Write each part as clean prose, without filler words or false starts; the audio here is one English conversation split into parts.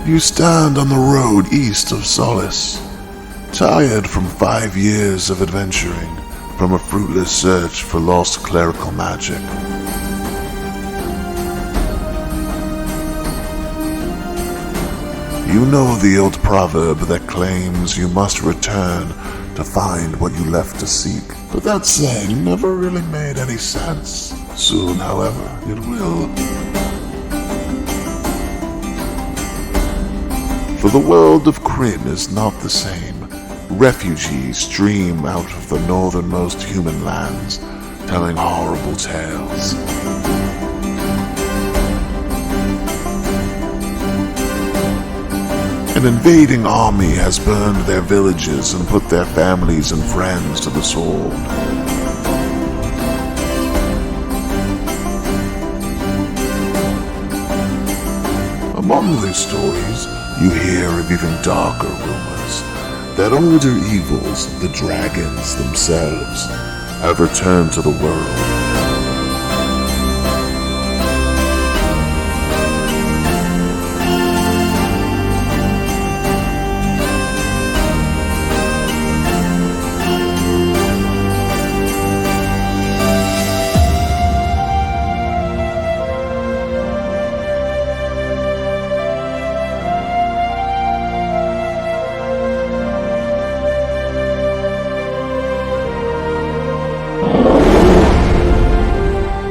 You stand on the road east of Solace, tired from 5 years of adventuring from a fruitless search for lost clerical magic. You know the old proverb that claims you must return to find what you left to seek. But that saying never really made any sense. Soon, however, it will. For the world of Kryn is not the same. Refugees stream out of the northernmost human lands, telling horrible tales. An invading army has burned their villages and put their families and friends to the sword. Among these stories, you hear of even darker rumors that older evils, the dragons themselves, have returned to the world.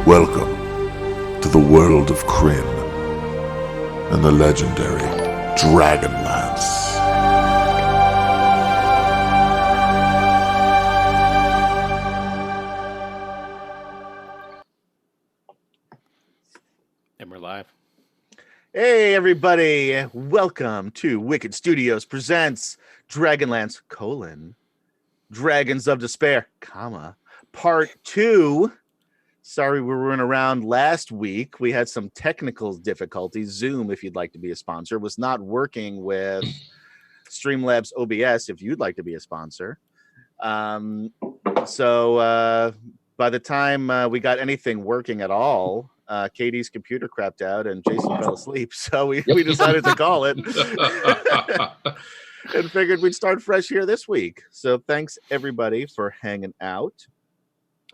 Welcome to the world of Kryn and the legendary DragonLance. And we're live. Hey everybody, welcome to Wicked Studios presents DragonLance, Dragons of Despair, Part 2. Sorry we weren't around last week. We had some technical difficulties. Zoom, if you'd like to be a sponsor, was not working with Streamlabs OBS, if you'd like to be a sponsor. So by the time we got anything working at all, Katie's computer crapped out and Jason fell asleep. So we decided to call it and figured we'd start fresh here this week. So thanks everybody for hanging out.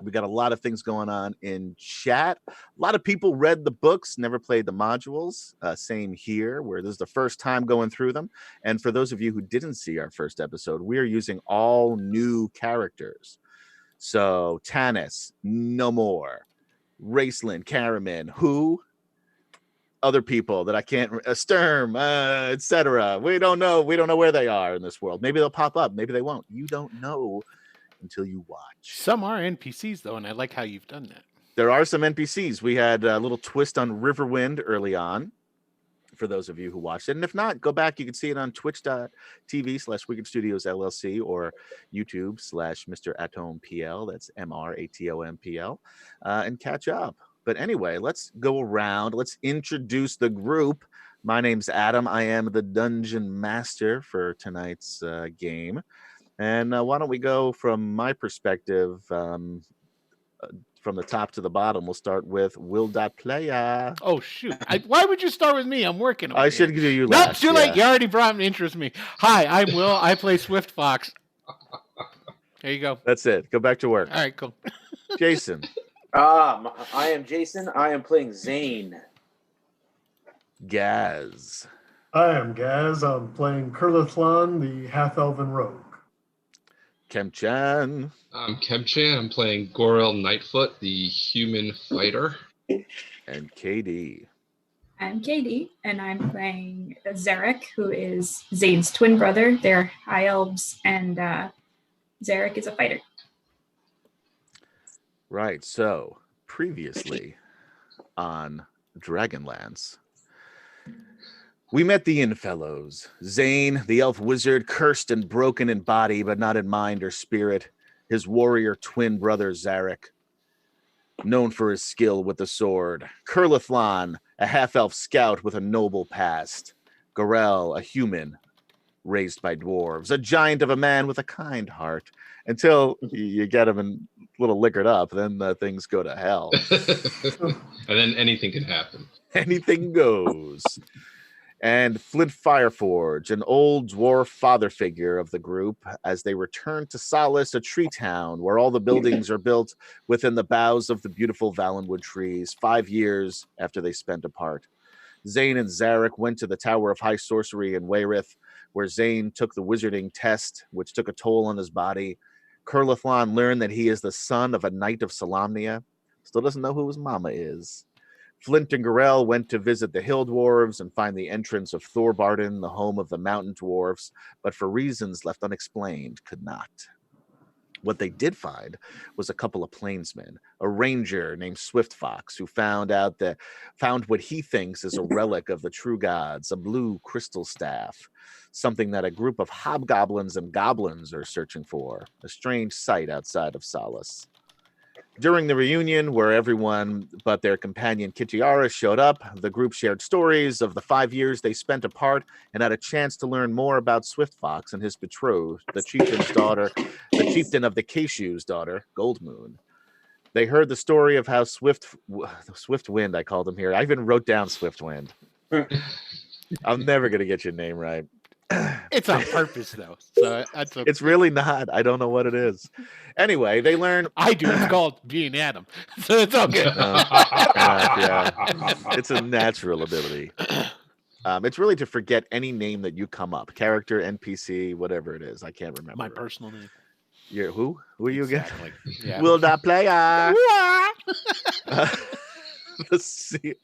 We got a lot of things going on in chat. A lot of people read the books, never played the modules. Same here, where this is the first time going through them. And for those of you who didn't see our first episode, we are using all new characters. So Tanis, no more. Raceland, Karaman, who? Other people that I can't, Sturm, etc. We don't know where they are in this world. Maybe they'll pop up, maybe they won't. You don't know until you watch. Some are NPCs though, and I like how you've done that. There are some NPCs. We had a little twist on Riverwind early on, for those of you who watched it. And if not, go back. You can see it on twitch.tv/Wicked Studios LLC or YouTube/Mr. Atom PL. That's MRATOMPL, and catch up. But anyway, let's go around. Let's introduce the group. My name's Adam. I am the Dungeon Master for tonight's game. And why don't we go from my perspective, from the top to the bottom? We'll start with Will.Playa. Oh, shoot. Why would you start with me? I'm working on it. I should do you Nope, last. too late. You already brought an interest in me. Hi, I'm Will. I play Swift Fox. There you go. That's it. Go back to work. All right, cool. Jason. I am Jason. I am playing Zane. Gaz. I am Gaz. I'm playing Kurlithlan, the half-elven rogue. Kemchan. I'm Kemchan. I'm playing Gorel Nightfoot, the human fighter. And KD. I'm Katie, and I'm playing Zarek, who is Zane's twin brother. They're high elves, and Zarek is a fighter. Right. So previously on Dragonlance, we met the Innfellows. Zane, the elf wizard, cursed and broken in body, but not in mind or spirit. His warrior twin brother, Zarek, known for his skill with the sword. Kurlithlan, a half-elf scout with a noble past. Gorel, a human raised by dwarves. A giant of a man with a kind heart. Until you get him a little liquored up, then things go to hell. And then anything can happen. Anything goes. and Flint Fireforge, an old dwarf father figure of the group, as they return to Solace, a tree town where all the buildings are built within the boughs of the beautiful Valenwood trees, 5 years after they spent apart. Zane and Zarek went to the Tower of High Sorcery in Wayrith, where Zane took the wizarding test, which took a toll on his body. Kurlathlon learned that he is the son of a knight of Solamnia. Still doesn't know who his mama is. Flint and Gorell went to visit the Hill Dwarves and find the entrance of Thorbarden, the home of the Mountain Dwarves, but for reasons left unexplained, could not. What they did find was a couple of plainsmen, a ranger named Swiftfox, who found what he thinks is a relic of the true gods, a blue crystal staff, something that a group of hobgoblins and goblins are searching for, a strange sight outside of Solace. During the reunion, where everyone but their companion Kitiara showed up, the group shared stories of the 5 years they spent apart and had a chance to learn more about Swiftfox and his betrothed, the chieftain of the Keshu's daughter, Goldmoon. They heard the story of how Swiftwind, I called him here. I even wrote down Swiftwind. I'm never going to get your name right. It's on purpose, though. So that's okay. It's really not. I don't know what it is. Anyway, they learn. I do. It's called being Adam. So it's all good. Yeah. It's a natural ability. It's really to forget any name that you come up. Character, NPC, whatever it is. I can't remember. My personal name. You're who? Who are you again? Exactly. Yeah. Will not play. Let's see.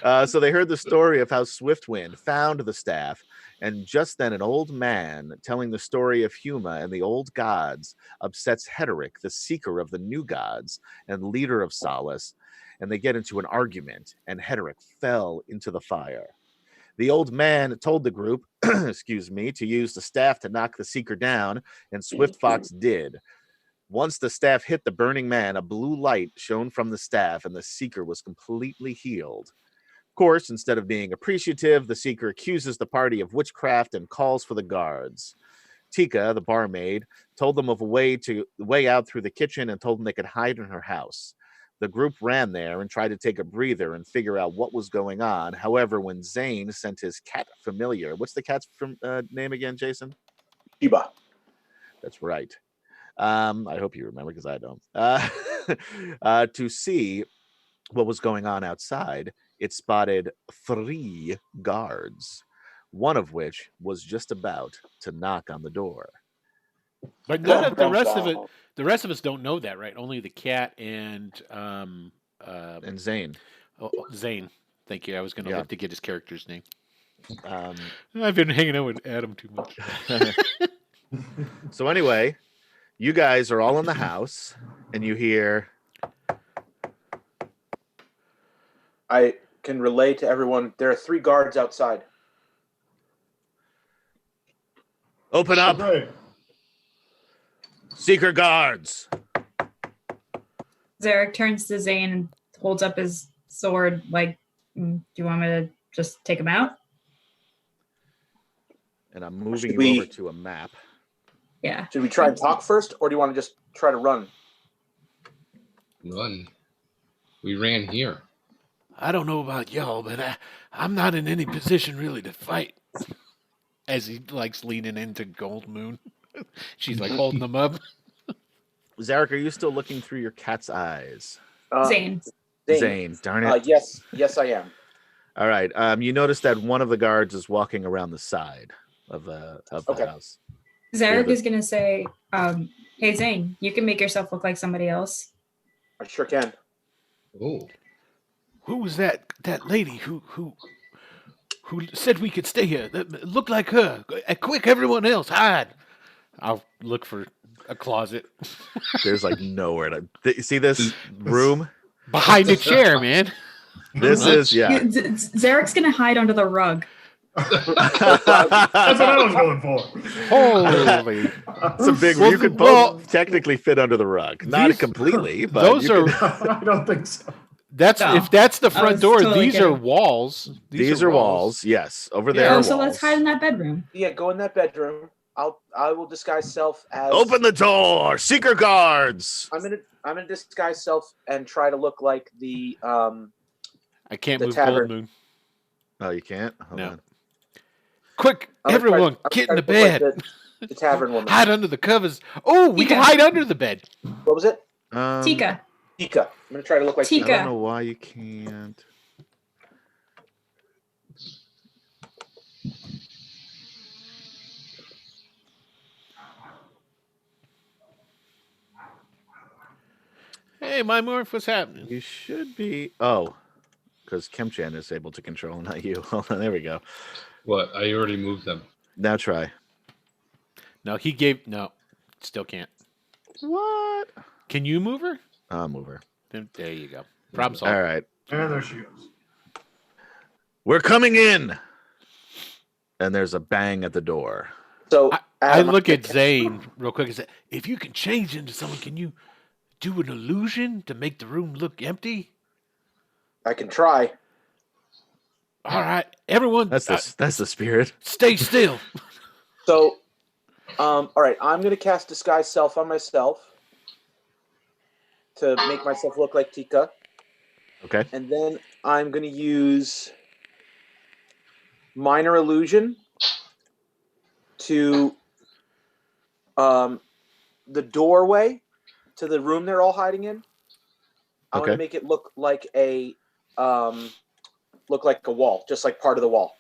So they heard the story of how Swiftwind found the staff, and just then an old man telling the story of Huma and the old gods upsets Hederic, the seeker of the new gods and leader of Solace, and they get into an argument, and Hederic fell into the fire. The old man told the group, excuse me, to use the staff to knock the seeker down, and Swiftfox did. Once the staff hit the burning man, a blue light shone from the staff, and the seeker was completely healed. Of course, instead of being appreciative, the seeker accuses the party of witchcraft and calls for the guards. Tika, the barmaid, told them of a way out through the kitchen and told them they could hide in her house. The group ran there and tried to take a breather and figure out what was going on. However, when Zane sent his cat familiar, what's the cat's name again, Jason? Sheba. That's right. I hope you remember, because I don't. To see what was going on outside, it spotted 3 guards, one of which was just about to knock on the door. But none of the rest of it. The rest of us don't know that, right? Only the cat and Zane. Oh, Zane. Thank you. I was going to look to get his character's name. I've been hanging out with Adam too much. So anyway, you guys are all in the house, and you hear. I can relay to everyone. There are 3 guards outside. Open up, Right. seeker guards. Zarek turns to Zane and holds up his sword, like, do you want me to just take him out? And I'm moving we- you over to a map. Yeah. Should we try and talk first, or do you want to just try to run? Run. We ran here. I don't know about y'all, but I'm not in any position really to fight. As he likes leaning into Goldmoon. She's like holding him up. Zarek, are you still looking through your cat's eyes? Zane. Zane, darn it. Yes, I am. All right. You notice that one of the guards is walking around the side of the house. Zarek is going to say, hey, Zane, you can make yourself look like somebody else. I sure can. Oh. Who was that lady who said we could stay here? That looked like her. Quick, everyone else, hide. I'll look for a closet. There's like nowhere to. You see this room? Behind the chair, man. This is, yeah. Zarek's going to hide under the rug. That's what I was going for. Holy. It's a big Well, you could well, both technically fit under the rug. Not these- completely, but Those you are could- I don't think so. that's No. if that's the I front was door. totally These kidding. are walls. these are walls. Yes, over there. Yeah. Are Oh, so walls. let's hide in that bedroom. Yeah, go in that bedroom. I will disguise self as. Open the door, seeker guards. I'm gonna disguise self and try to look like the I can't The move tavern. Goldmoon. Oh, you can't. Hold No. on. Quick, I'm gonna everyone, try- get in the I'm gonna try to bed. look like the tavern woman. Hide under the covers. Oh, we can Tika. hide under the bed. What was it? Tika. Tika. I'm gonna try to look like Tika. I don't know why you can't. Hey, my morph, what's happening? You should be. Oh, because Kemchan is able to control, not you. Hold on, there we go. What? I already moved them. Now try. No, he gave. No, still can't. What? Can you move her? I'll move her. Then, there you go. Problem solved. All right. And there she goes. We're coming in. And there's a bang at the door. So I Adam, look at Zane real quick and say, if you can change into someone, can you do an illusion to make the room look empty? I can try. All right, everyone, That's the spirit. stay still. So, all right, I'm gonna cast disguise self on myself to make myself look like Tika, Okay. and then I'm gonna use minor illusion to the doorway to the room they're all hiding in. I'm Okay. gonna make it look like a wall, just like part of the wall.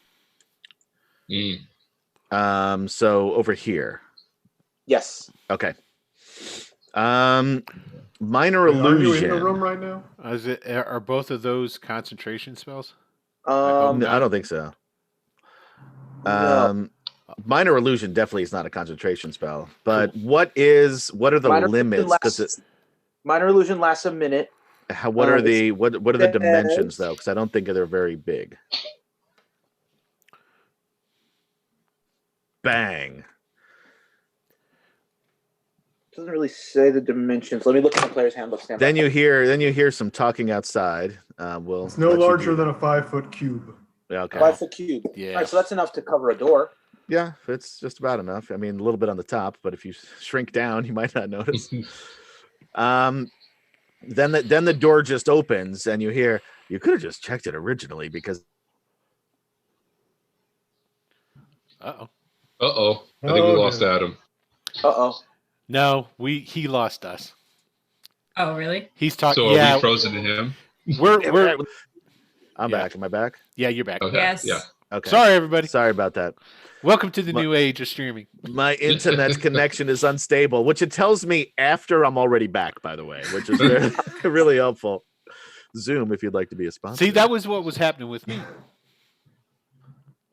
Mm. So over here. Yes. Okay. Minor Wait, are you illusion. in the room right now? Are both of those concentration spells? No, I don't think so. No. Minor illusion definitely is not a concentration spell. But what are the Minor limits? illusion Because lasts- minor illusion lasts a minute. what are it's- the what are the says- dimensions though? Because I don't think they're very big. Bang. Doesn't really say the dimensions. Let me look at the player's handbook. Stand Then by. you hear some talking outside. We'll It's no let you larger do- than a 5-foot cube. Yeah, okay. 5 foot cube. Yeah. All right, so that's enough to cover a door. Yeah, it's just about enough. I mean, a little bit on the top, but if you shrink down, you might not notice. Then the door just opens, and you hear, you could have just checked it originally because Uh-oh. Uh-oh. I think Oh, we lost no. Adam. Uh-oh. No, he lost us. Oh, really? He's talking. So are Yeah, we frozen to him? we're. I'm Yeah. back. Am I back? Yeah, you're back. Okay. Yes. Yeah. Okay. Sorry, everybody. Sorry about that. Welcome to the My- new age of streaming. My internet connection is unstable, which it tells me after I'm already back, by the way, which is very, really helpful. Zoom, if you'd like to be a sponsor. See, that was what was happening with me.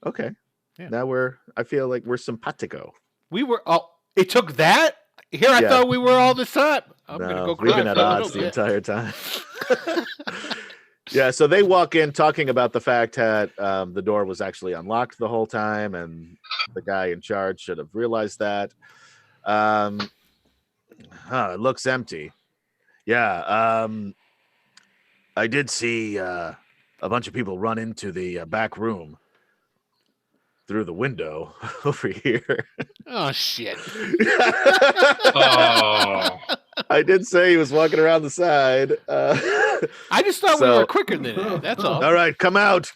Okay. Yeah. Now I feel like we're simpatico. We were. Oh, it took that. Here, I Yeah. thought we were all this time. I'm gonna No, go we've cry been at for a odds little the bit. entire time. Yeah, so they walk in talking about the fact that the door was actually unlocked the whole time, and the guy in charge should have realized that. It looks empty. Yeah, I did see a bunch of people run into the back room through the window over here. Oh shit! Oh. I did say he was walking around the side. I just thought we So- were quicker than that. That's all. All right, come out.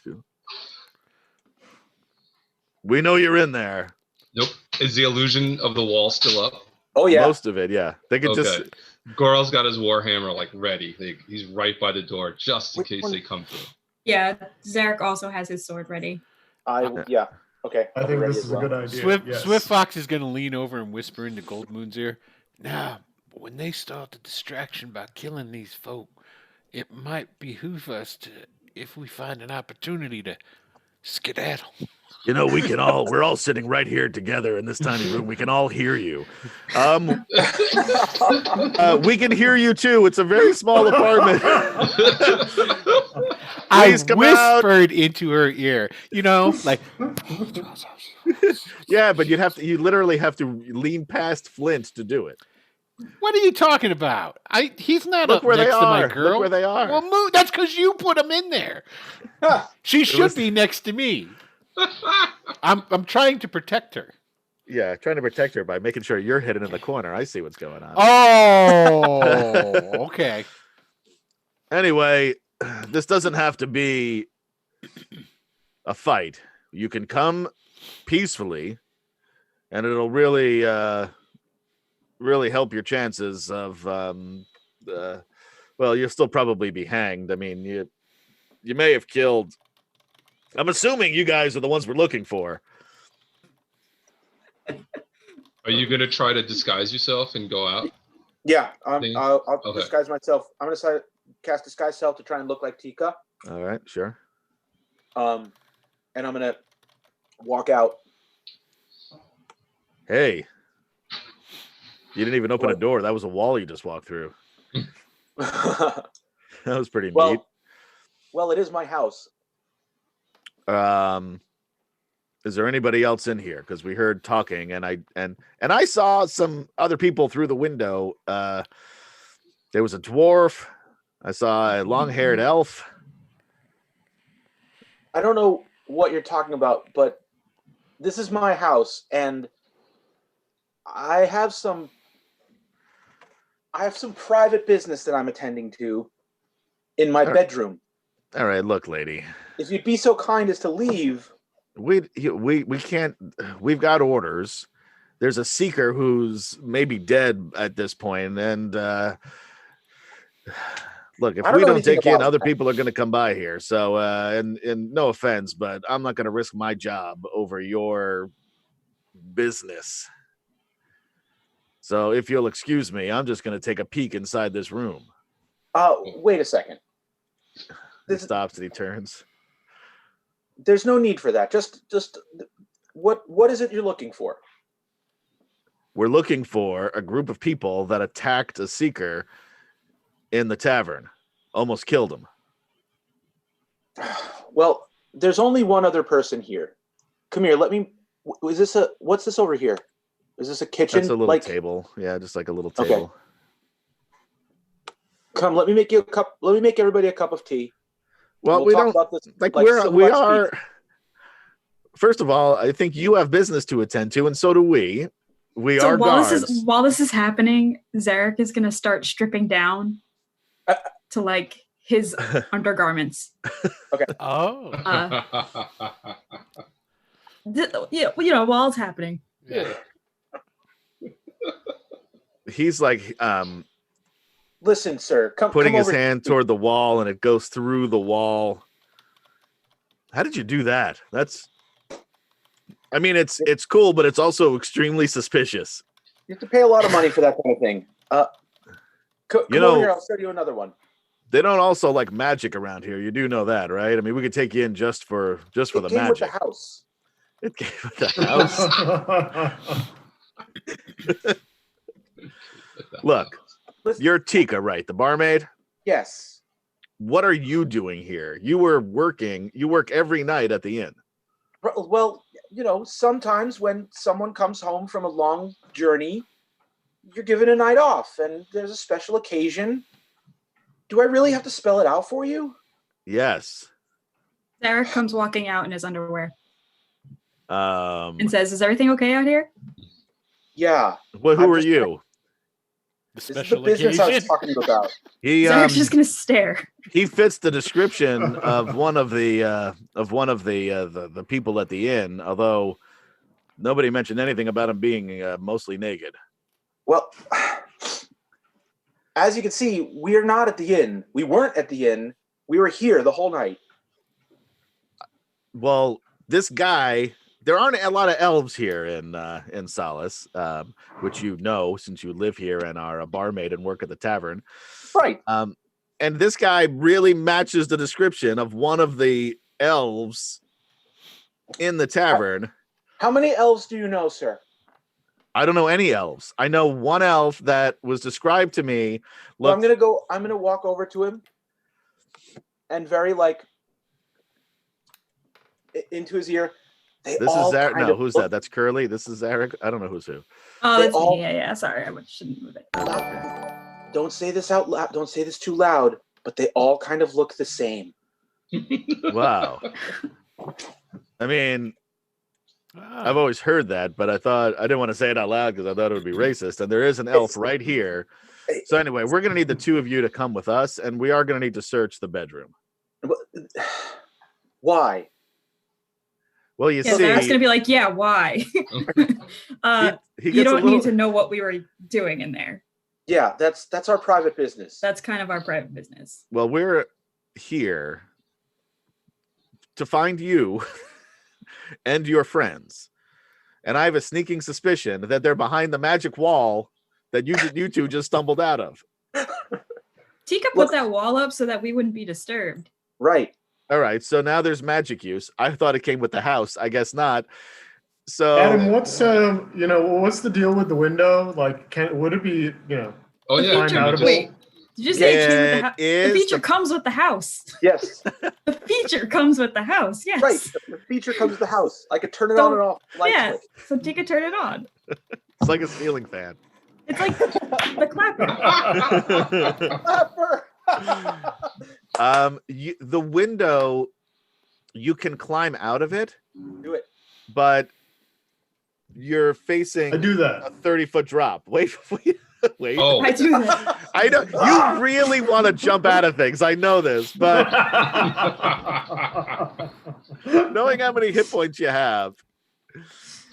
We know you're in there. Nope. Is the illusion of the wall still up? Oh, yeah. Most of it, yeah. They could just. Okay. Goral's got his warhammer like ready. He's right by the door just in Which case one? they come through. Yeah, Zarek also has his sword ready. Yeah. Okay. I I'll be think ready this as is a well. good idea. Swift yes. Swift Fox is gonna lean over and whisper into Goldmoon's ear. Now, when they start the distraction by killing these folk, it might behoove us to, if we find an opportunity, to skedaddle. You know, we're all sitting right here together in this tiny room. We can all hear you. We can hear you too. It's a very small apartment. I Please come out. whispered into her ear. You know, like Yeah, but you literally have to lean past Flint to do it. what are you talking about? He's not Look up where they next to my are. girl. Look where they are. Well, Moon, that's because you put him in there. She should was- be next to me. I'm trying to protect her. Yeah, trying to protect her by making sure you're hidden in the corner. I see what's going on. Oh, okay. Anyway, this doesn't have to be a fight. You can come peacefully, and it'll really really help your chances of well, you'll still probably be hanged. I mean, you may have killed. I'm assuming you guys are the ones we're looking for. Are you going to try to disguise yourself and go out? Yeah, Thing? I'll Okay. disguise myself. I'm going to cast disguise self to try and look like Tika. All right, sure. And I'm going to walk out. Hey, you didn't even open a door. That was a wall you just walked through. That was pretty neat. Well, it is my house. Is there anybody else in here? Because we heard talking, and I saw some other people through the window. There was a dwarf. I saw a long-haired elf. I don't know what you're talking about, but this is my house, and I have some private business that I'm attending to in my bedroom. All right, look, lady. If you'd be so kind as to leave. We can't. We've got orders. There's a seeker who's maybe dead at this point, and look, if we don't take in, other people are going to come by here. So, and no offense, but I'm not going to risk my job over your business. So, if you'll excuse me, I'm just going to take a peek inside this room. Wait a second. He stops and he turns. There's no need for that. Just what is it you're looking for? We're looking for a group of people that attacked a seeker in the tavern. Almost killed him. Well, there's only one other person here. Come here, what's this over here? Is this a kitchen? That's a little table. Yeah, just like a little table. Okay. Come, let me make you a cup. Let me make everybody a cup of tea. Well, we don't like we are. First of all, I think you have business to attend to, and so do we. We are guards. While this is happening, Zarek is going to start stripping down to like his undergarments. Okay. Oh. While it's happening. Yeah. He's like, listen, sir, putting his hand toward the wall, and it goes through the wall. How did you do that? I mean, it's cool, but it's also extremely suspicious. You have to pay a lot of money for that kind of thing. Come over here, I'll show you another one. They don't also like magic around here. You do know that, right? I mean, we could take you in just for the magic. It came with the house. It came with the house. Look, you're Tika, right? The barmaid? Yes. What are you doing here? You work every night at the inn. Well, sometimes when someone comes home from a long journey, you're given a night off, and there's a special occasion. Do I really have to spell it out for you? Yes. Zarek comes walking out in his underwear. And says, "Is everything okay out here?" Yeah. Well, who are you? The special this is the business occasion. I was talking about. Zarek's just gonna stare. He fits the description of one of the people at the inn, although nobody mentioned anything about him being mostly naked. Well, as you can see, we're not at the inn. We weren't at the inn. We were here the whole night. Well, this guy, there aren't a lot of elves here in Solace, which you know since you live here and are a barmaid and work at the tavern. Right. And this guy really matches the description of one of the elves in the tavern. How many elves do you know, sir? I don't know any elves. I know one elf that was described to me. Well, I'm gonna walk over to him and very into his ear. This is Zarek. No, who's that? That's Curly. This is Zarek. I don't know who's who. Oh, that's me. Yeah. Sorry, I shouldn't move it. Don't say this out loud. Don't say this too loud. But they all kind of look the same. Wow. I mean, I've always heard that, but I didn't want to say it out loud because I thought it would be racist. And there is an elf right here. So anyway, we're going to need the two of you to come with us, and we are going to need to search the bedroom. Why? Well, you Yeah, see, Zarek's gonna be like, yeah, why? he You gets a don't little, need to know what we were doing in there. Yeah, that's our private business. That's kind of our private business. Well, we're here to find you and your friends. And I have a sneaking suspicion that they're behind the magic wall that you two just stumbled out of. Tika put that wall up so that we wouldn't be disturbed. Right. All right, so now there's magic use. I thought it came with the house. I guess not. So Adam, what's what's the deal with the window? Like, would it be Oh The yeah. feature- can we just- wait, did you say it came with the house? It The is feature the- comes with the house. Yes. The feature comes with the house. Yes. Right. The feature comes with the house. I could turn it on and off. Light Yeah. switch. So Tika turn it on. It's like a ceiling fan. It's like the clapper. The window, you can climb out of it, Do it. but you're facing I do that. a 30-foot drop. Wait. Oh, I do that. I know you really want to jump out of things. I know this, but knowing how many hit points you have.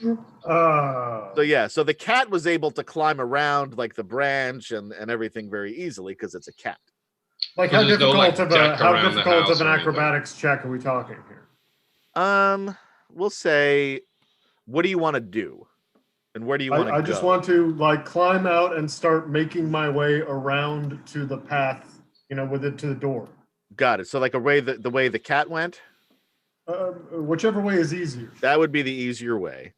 So yeah, so the cat was able to climb around like the branch and everything very easily because it's a cat. Like, So how there's no, difficult like, deck how around the difficult house of an or anything? acrobatics check are we talking here? We'll say, what do you want to do? And where do you want to go? I just want to like climb out and start making my way around to the path, with it to the door. Got it. So like the way the cat went? Whichever way is easier. That would be the easier way.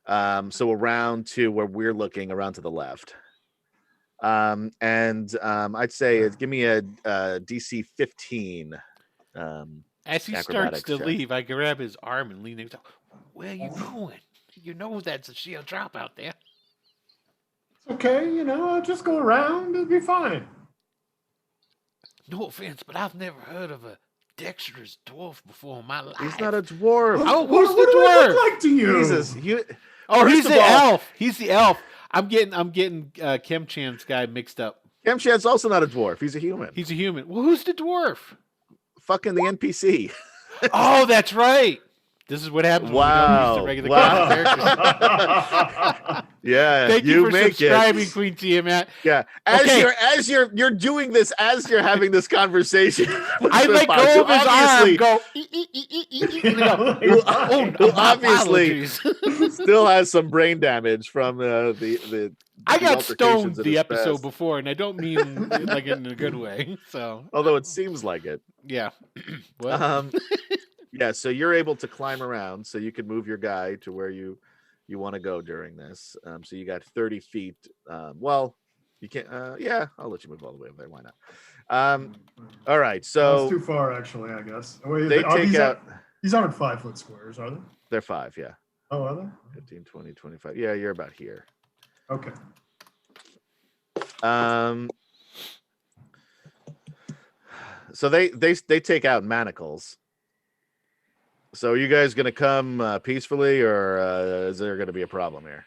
So around to where we're looking, around to the left. I'd say give me a DC 15. As he starts Acrobatics to check. leave, I grab his arm and lean into him. Where are you going? You know that's a shield drop out there. It's okay, I'll just go around. It'll be fine. No offense, but I've never heard of a dexterous dwarf before in my life. He's not a dwarf. Oh, What who's do the I dwarf? look like to you? Jesus, Oh, First he's of the all- elf. He's the elf. I'm getting Kim Chan's guy mixed up. Kemchan's also not a dwarf. He's a human. He's a human. Well, who's the dwarf? Fucking the NPC. Oh, that's right. This is what happens when we don't use the regular characters. Yeah, Thank you for make subscribing, it. Queen Tiamat. Yeah, as you're doing this as you're having this conversation. I let go of his arm. Go. And go. Who obviously apologies. still has some brain damage from the I got altercations stoned of the his episode past. before, and I don't mean like in a good way. So Although it seems like it. yeah. Well, Yeah, so you're able to climb around, so you can move your guy to where you want to go during this. So you got 30 feet. Well, you can't. Yeah, I'll let you move all the way over there. Why not? All right, That's so too far, actually, I guess. Wait, they are take these out. These aren't 5-foot squares, are they? They're 5, yeah. Oh, are they? 15, 20, 25. Yeah, you're about here. Okay. So they take out manacles. So are you guys gonna come peacefully, or is there gonna be a problem here?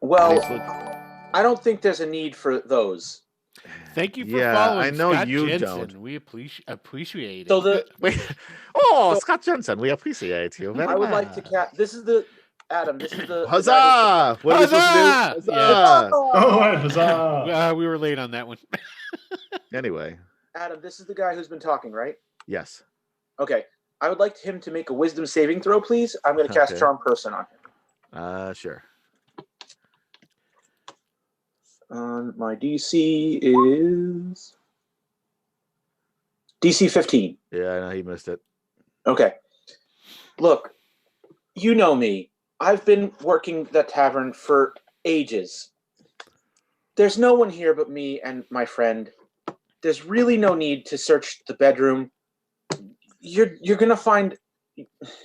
Well, These look- I don't think there's a need for those. thank you for Yeah, following. I know Scott you Jensen. don't. We appreciate it. So the Wait. Oh, Scott Jensen, we appreciate you very I would like to much. This is the Adam. This is the Huzzah! What are we supposed Huzzah! to do? Yeah. Huzzah! Oh, right, huzzah. We were late on that one. Anyway, Adam, this is the guy who's been talking, right? yes. Okay. I would like him to make a wisdom saving throw, please. I'm going to cast Okay. Charm Person on him. Sure. My DC is DC 15. Yeah, I know he missed it. Okay. Look, you know me. I've been working the tavern for ages. There's no one here but me and my friend. There's really no need to search the bedroom. You're gonna find.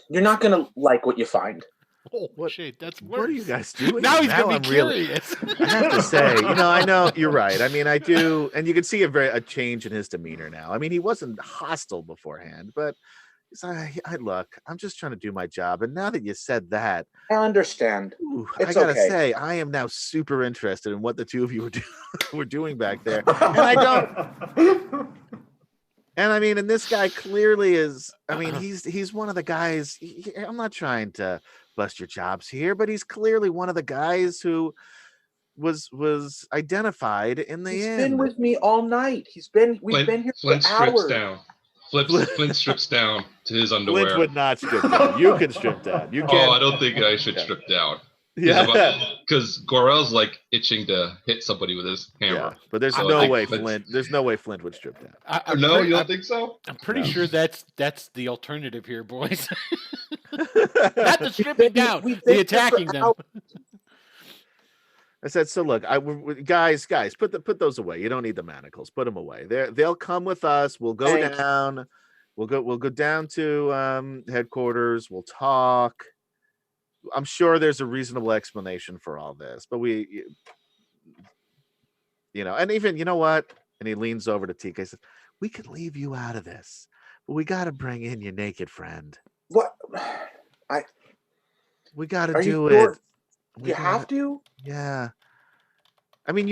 You're not gonna like what you find. Oh What- shit, that's worse. What are you guys doing? Now he's gonna I'm be really. curious. I have to say, I know you're right. I mean, I do, and you can see a change in his demeanor now. I mean, he wasn't hostile beforehand, but he's like, look, I'm just trying to do my job, and now that you said that, I understand. ooh, I It's gotta okay. say, I am now super interested in what the two of you were doing back there, and I don't. And I mean, and this guy clearly is. I mean, he's one of the guys. I'm not trying to bust your chops here, but he's clearly one of the guys who was identified in the He's end. been with me all night. We've been here Flint for strips hours. down. Flint strips down to his underwear. Flint would not strip down. You can strip down. You can. Oh, I don't think I should strip down. Yeah. Because Gorel's like itching to hit somebody with his hammer. Yeah, but there's So I no think way Flint's- Flint. There's no way Flint would strip down. No, you don't think so? I'm pretty No. sure that's the alternative here, boys. Not the stripping down, We've the been attacking here them. for I said, so look, guys, put those away. You don't need the manacles. Put them away. They'll come with us. We'll go Thanks. down. We'll go down to headquarters. We'll talk. I'm sure there's a reasonable explanation for all this, but and even, you know what? And he leans over to Tika. He says, we could leave you out of this, but we got to bring in your naked friend. What? We got to Are do you it. sure? We You gotta- have to? Yeah. I mean,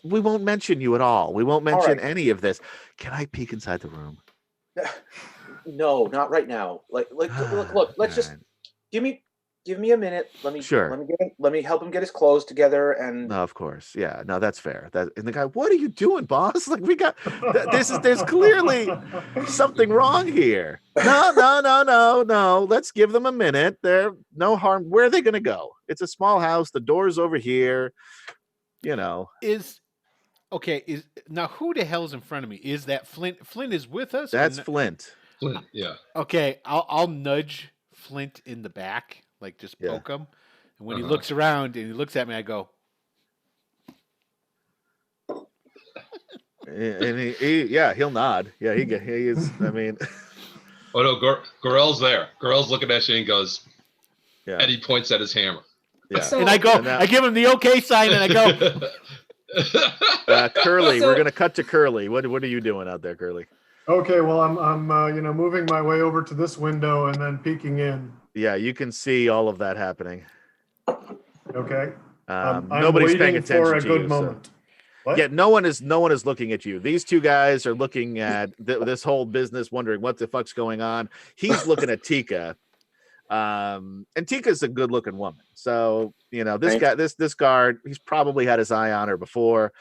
we won't mention you at all. We won't mention right. any of this. Can I peek inside the room? No, not right now. Look. Let's just give me a minute. Let me Sure. Let me help him get his clothes together. And No, of course. Yeah. No, that's fair. And the guy, what are you doing, boss? Like there's clearly something wrong here. No. Let's give them a minute. There, no harm. Where are they going to go? It's a small house. The door's over here. Is now who the hell's in front of me? Is that Flint? Flint is with us. That's Flint. Flint, yeah. Okay, I'll nudge Flint in the back, like just Yeah. poke him. And when he looks around and he looks at me, I go, And he'll nod. Yeah, he is. I mean, Oh no, Gorel's there. Gorel's looking at you and goes, yeah, and he points at his hammer. yeah. So- and I go, And now- I give him the okay sign, and I go, Curly, So- we're gonna cut to Curly. What are you doing out there, Curly? Okay, well, I'm moving my way over to this window and then peeking in. Yeah, you can see all of that happening. Okay. I'm Nobody's paying waiting attention for a to good you. moment. What? Yeah, no one is looking at you. These two guys are looking at this whole business, wondering what the fuck's going on. He's looking at Tika, and Tika's a good-looking woman. So this Thanks. guy, this guard, he's probably had his eye on her before.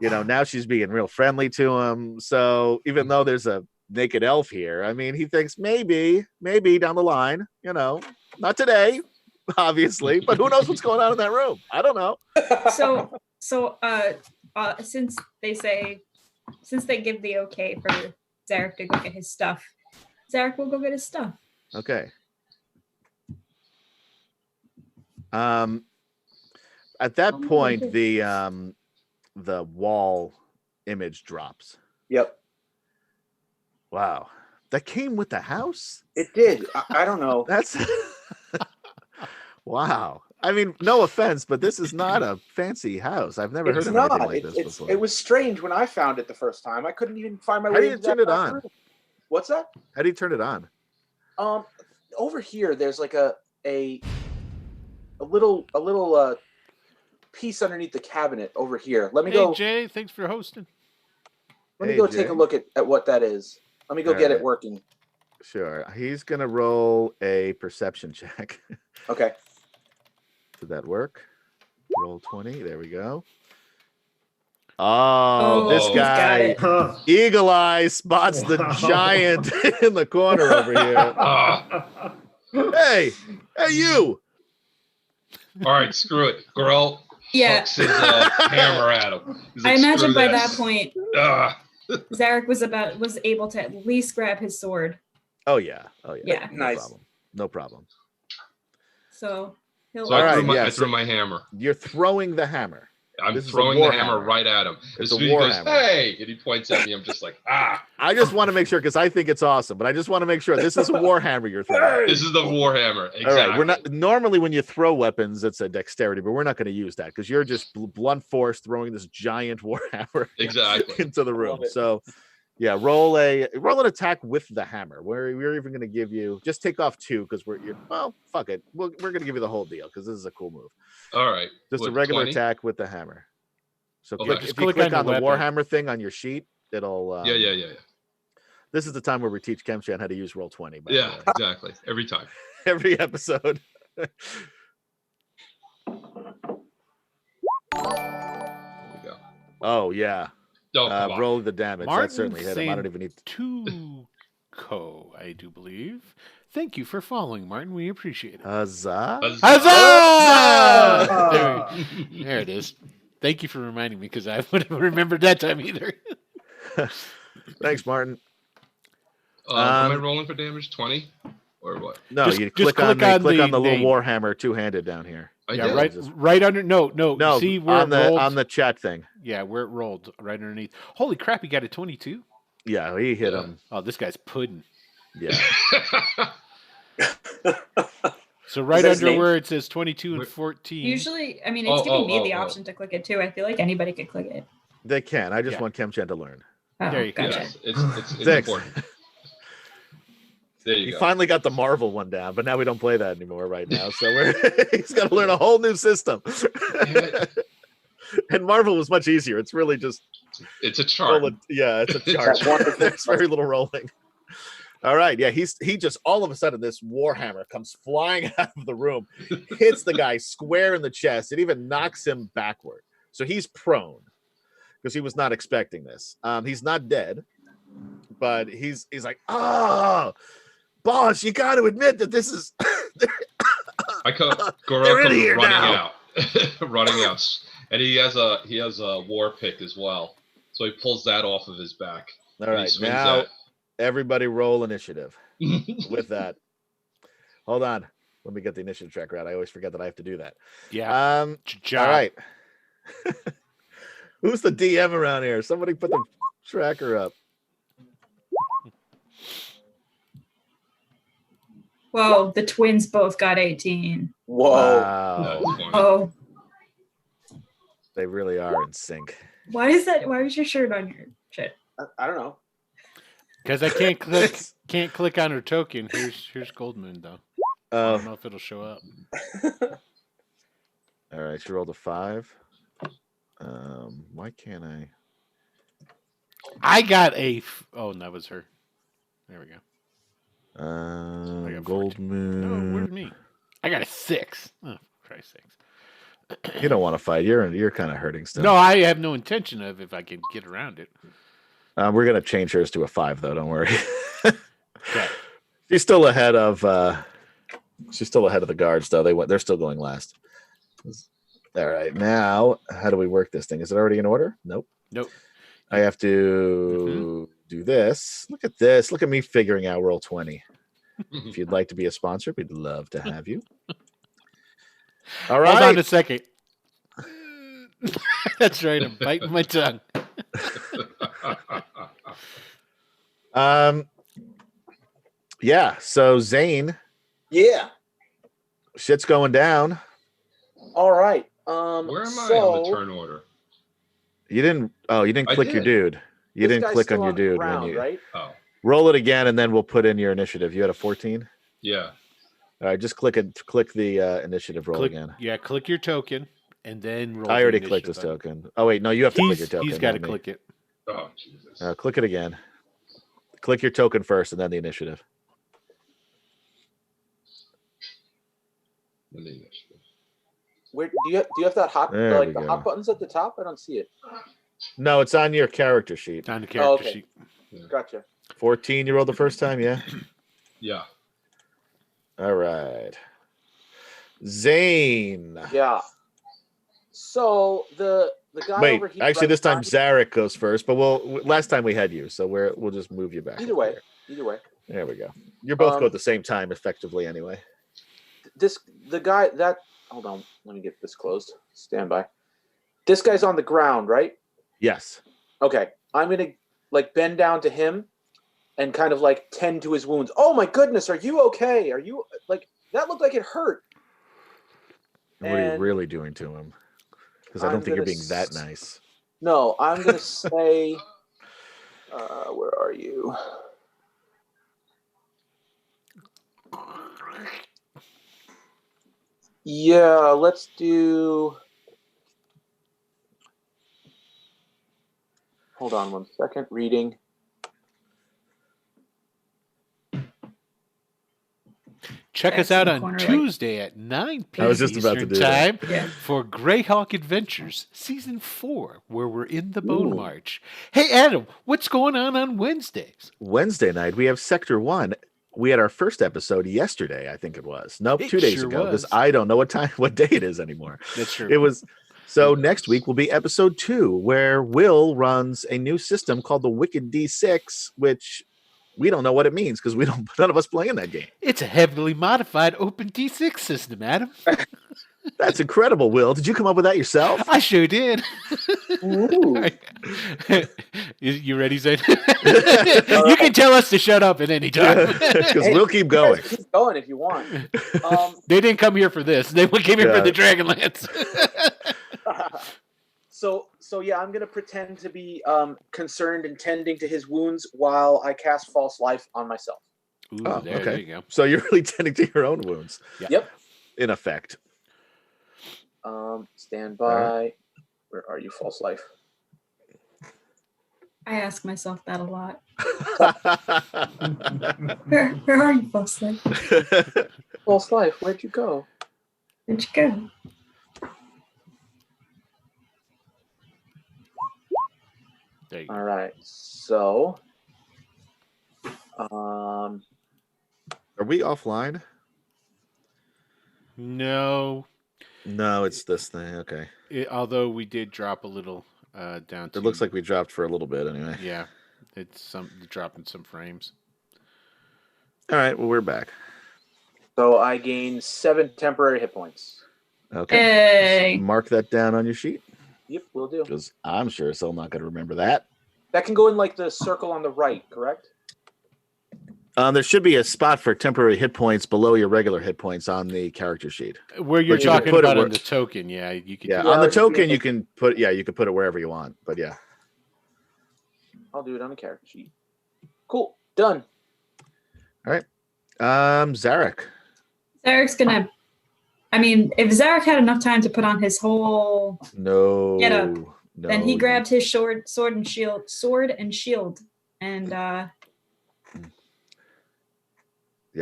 Now she's being real friendly to him. So even though there's a naked elf here, I mean, he thinks maybe down the line, not today, obviously, but who knows what's going on in that room? I don't know. So since they give the okay for Zarek to go get his stuff, Zarek will go get his stuff. Okay. At that point, the wall image drops. Yep, Wow. That came with the house? it did. I don't know. That's wow. I mean, no offense, but this is not a fancy house. I've never heard It's of not. anything like this before. It was strange when I found it the first time. I couldn't even find my How way. do you into turn that it back on? room. What's that? How do you turn it on? Over here, there's like a little piece underneath the cabinet over here. Let me hey, go. Jay, thanks for hosting. Let me Hey, go Jay. take a look at what that is. Let me go get it Alright. working. Sure. He's gonna roll a perception check. Okay. Did that work? Roll 20. There we go. Oh, this he's got guy, it. Huh. Eagle Eye, spots the Wow. giant in the corner over here. Hey, you! All right, screw it. Gorel Yeah, hucks his hammer at him. He's I like, imagine "Screw by this." that point, Ah. Zarek was able to at least grab his sword. Oh yeah. Yeah. No Nice. problem. No problem. So he'll. So All I, right, threw my, yeah, I so- threw my hammer. You're throwing the hammer. I'm this is a throwing the hammer warhammer. right at him. It's As a soon as he goes, warhammer. hey, and he points at me, I'm just like, ah, I just want to make sure because I think it's awesome, but I just want to make sure this is a warhammer you're throwing. this is the warhammer. Exactly. All right, we're not normally when you throw weapons, it's a dexterity, but we're not going to use that because you're just blunt force throwing this giant warhammer Exactly. into the room. love it. So, yeah, roll an attack with the hammer. We're even going to give you just take off 2 because fuck it, we're going to give you the whole deal because this is a cool move. All right. Just a What, regular 20? attack with the hammer. So Okay. if Just you click click on on the the weapon. warhammer thing on your sheet, it'll Yeah. This is the time where we teach Kemchan how to use Roll20. By the Yeah, way. exactly. Every time. Every episode. There we go. Oh yeah. Oh, come on. Roll the damage. That Martin certainly hit him. I don't even need to. Tuco, I do believe. Thank you for following, Martin. We appreciate it. Huzzah. Huzzah! There it is. Thank you for reminding me because I wouldn't have remembered that time either. Thanks, Martin. Am I rolling for damage? 20? Or what? No, Just you click click on on the the little name. Warhammer two-handed down here. I Yeah, did. right under. No. No, See where on it rolled? on the chat thing. Yeah, where it rolled, right underneath. Holy crap! He got a 22. Yeah, he hit Yeah. him. Oh, this guy's pudding. Yeah. So right that his under name? where it says 22 and Wait. 14. Usually, I mean, it's giving me the oh. option to click it too. I feel like anybody could click it. They can. I just Yeah. want Kemchan to learn. Oh, There you go. gotcha. Yes, it's Six. important. There you He go. finally got the Marvel one down, but now we don't play that anymore right now. So he's got to learn a whole new system. And Marvel was much easier. It's really just It's a chart. it's a chart. That's wonderful. There's very little rolling. All right, yeah, he just all of a sudden this Warhammer comes flying out of the room, hits the guy square in the chest. It even knocks him backward, so he's prone because he was not expecting this. He's not dead, but he's like, oh, boss, you got to admit that this is. I come They're Goro in comes here running now. out. Running out. And he has a war pick as well. So he pulls that off of his back. All and he right, swings now everybody roll initiative. that. With that, hold on. Let me get the initiative tracker out. I always forget that I have to do that. Yeah. All right. Who's the DM around here? Somebody put the tracker up. Whoa, the twins both got 18. Whoa. Wow. That's funny. Oh, They really are in sync. why is that? Why was your shirt on your shit? I don't know. Because I can't click on her token. Here's Gold Moon though. I don't know if it'll show up. All right, she rolled a 5. Why can't I? I got a. Oh, that was her. There we go. got Gold 14. Moon. No, where's me? I got a 6. Oh, Christ's sakes. You don't want to fight. You're kind of hurting still. No, I have no intention of if I can get around it. We're gonna change hers to a 5 though. Don't worry. Okay. She's still ahead of the guards though. They're still going last. All right, now how do we work this thing? Is it already in order? Nope. Nope. I have to do this. Look at this. Look at me figuring out Roll20. If you'd like to be a sponsor, we'd love to have you. All right. Hold on a second. That's right. I'm biting my tongue. Yeah. So Zane, Yeah. shit's going down. All right. Where am I so on the turn order? You didn't. Oh, you didn't I click your did. dude. You this didn't guy's click on still your the dude ground, when you right? Oh, roll it again, and then we'll put in your initiative. You had a 14. yeah. All right, just click it. Click the initiative roll Click, again. yeah, click your token and then roll. I the already clicked this initiative token. Oh wait, no, you have to button. click your token. He's got to not me. click it. Oh, Jesus. Click it again. Click your token first, and then the initiative. And the initiative. Where do you have that hot There we the go. hot buttons at the top? I don't see it. No, it's on your character sheet. On the character okay. sheet. Gotcha. 14. You rolled the first time, yeah. Yeah. All right. Zane. Yeah. So the guy Wait, over here. actually, right this time behind- Zarek goes first, but last time we had you, so we'll just move you back. Either way. Either way. There we go. You're both go Um, at the same time, effectively, anyway. The guy that hold on, let me get this closed. Stand by. This guy's on the ground, right? Yes. Okay. I'm gonna like bend down to him and kind of like tend to his wounds. Oh my goodness, are you okay? Are you like that looked like it hurt? What are you And really doing to him? Because I I'm don't think you're gonna being that nice. No, I'm gonna say where are you? Yeah, let's do. Hold on one second. Reading. Check us That's in out the on corner, right? Tuesday at 9 p.m. I was just about to Eastern do that. Time Yeah. for Greyhawk Adventures Season 4, where we're in the Bone Ooh. March. Hey, Adam, what's going on Wednesdays? Wednesday night, we have Sector 1. We had our first episode yesterday, I think it was. Nope, It 2 days sure ago, because was. I don't know what day it is anymore. That's true. It was. So next week will be episode 2, where Will runs a new system called the Wicked D6, which we don't know what it means because none of us play in that game. It's a heavily modified open D6 system, Adam. That's incredible, Will. Did you come up with that yourself? I sure did. Ooh. You ready, Zane? You can tell us to shut up at any time. Because Hey, we'll keep You guys going. keep going if you want. They didn't come here for this. They came here Yeah. for the DragonLance. So yeah, I'm gonna pretend to be concerned and tending to his wounds while I cast False Life on myself. Ooh, Oh, there okay. you go. So you're really tending to your own wounds. Yeah. Yep. In effect. Stand by. Alright. Where are you, False Life? I ask myself that a lot. Where are you, False Life? False Life, where'd you go? Where'd you go? There you go. All right. So, Are we offline? No. No, it's this thing. Okay. Although we did drop a little down to... It looks like we dropped for a little bit anyway. Yeah. It's dropping some frames. All right. Well, we're back. so I gain 7 temporary hit points. Okay. Hey. Mark that down on your sheet Yep, will do. because I'm sure as hell not going to remember that. That can go in like the circle on the right, correct? There should be a spot for temporary hit points below your regular hit points on the character sheet. Where you're But you can talking put it about where- on the token, yeah. You can Yeah, do on the just do token it. you can put it wherever you want. But yeah. I'll do it on the character sheet. Cool. Done. Zarek. Zarek's gonna. I mean, if Zarek had enough time to put on his whole, No. Get up. No. then he grabbed his sword and shield, and Yeah,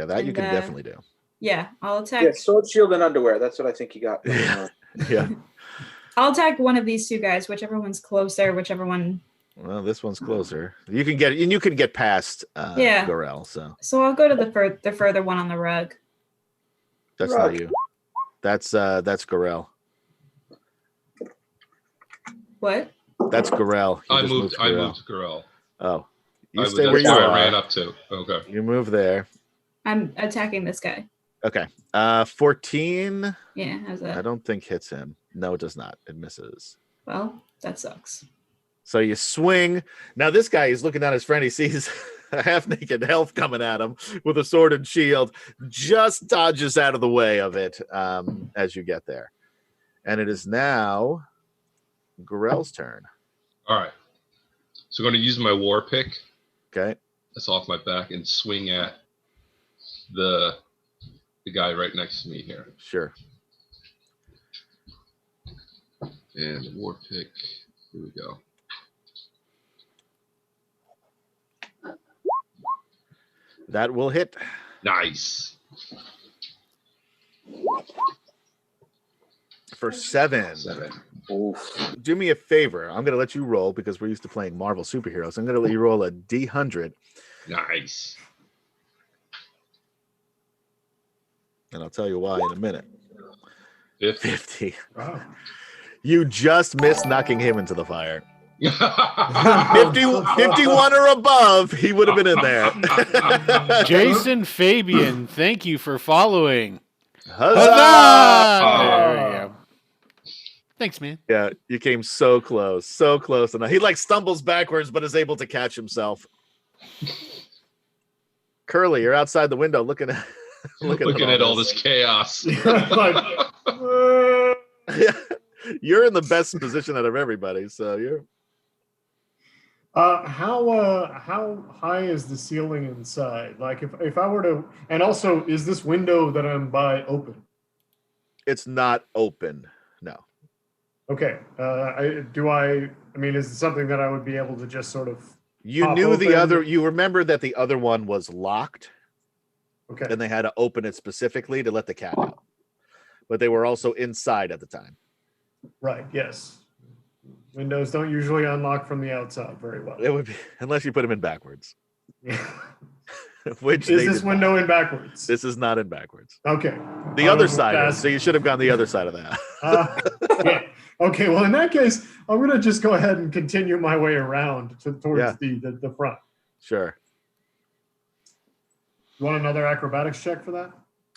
that you and, can definitely do. yeah, I'll attack. Yeah, sword, shield, and underwear. That's what I think you got. going Yeah. on. Yeah. I'll attack one of these two guys, whichever one's closer, whichever one. Well, this one's closer. You can get past Yeah. Gorel, so So I'll go to the further one on the rug. that's Rug. not you. That's Gorel. What? That's Gorel. You I just moved Gorel. to Gorel. Oh. You I stay where that's you where are. I ran up to. Okay. You move there. I'm attacking this guy. Okay. 14. Yeah, how's I that? don't think hits him. No, it does not. It misses. Well, that sucks. So you swing. Now this guy is looking at his friend. He sees a half-naked elf coming at him with a sword and shield. Just dodges out of the way of it as you get there. And it is now Gorel's turn. All right. So I'm going to use my war pick. Okay. That's off my back and swing at the guy right next to me here. Sure. And the war pick. Here we go. That will hit. Nice. For 7. 7. Oof. Do me a favor. I'm going to let you roll because we're used to playing Marvel superheroes. I'm going to let you roll a D100, Nice. and I'll tell you why in a minute. 50. 50. Wow. You just missed knocking him into the fire. 50, Oh. 51 or above, he would have been in there. Jason Fabian, thank you for following. Huzzah! Huzzah! There we go. Thanks, man. Yeah, you came so close, and he like stumbles backwards, but is able to catch himself. Curly, you're outside the window looking at Looking at all this chaos. Like, You're in the best position out of everybody, so you're. how high is the ceiling inside? Like if I were to, and also is this window that I'm by open? It's not open. No. Okay. I mean, is it something that I would be able to just sort of You Pop knew the open. other. You remember that the other one was locked. Okay. and they had to open it specifically to let the cat out. But they were also inside at the time. Right. Yes. Windows don't usually unlock from the outside very well. It would be unless you put them in backwards. Yeah. Which Is they this did window not. in backwards? This is not in backwards. Okay. The other side is, so you should have gone the other side of that. Yeah. Okay. Well, in that case, I'm gonna just go ahead and continue my way around towards the front. Sure. You want another acrobatics check for that?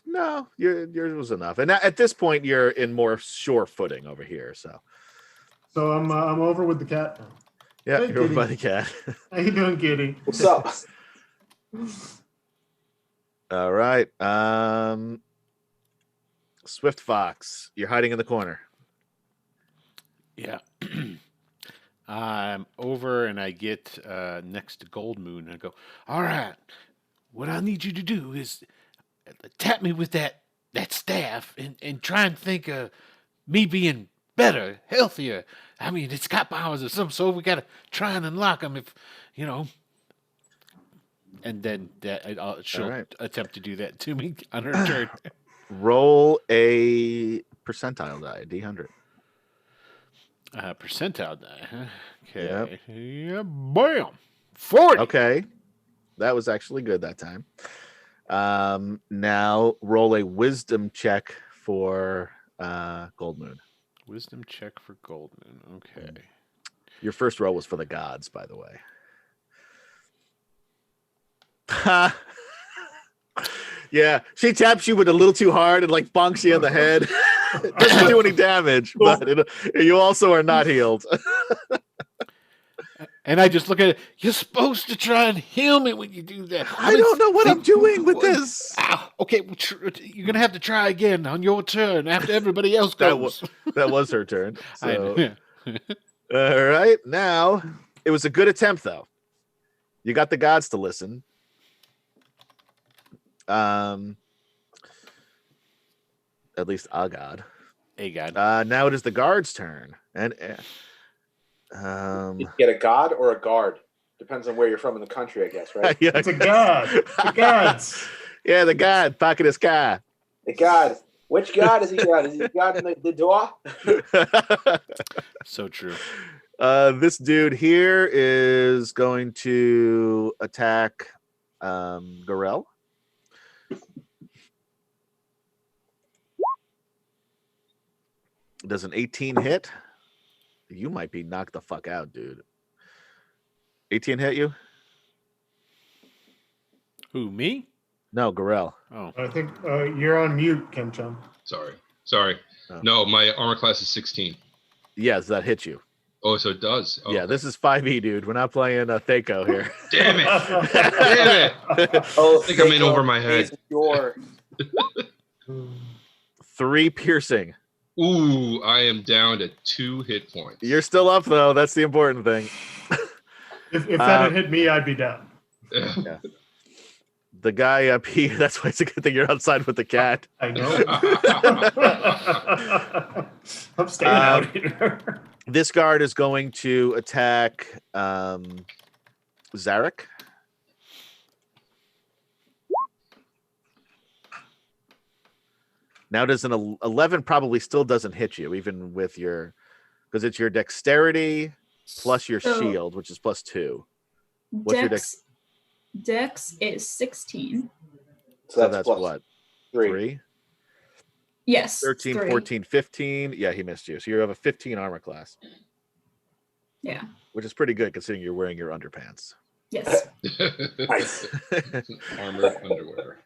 No, yours was enough. And at this point, you're in more sure footing over here. So I'm over with the cat now. yeah, Hey, you're over kitty. by the cat. How you doing, kitty? What's up? All right. Swift Fox, you're hiding in the corner. Yeah. I'm over and I get next to Gold Moon and I go, all right, what I need you to do is tap me with that staff and try and think of me being better, healthier. I mean, it's got powers of some sort. We got to try and unlock them if, you know. And then she'll right. attempt to do that to me on her turn. Roll a percentile die, D100. Percentile die, huh? Okay. Yep. Yeah, bam! 40. Okay. That was actually good that time. Now roll a wisdom check for Gold Moon. Wisdom check for Gold Moon. Okay. Your first roll was for the gods, by the way. Yeah, she taps you with a little too hard and like bonks you in the head. Doesn't do any damage, but you also are not healed. And I just look at it. You're supposed to try and heal me when you do that. I don't know what I'm doing with this. Ow. Okay, well, you're gonna have to try again on your turn after everybody else goes. That was her turn. I So. know. All right, now it was a good attempt, though. You got the gods to listen. At least a god. Hey, God. Now it is the guard's turn, and You get a god or a guard. Depends on where you're from in the country, I guess, right? yeah, It's a god. The gods. yeah, the god, pocket is guy. The god. Which god is he god? Is he god in the door? So true. This dude here is going to attack Gorell. Does an 18 hit? You might be knocked the fuck out, dude. 18 hit you? Who, me? No, Gorell. Oh. I think you're on mute, Kem-chum. Sorry. Oh. No, my armor class is 16. Yes, that hits you. Oh, so it does. Oh, Yeah, this is 5e, dude. We're not playing Thaco here. Damn it! Damn it! Oh, I think I'm in over my head. Your 3 piercing. Ooh, I am down to 2 hit points. You're still up, though. That's the important thing. If that had hit me, I'd be down. Yeah. The guy up here, that's why it's a good thing you're outside with the cat. I know. I'm staying out here. This guard is going to attack Zarek. Now, does an 11 probably still doesn't hit you, even with your, because it's your dexterity plus your So- shield, which is +2. What's your Dex is 16. So that's plus what? 3. 3? Yes. 13, 3. 14, 15. Yeah, he missed you. So you have a 15 armor class, Yeah. which is pretty good considering you're wearing your underpants. Yes. Nice. Armor, underwear.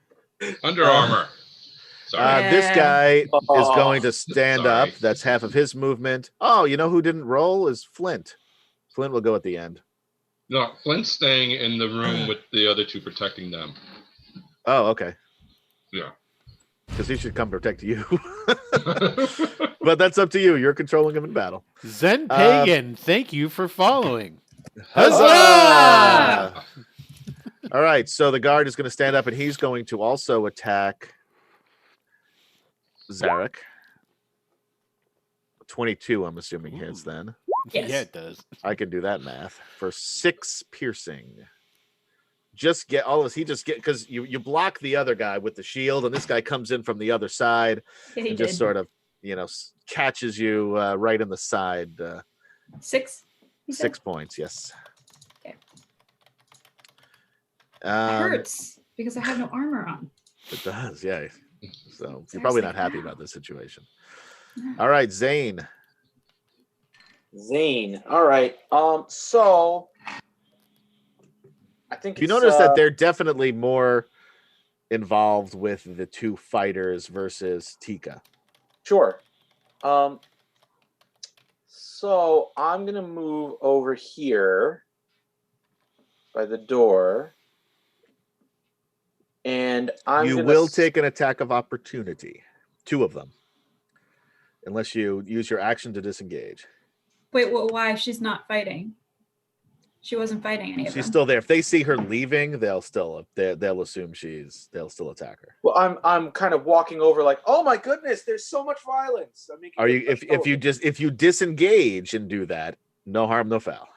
Under armor. Sorry. This guy is Oh. going to stand Sorry. up. That's half of his movement. Oh, you know who didn't roll is Flint. Flint will go at the end. No, Flint's staying in the room with the other two protecting them. Oh, okay. Yeah. Because he should come protect you. But that's up to you. You're controlling him in battle. Zen Pagan, thank you for following. Huzzah! All right. So the guard is going to stand up and he's going to also attack Zarek. 22, I'm assuming, hits then. Yes. Yeah, it does. I can do that math. For 6 piercing. just get all this. He just get because you block the other guy with the shield, and this guy comes in from the other side Yeah, he and did. just sort of catches you right in the side. 6. you said? 6 points. Yes. Okay. It Um, hurts because I have no armor on. It does, yeah. So you're Seriously, probably not happy wow. about this situation. No. All right, Zane. Zane. All right. So I think You it's, notice that they're definitely more involved with the two fighters versus Tika. Sure. So I'm gonna move over here by the door, and You will take an attack of opportunity, 2 of them, unless you use your action to disengage. Wait, why? She's not fighting. She wasn't fighting any of She's them. still there. If they see her leaving, they'll still assume they'll still attack her. Well, I'm kind of walking over like, oh my goodness, there's so much violence. I'm making Are you a if show if you disengage and do that, no harm, no foul.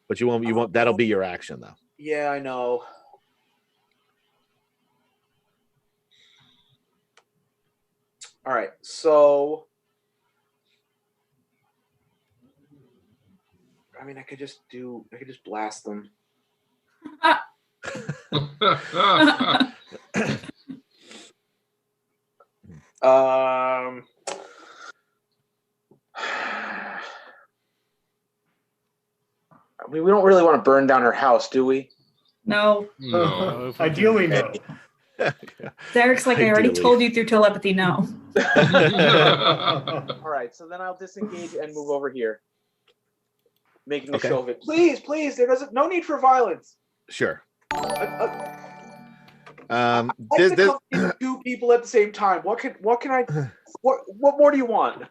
But you won't that'll be your action though. Yeah, I know. All right, so I mean, I could just blast them. I mean, we don't really want to burn down her house, do we? No. No. Ideally, no. Derek's like, I already Ideally. told you through telepathy, no. All right, so then I'll disengage and move over here, making a Okay. show of it. Please, no need for violence. Sure. I Um, like this, the this, company of 2 people at the same time. What more do you want?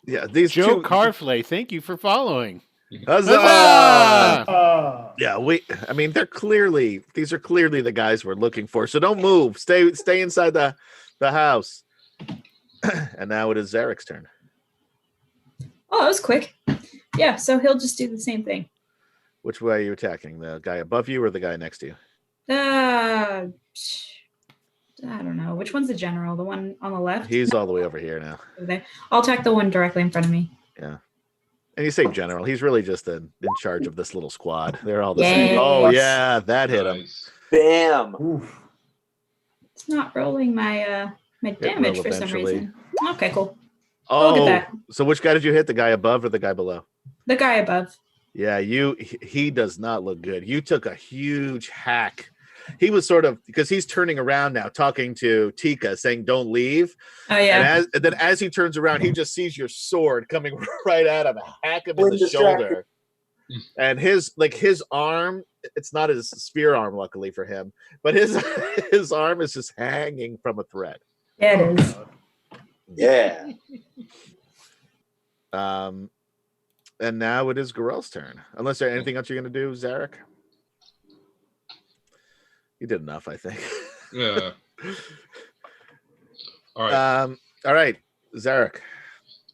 yeah, these Joe two. Carflay, thank you for following. Huzzah! Huzzah! Yeah, these are clearly the guys we're looking for. So don't move. Stay inside the house. And now it is Zarek's turn. Oh, that was quick. Yeah, so he'll just do the same thing. Which way are you attacking? The guy above you or the guy next to you? I don't know. Which one's the general? The one on the left? He's all the way over here now. Over there. I'll attack the one directly in front of me. Yeah. And you say general. He's really just in charge of this little squad. They're all the Yes. same. Oh, yeah. That hit him. Nice. Bam. Oof. It's not rolling my my damage will for some eventually. reason. Okay, cool. Look Oh, at that. so which guy did you hit? The guy above or the guy below? The guy above. Yeah, he does not look good. You took a huge hack. He was sort of because he's turning around now, talking to Tika, saying, "Don't leave." Oh yeah. And then as he turns around, he just sees your sword coming right at him, hack him in When the distracted. shoulder. And his arm, it's not his spear arm, luckily for him, but his arm is just hanging from a thread. Yeah, it is. Yeah. And now it is Gorell's turn. Unless there's anything else you're going to do, Zarek? You did enough, I think. Yeah. All right. All right, Zarek.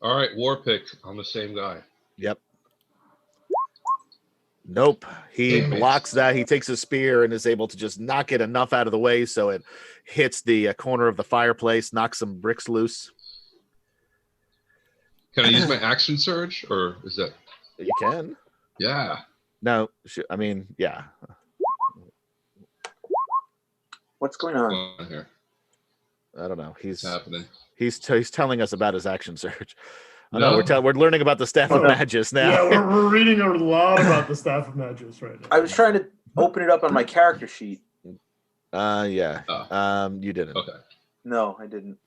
All right. War pick on the same guy. Yep. Nope. He Damn it. blocks that. He takes a spear and is able to just knock it enough out of the way so it hits the corner of the fireplace, knocks some bricks loose. Can I use my action surge, or is that? You can. Yeah. No, I mean, yeah. What's going on? On here. I don't know. What's happening? He's telling us about his action surge. Oh, No. no, we're learning about the staff of Magus now. Yeah, we're reading a lot about the staff of Magus right now. I was trying to open it up on my character sheet. Yeah. Oh. You didn't. Okay. No, I didn't.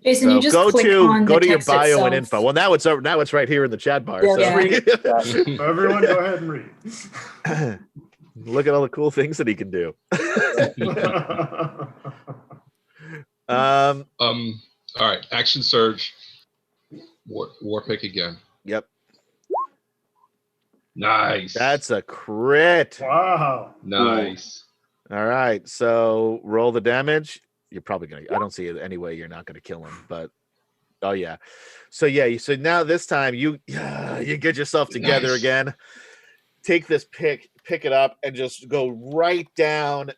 Jason, you just go click to on go the to your text bio itself. and info. Well, now it's over. Now it's right here in the chat bar. Yeah, so just read it. So everyone, go ahead and read. look at all the cool things that he can do. All right. Action surge. War pick again. Yep. Nice. That's a crit. Wow. nice. All right. So roll the damage. You're probably gonna. I don't see it any way you're not gonna kill him. But oh yeah. So yeah. So now this time you get yourself together Nice. again. Take this pick pick it up and just go right down,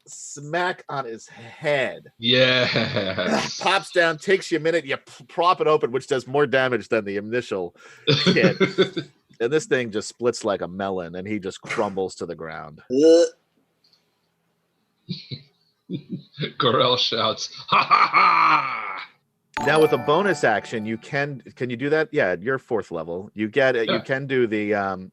smack on his head. Yes. Pops down, takes you a minute, you prop it open, which does more damage than the initial hit. And this thing just splits like a melon, and he just crumbles to the ground. Gorell shouts, "Ha ha ha!" Now with a bonus action, you can you do that? Yeah, you're 4th level. You get it. Yeah. You can do the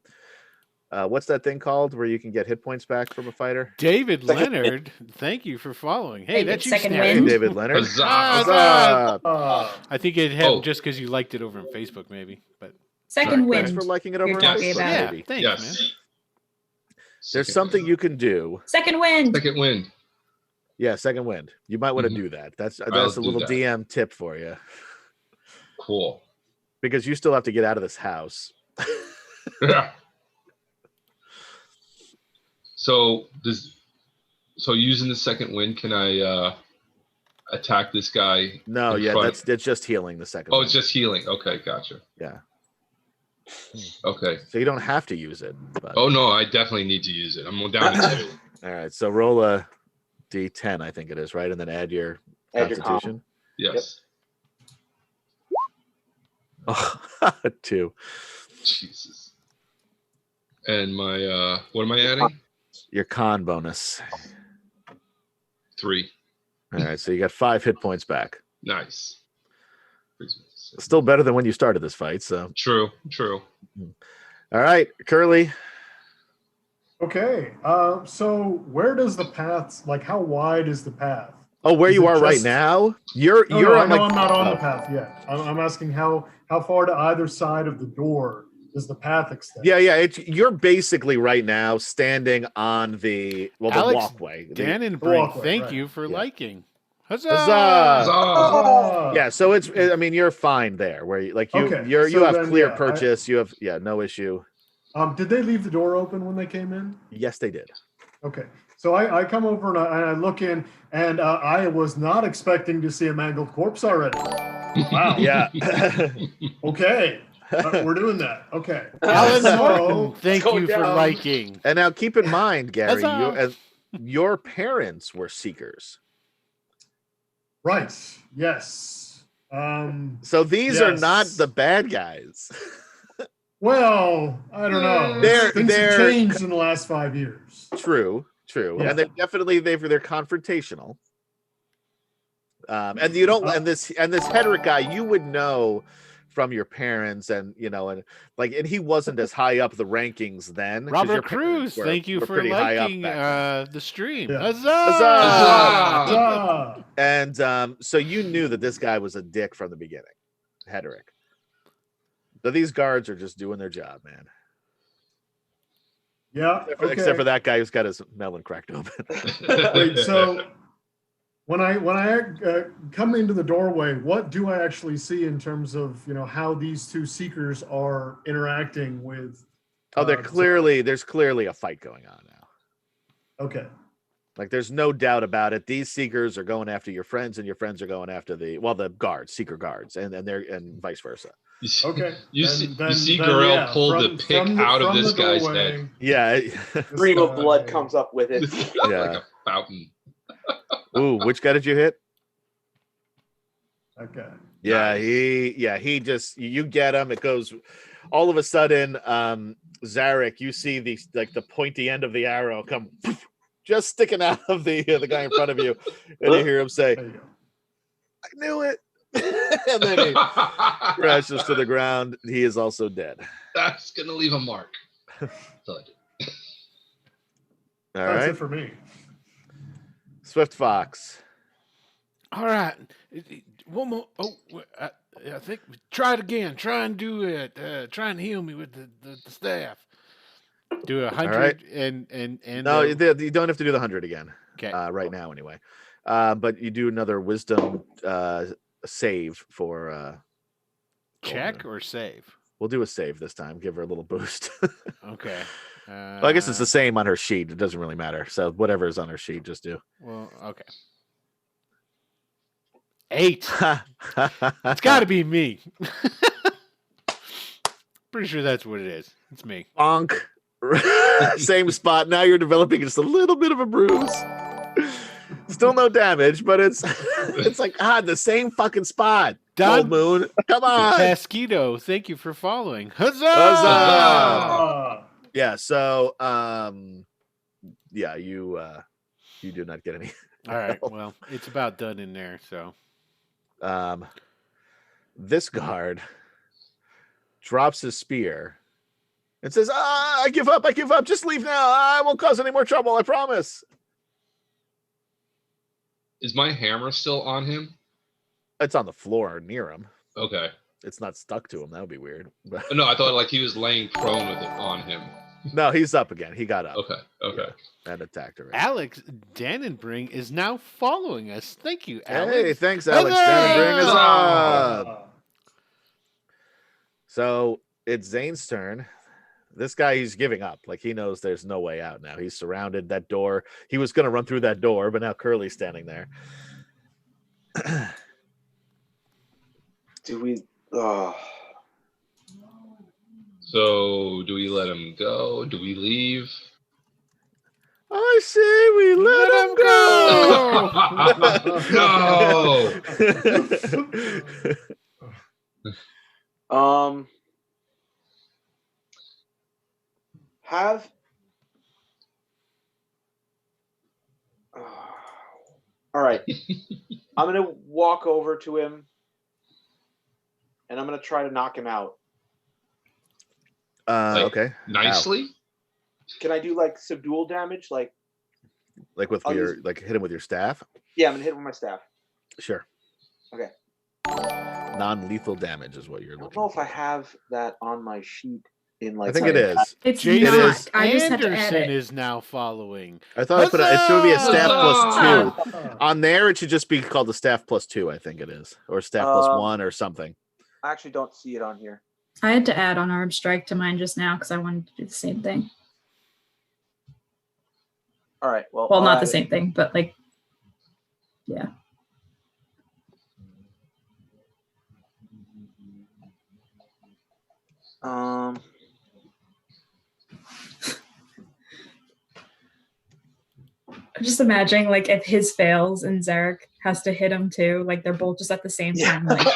what's that thing called where you can get hit points back from a fighter? David Leonard, thank you for following. Hey, David, that's you, second Snap. Hey, wind. David Leonard. Huzzah. Huzzah. I think it happened Oh. just because you liked it over on Facebook, maybe. But Second Thanks wind. for liking it over You're on talking Facebook, about. yeah, maybe. thanks, Yes. man. There's Second something wind. you can do. Second wind. Second wind. Yeah, second wind. You might want to Mhm. do that. That's I'll a do little that. DM tip for you, Cool. because you still have to get out of this house. Yeah. So using the second wind, can I attack this guy? No, in yeah, front? it's just healing the second. Oh, wind. it's just healing. Okay, gotcha. Yeah. Okay. So you don't have to use it. But... Oh no, I definitely need to use it. I'm down to 2. All right, so roll a d10, I think it is, right, and then add your Add your Constitution. Yes. Oh, 2. Jesus. And my what am I adding? Your con bonus. 3. All right, so you got 5 hit points back. Nice. Still better than when you started this fight. So True. all right, Curly. Okay. So where does the path, like how wide is the path? Oh, where Is you it are right just- now? You're No, you're no, on I know like I'm not on oh. the path yet. I'm asking how far to either side of the door does the path extend? Yeah, you're basically right now standing on the Alex, walkway. Dan and Brink, walkway, thank right. you for Yeah. liking. Huzzah! Huzzah! Ah. Yeah, so I mean, you're fine there. Where you Okay, you so have then, clear yeah, purchase. You have no issue. Did they leave the door open when they came in? Yes, they did. Okay. So I come over and I look in, and I was not expecting to see a mangled corpse already. Wow. Yeah. Okay. We're doing that. Okay. Alan So- Martin, thank go you for down. liking. And now keep in mind, Gary, Huzzah! your parents were seekers. Right. Yes. So these are not Yes. the bad guys. Well, I don't know. They're- Things have they're- changed in the last 5 years. True. Yeah. And they're definitely they're confrontational. And you don't and this Hedrick guy, you would know from your parents, and and he wasn't as high up the rankings then. 'cause your Robert parents Cruz, were- thank you were for pretty high up liking back the stream. Yeah. Huzzah! Ah, then. And so you knew that this guy was a dick from the beginning, Hedrick. So these guards are just doing their job, man. yeah. Except for that guy who's got his melon cracked open. Wait, so when I come into the doorway, what do I actually see in terms of how these two seekers are interacting with? Oh, there's clearly a fight going on now. Okay. Like there's no doubt about it. These seekers are going after your friends, and your friends are going after the guards, seeker guards, and vice versa. Okay. You Then- see then, Gorell yeah, pull the from- pick from the- out of from this the guy's doorway, head. Yeah. Stream of this blood guy- comes up with it. Yeah. Like a fountain. Ooh, which guy did you hit? Okay. Yeah, Nice. he just you get him. It goes all of a sudden. Zarek, you see the pointy end of the arrow come just sticking out of the guy in front of you, and you hear him say, There you go. "I knew it," and then he crashes to the ground. He is also dead. That's gonna leave a mark. Thud. All That's right, it for me. Swift Fox. All right. One more. Oh, I think try it again. Try and do it. Try and heal me with the staff. Do 100 right. and No, you don't have to do the 100 again. okay. Right now, anyway. But you do another wisdom save for. Check or save. We'll do a save this time. Give her a little boost. Okay. Well, I guess it's the same on her sheet. It doesn't really matter. So whatever is on her sheet, just do. Well, okay. 8. It's got to be me. Pretty sure that's what it is. It's me. Bonk. Same spot. Now you're developing just a little bit of a bruise. Still no damage, but it's like the same fucking spot. Don Gold Moon, come on. Pasquito, thank you for following. Huzzah! Huzzah! Yeah. So, yeah, you do not get any. All right. Well, it's about done in there. So, this guard drops his spear and says, I give up. I give up. Just leave now. I won't cause any more trouble. I promise. Is my hammer still on him? It's on the floor near him. Okay. It's not stuck to him. That would be weird. No, I thought like he was laying prone with it on him. No, he's up again. He got up. Okay. Yeah, and attacked her. Alex Dannenbring is now following us. Thank you, Alex. Hey, thanks, Alex. Huzzah! Dannenbring is up. So it's Zane's turn. This guy, he's giving up. Like, he knows there's no way out now. He's surrounded that door. He was going to run through that door, but now Curly's standing there. Do we? So, do we let him go? Do we leave? I say we let him go. No. All right. I'm gonna walk over to him, and I'm gonna try to knock him out. Okay. Nicely. Ow. Can I do like subdual damage? Like with your like hit him with your staff? Yeah, I'm gonna hit him with my staff. Sure. Okay. Non-lethal damage is what you're I looking don't know if for. I have that on my sheet. In like I think it is. It's Jason not. is. I just had to add Anderson it. is now following. I thought I put it should be a staff Huzzah! +2. On there, it should just be called the staff +2, I think it is. Or staff +1 or something. I actually don't see it on here. I had to add unarmed strike to mine just now because I wanted to do the same thing. All right. Well, Well, I'll not add the it. same thing, but like, yeah. I'm just imagining like if his fails and Zarek has to hit him too, like they're both just at the same time. Like,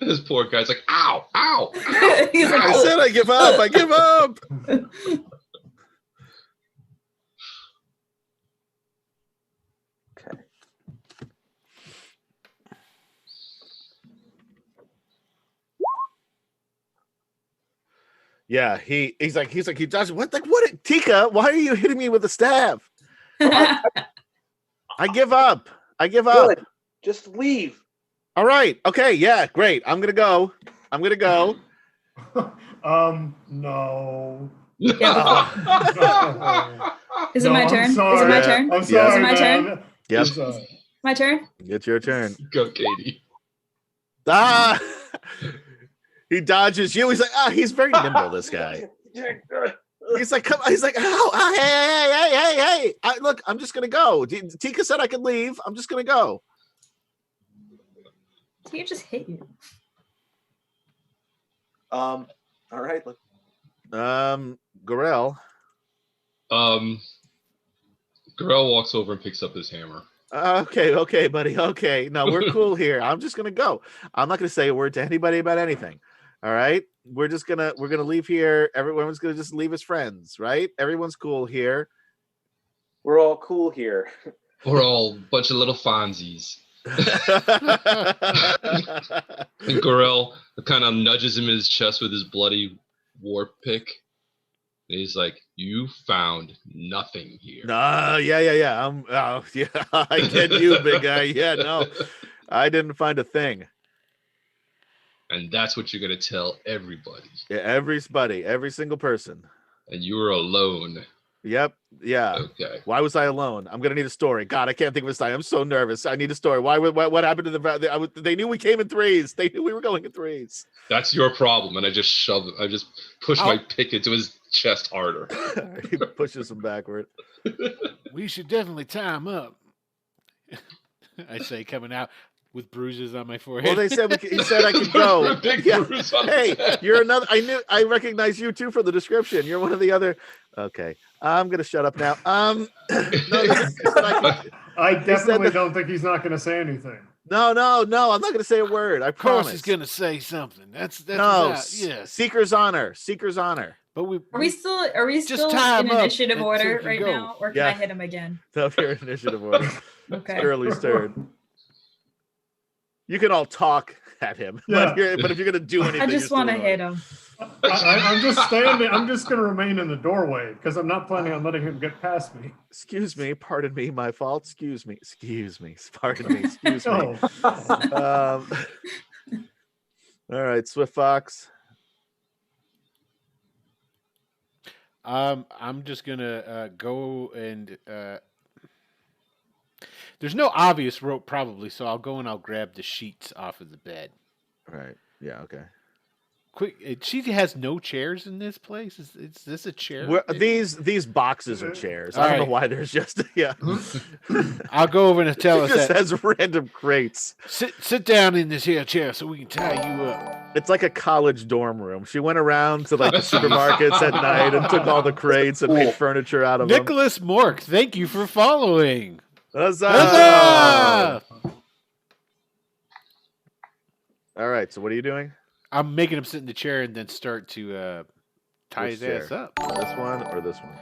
This poor guy's like, ow, ow, ow. he's like, I said I give up. I give up. Okay. Yeah, he's like he does what Tika, why are you hitting me with the staff? I give up. I give up. Good. Just leave. All right. Okay. Yeah. Great. I'm gonna go. No. Is it my turn? Is it sorry. my turn? I'm Is sorry, it my man. turn? Yep. It's, My turn? It's your turn. Go, Katie. Ah, he dodges you. He's like, he's very nimble. This guy. He's like, come. He's like, oh, hey. Look, I'm just gonna go. Tika said I could leave. I'm just gonna go. He just hit you. All right. Look. Gorell. Gorell walks over and picks up his hammer. Okay, buddy. Okay, no, we're cool here. I'm just gonna go. I'm not gonna say a word to anybody about anything. All right, we're gonna leave here. Everyone's gonna just leave as friends, right? Everyone's cool here. We're all cool here. We're all a bunch of little Fonzies. And Gorell kind of nudges him in his chest with his bloody war pick. And he's like, "You found nothing here." Yeah. Yeah. I get you, big guy. Yeah, no, I didn't find a thing. And that's what you're gonna tell everybody. Yeah, every single person. And you were alone. Yep. Yeah. Okay. Why was I alone? I'm gonna need a story. God, I can't think of a story. I'm so nervous. I need a story. What happened to the? They knew we came in threes. They knew we were going in threes. That's your problem. And I just pushed my pick into his chest harder. He pushes him backward. We should definitely tie him up. I say, coming out. with bruises on my forehead. Well, they said he said I could go. Big Yeah. bruise on Hey, his head. you're another. I recognize you too for the description. You're one of the other. Okay, I'm gonna shut up now. No, I definitely don't think he's not going to say anything. no. I'm not gonna say a word. I Of course, promise. he's gonna say something. That's No. without- yes. Seeker's honor. Seeker's honor. But we Are we still tie in him up initiative and so order he can right go. now, or can Yeah. I hit him again? Of your initiative order. Okay. Curly's turn. You can all talk at him, Yeah. but if you're gonna do anything, I just want to hit him. I'm just standing. I'm just going to remain in the doorway because I'm not planning on letting him get past me. Excuse me, pardon me, my fault. Excuse me, pardon me, excuse me. Oh, All right, Swift Fox. I'm just gonna go and there's no obvious rope probably, so I'll go and I'll grab the sheets off of the bed. All right. Yeah. Okay. Quick, she has no chairs in this place. Is this a chair? These boxes are chairs. I All don't know right. why there's just I'll go over and tell It us just that. has random crates. Sit down in this here chair so we can tie you up. It's like a college dorm room. She went around to like the supermarkets at night and took all the crates and made furniture out of them. Nicholas Mork, thank you for following. Huzzah! Huzzah! All right. So what are you doing? I'm making him sit in the chair and then start to tie Which his ass chair? up. This one or this one?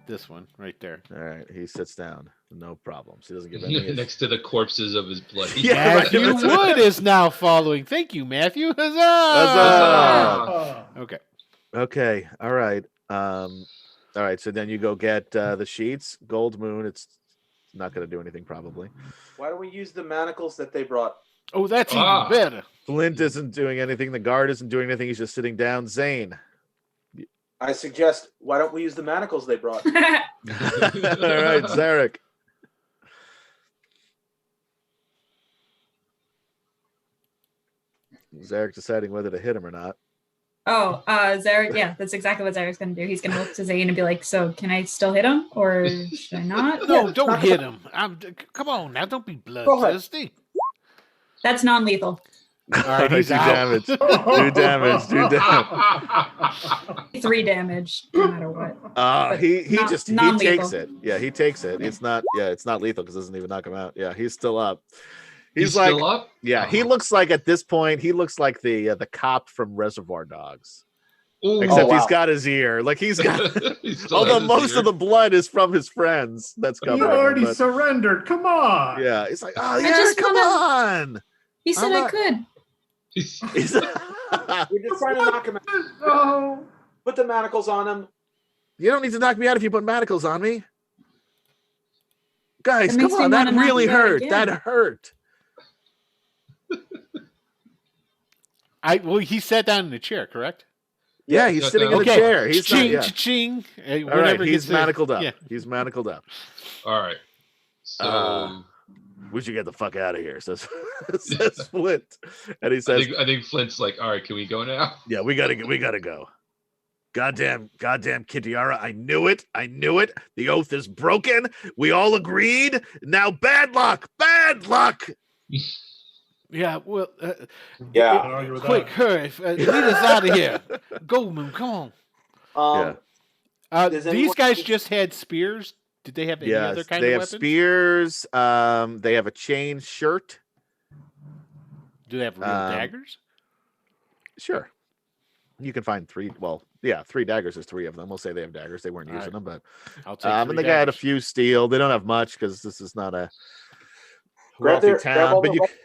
This one right there. All right. He sits down. No problems. He doesn't give any. Next to the corpses of his bloody. Yeah, right. Matthew Wood is now following. Thank you, Matthew. Huzzah! Huzzah! Okay. Okay. All right. All right. So then you go get the sheets. Gold Moon. It's not going to do anything probably. Why don't we use the manacles that they brought? Oh, that's even Ah. better. Flint isn't doing anything. The guard isn't doing anything. He's just sitting down. Zane. I suggest, why don't we use the manacles they brought? All right, Zarek. Zarek deciding whether to hit him or not. Oh, Zarek, yeah, that's exactly what Zarek's gonna do. He's gonna look to Zane and be like, "So, can I still hit him, or should I not?" No, don't hit him. Come on now, don't be bloodthirsty. That's non-lethal. All right, he's do out. damage. Do damage. Do damage. 3 damage, no matter what. He Not- just he non-lethal. takes it. Yeah, he takes it. It's not lethal because it doesn't even knock him out. Yeah, he's still up. He's like, still up? yeah, he looks like at this point, he looks like the cop from Reservoir Dogs. Ooh. Except wow. he's got his ear. Like he's got He still although has his most ear. of the blood is from his friends. That's you covering him, already but- surrendered. Come on. yeah, it's like, oh I yeah, just come on. He said I'm I not- could. He's- We're just trying to knock him out. Oh. Put the manacles on him. You don't need to knock me out if you put manacles on me. Guys, That come makes me on. That wanna knock really you out hurt. again. That hurt. Well, he sat down in a chair, correct? Yeah, he's Yeah, sitting in a okay. chair. He's not, Ching, yeah. ching. All right, Whatever he's gets there. manacled up. Yeah. He's manacled up. All right. So We should get the fuck out of here, says Flint. And he I says, think Flint's like, all right, can we go now? yeah, we gotta go. Goddamn Kitiara, I knew it. The oath is broken. We all agreed. Now bad luck. Yeah, well, Yeah. Can't argue with quick, that. hurry. Lead us out of here. Goldmoon, come on. Does These anyone- guys just had spears. Did they have any other Yes, kind they of have weapons? spears. They have a chain shirt. Do they have real daggers? Sure. You can find 3. Well, yeah, 3 daggers. There's 3 of them. We'll say they have daggers. They weren't All using right. them, but I'll take and 3 the guy had a daggers. few steel. They don't have much because this is not a Grab wealthy grab town. all But their you, weapons.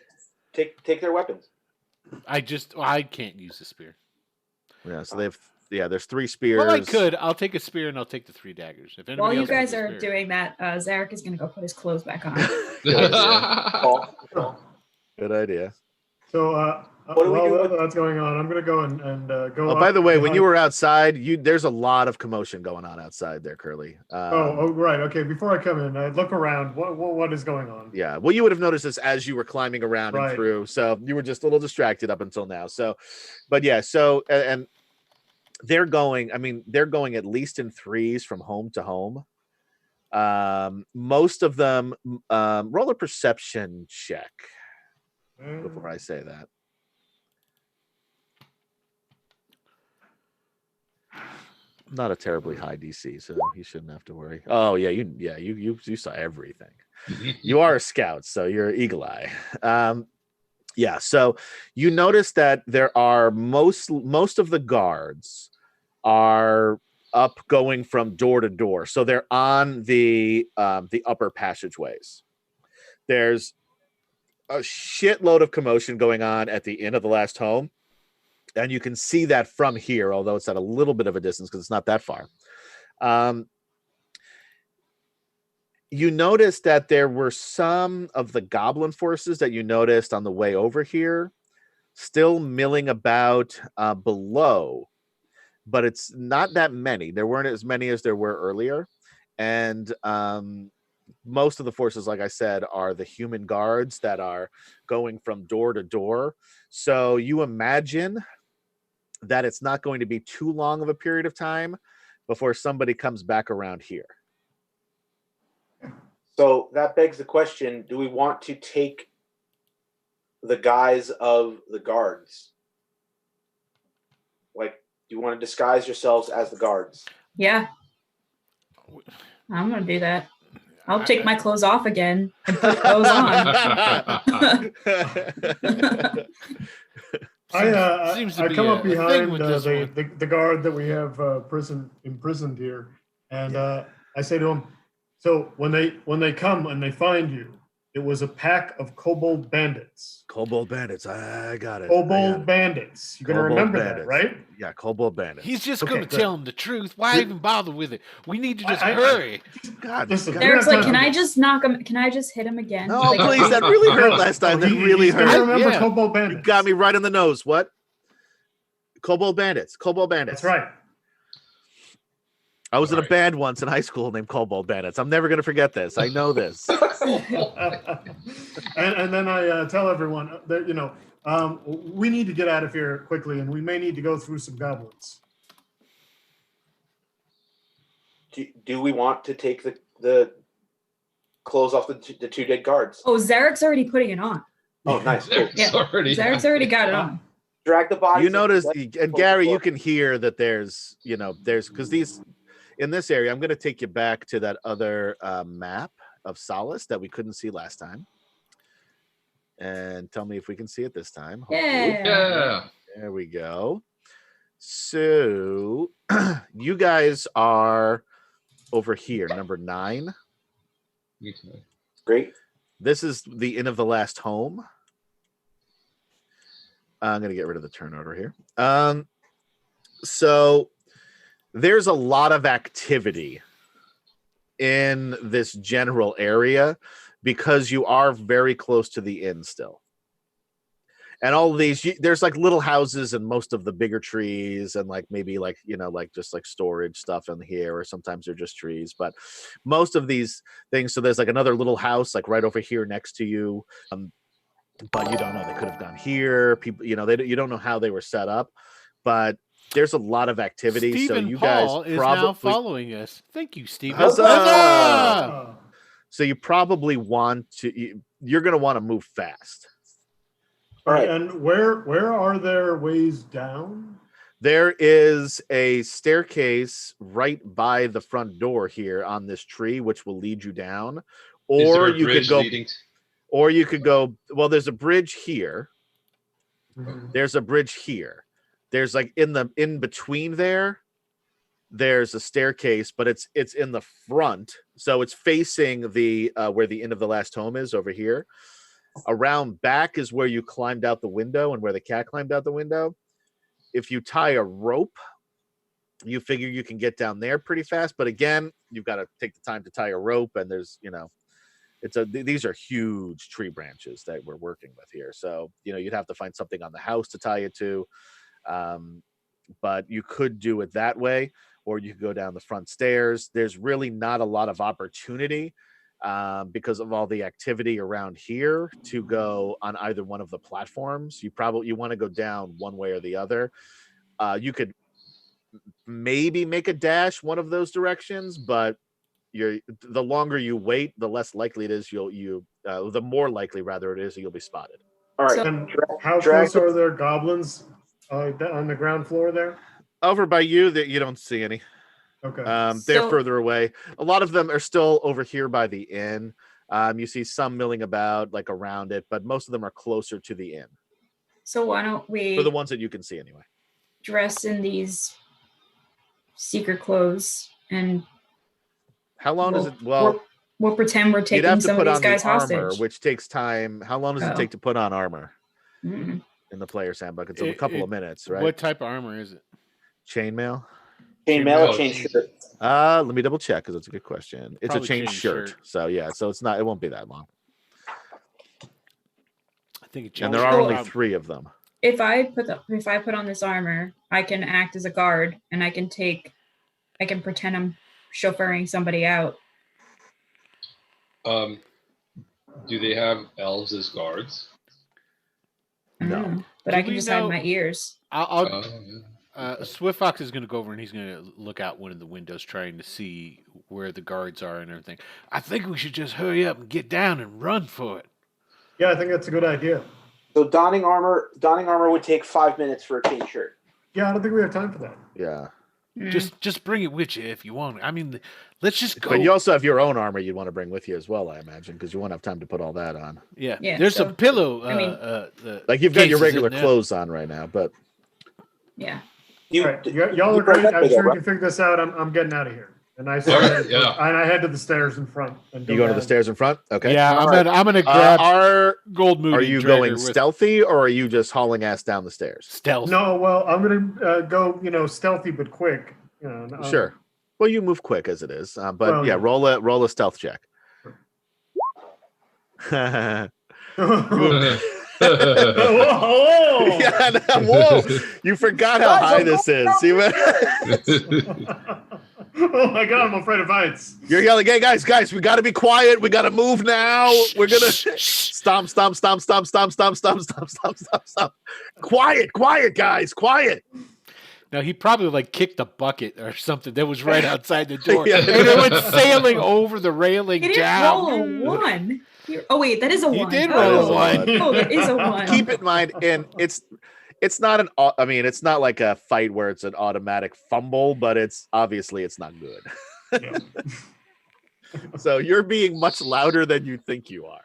Take their weapons. I can't use the spear. yeah. So they have, there's 3 spears. Well, I could. I'll take a spear and I'll take the 3 daggers. If anybody While you else wants guys a are spear. doing that, Zarek is gonna go put his clothes back on. Oh, Good idea. So, What do we while do with- that's going on, I'm going to go and go. Oh, up by the way, when behind- you were outside, there's a lot of commotion going on outside there, Curly. right. Okay. Before I come in, I look around. What is going on? Yeah. Well, you would have noticed this as you were climbing around and Right. through. So you were just a little distracted up until now. So, but yeah. So and they're going. I mean, they're going at least in 3s from home to home. Most of them roll a perception check. before I say that. Not a terribly high DC, so you shouldn't have to worry. Oh yeah, you saw everything. You are a scout, so you're eagle eye. Yeah, so you notice that there are most of the guards are up going from door to door. So they're on the upper passageways. There's a shitload of commotion going on at the Inn of the Last Home. And you can see that from here, although it's at a little bit of a distance because it's not that far. You noticed that there were some of the goblin forces that you noticed on the way over here still milling about below, but it's not that many. There weren't as many as there were earlier. And most of the forces, like I said, are the human guards that are going from door to door. So you imagine that it's not going to be too long of a period of time before somebody comes back around here. So that begs the question, do we want to take the guise of the guards? Like, do you want to disguise yourselves as the guards? Yeah. I'm going to do that. I'll take my clothes off again and put clothes on. I come up behind the guard that we have imprisoned here, and I say to him, so when they come and they find you, it was a pack of kobold bandits. Kobold bandits, I got it. Kobold bandits. You're going to remember that, right? Yeah, kobold bandits. He's just going to tell him the truth. Why even bother with it? We need to just hurry. God, listen, Derek's like, can I just knock him? Can I just hit him again? No, Like, please. That really hurt last time. That really hurt. I remember kobold bandits. You got me right in the nose. What? Kobold bandits. Kobold bandits. That's right. I was in a band once in high school named Kobold Bandits. I'm never going to forget this. I know this. and then I tell everyone that, we need to get out of here quickly, and we may need to go through some goblins. Do we want to take the clothes off the two dead guards? Oh, Zarek's already putting it on. Oh, nice. Cool. Yeah. Zarek's already got it on. Drag the body. You notice, and Gary, you can hear that there's because these. In this area, I'm going to take you back to that other map of Solace that we couldn't see last time. And tell me if we can see it this time. Yeah. There we go. So you guys are over here, number 9. Great. This is the Inn of the Last Home. I'm going to get rid of the turn order here. So there's a lot of activity in this general area because you are very close to the inn still. And all of these, there's like little houses and most of the bigger trees and like maybe like, just like storage stuff in here, or sometimes they're just trees. But most of these things, so there's like another little house like right over here next to you. But you don't know, they could have gone here. People, you don't know how they were set up, but there's a lot of activity. Stephen so you Paul guys is probably now following us. Thank you, Stephen. Huzzah! So you probably want to. You're going to want to move fast. All right. And where are there ways down? There is a staircase right by the front door here on this tree, which will lead you down. Or you could go. Or you could go. Well, there's a bridge here. Mm-hmm. There's a bridge here. There's like in between there's a staircase, but it's in the front. So it's facing the where the Inn of the Last Home is over here. Around back is where you climbed out the window and where the cat climbed out the window. If you tie a rope, you figure you can get down there pretty fast. But again, you've got to take the time to tie a rope, and there's, these are huge tree branches that we're working with here. So, you'd have to find something on the house to tie it to. But you could do it that way, or you could go down the front stairs. There's really not a lot of opportunity because of all the activity around here to go on either one of the platforms. You want to go down one way or the other. You could maybe make a dash one of those directions, but the longer you wait, the less likely it is the more likely rather it is you'll be spotted. All right. And how close are there goblins on the ground floor there? Over by you, that you don't see any. Okay. They're further away. A lot of them are still over here by the inn. You see some milling about like around it, but most of them are closer to the inn. So why don't we, For the ones that you can see anyway, dress in these secret clothes and how long does it? Well, we'll pretend we're you'd taking have to some of put these on the guys armor, hostage. which takes time. How long does it take to put on armor in the player's handbook? It's a couple of minutes, right? What type of armor is it? Chainmail. Chainmail or chain shirt? Let me double check because it's a good question. It's Probably a chain chain shirt. shirt. So yeah, so it's not. It won't be that long. I think And there are only 3 of them. If I put on this armor, I can act as a guard and I can pretend I'm chauffeuring somebody out. Do they have elves as guards? No. But I can just hide my ears. Swift Fox is going to go over and he's going to look out one of the windows trying to see where the guards are and everything. I think we should just hurry up and get down and run for it. Yeah, I think that's a good idea. So donning armor would take 5 minutes for a chain shirt. Yeah, I don't think we have time for that. Yeah. Just bring it with you if you want. I mean, let's just go. But you also have your own armor you'd want to bring with you as well, I imagine, because you won't have time to put all that on. Yeah. There's a pillow. Like you've got your cases regular in there. clothes on right now, but yeah. Y'all are great. I'm sure you can figure this out. I'm getting out of here. And I and I head to the stairs in front. And you go to the stairs in front. Okay. Yeah, I'm gonna grab Gold Moon. Are you going stealthy or are you just hauling ass down the stairs? Stealth. No, well, I'm gonna go, stealthy but quick. Sure. Well, you move quick as it is, but roll a stealth check. Whoa! Yeah, whoa! You forgot how high this is. Oh my god, I'm afraid of heights. You're yelling, "Hey guys, we got to be quiet. We got to move now. We're gonna stomp. Quiet, guys, quiet." Now he probably kicked a bucket or something that was right outside the door, and it went sailing over the railing He didn't down. roll a 1. Oh wait, that is a 1. He did roll a 1. Oh, that is a 1. Keep in mind, and it's not it's not like a fight where it's an automatic fumble, but it's not good. Yeah. So you're being much louder than you think you are.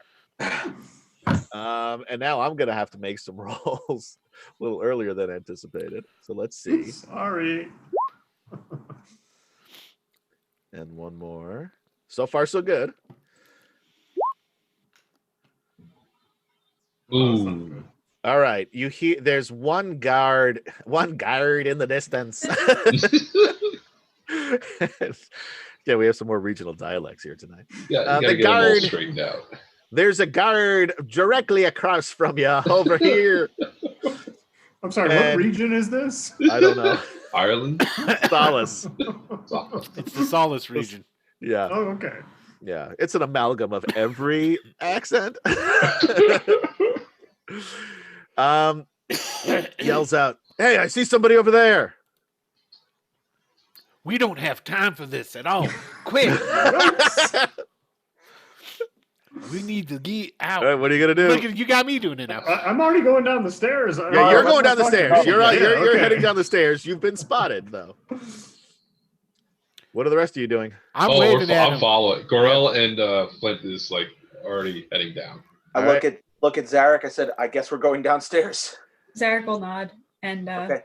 And now I'm gonna have to make some rolls a little earlier than anticipated. So let's see. Sorry. And one more. So far, so good. Ooh. All right. You hear there's one guard in the distance. Yeah, we have some more regional dialects here tonight. Yeah, the get guard them all straightened out. There's a guard directly across from you over here. I'm sorry, what region is this? I don't know. Ireland? Solace. It's the Solace region. Yeah. Oh, okay. Yeah. It's an amalgam of every accent. Yells out, "Hey, I see somebody over there." We don't have time for this at all. Quick. We need to get out. All right, what are you gonna do? Look, you got me doing it now. I'm already going down the stairs. Yeah, you're going down the stairs. You're okay. heading down the stairs. You've been spotted, though. What are the rest of you doing? I'm waving at him. I'm following. Gorell and Flint is already heading down. I look at Zarek. I said, "I guess we're going downstairs." Zarek will nod and okay.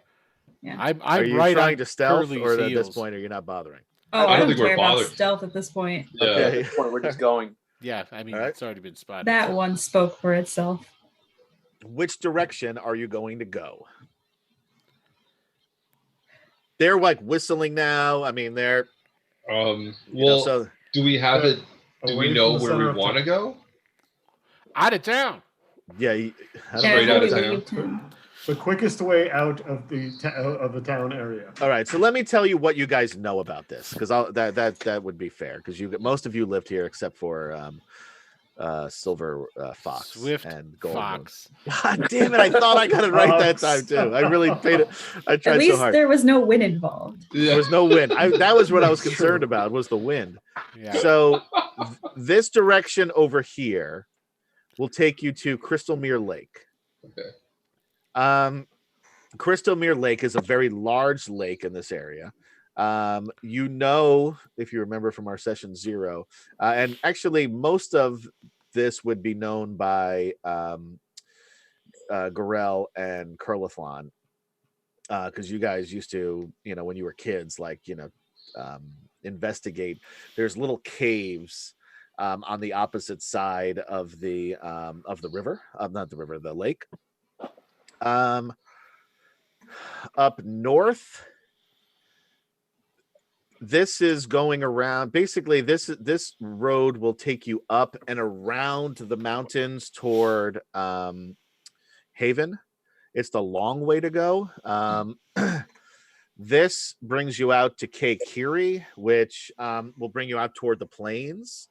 Yeah. I'm are you right trying on to stealth, Curly's or at this heels. point are you not bothering? Oh, I don't think we're care about bothered. stealth at this point. Yeah. Okay, at this point, we're just going. Yeah, I mean, All right. it's already been spotted. That one spoke for itself. Which direction are you going to go? They're whistling now. I mean, they're do we have it? Do we know where we want to go? Out of town. Yeah, Straight out of we town. leave town. The quickest way out of the town area. All right, so let me tell you what you guys know about this, because that would be fair, because most of you lived here except for Silver Fox, Swift and Gold Fox. Moon. God damn it! I thought I got it right that time too. I really paid it. I tried At least so hard. there was no wind involved. There was no wind. That was what I was concerned about, was the wind. Yeah. So this direction over here will take you to Crystalmere Lake. Okay. Crystal Mere Lake is a very large lake in this area. You know, if you remember from our session 0, and actually most of this would be known by Gorell and Curlithlon, because you guys used to, when you were kids, investigate. There's little caves on the opposite side of the river, not the river, the lake. Up north, this is going around. Basically, this road will take you up and around the mountains toward Haven. It's the long way to go. This brings you out to Kiri, which will bring you out toward the plains,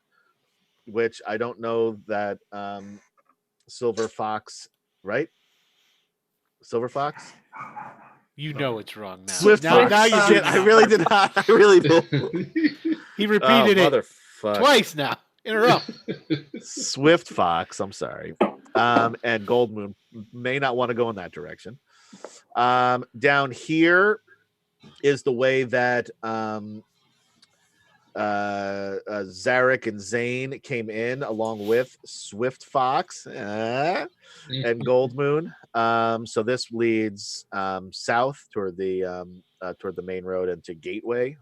which I don't know that Silver Fox, right? Silver Fox? You know it's wrong now. Swift Fox. Now you did. I really did not. I really did. He repeated it motherfucker. twice now in a row. Swift Fox. I'm sorry. And Gold Moon may not want to go in that direction. Down here is the way that Zarek and Zane came in, along with Swift Fox and Gold Moon. So this leads south toward the main road into Gateway,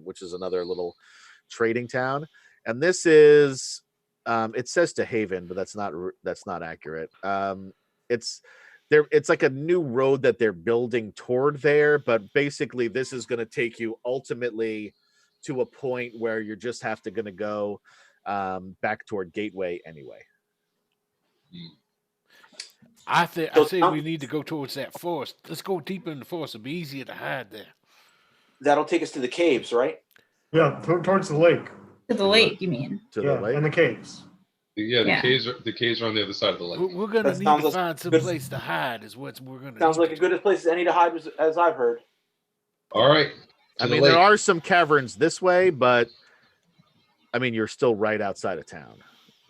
which is another little trading town. And this is it says to Haven, but that's not accurate. It's like a new road that they're building toward there, but basically this is going to take you ultimately to a point where you're just going to go back toward Gateway anyway. I say we need to go towards that forest. Let's go deeper in the forest. It'll be easier to hide there. That'll take us to the caves, right? Yeah, towards the lake. To the lake, you mean? To the lake and the caves. Yeah, the caves are on the other side of the lake. We're gonna need to find some place to hide. Is what we're gonna. Sounds like a good place as any to hide, as I've heard. All right. I mean, there are some caverns this way, but I mean, you're still right outside of town,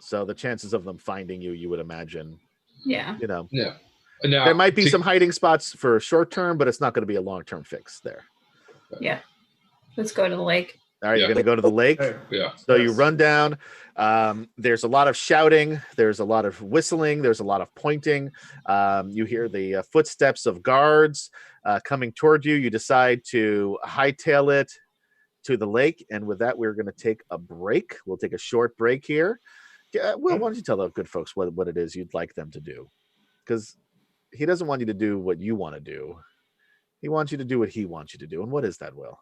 so the chances of them finding you would imagine. Yeah. Yeah. Now, there might be some hiding spots for a short term, but it's not going to be a long term fix there. Yeah. Let's go to the lake. All right, you're going to go to the lake. Yeah. So you run down. There's a lot of shouting. There's a lot of whistling. There's a lot of pointing. You hear the footsteps of guards coming toward you. You decide to hightail it to the lake. And with that, we're going to take a break. We'll take a short break here. Will, why don't you tell the good folks what it is you'd like them to do? Because he doesn't want you to do what you want to do. He wants you to do what he wants you to do. And what is that, Will?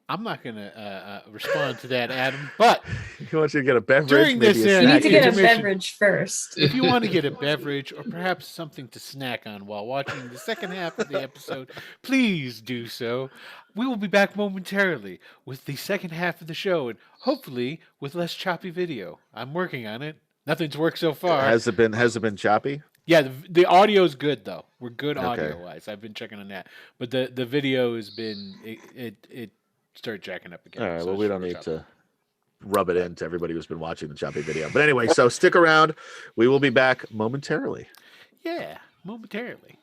I'm not going to respond to that, Adam, but he wants you to get a beverage. During this, you need to get a beverage first. If you want to get a beverage or perhaps something to snack on while watching the second half of the episode, please do so. We will be back momentarily with the second half of the show and hopefully with less choppy video. I'm working on it. Nothing's worked so far. Has it been choppy? Yeah, the audio is good though. We're good audio wise. I've been checking on that, but the video has been it started jacking up again. All right, well, we don't need to rub it into everybody who's been watching the choppy video. But anyway, so stick around. We will be back momentarily. Yeah, momentarily.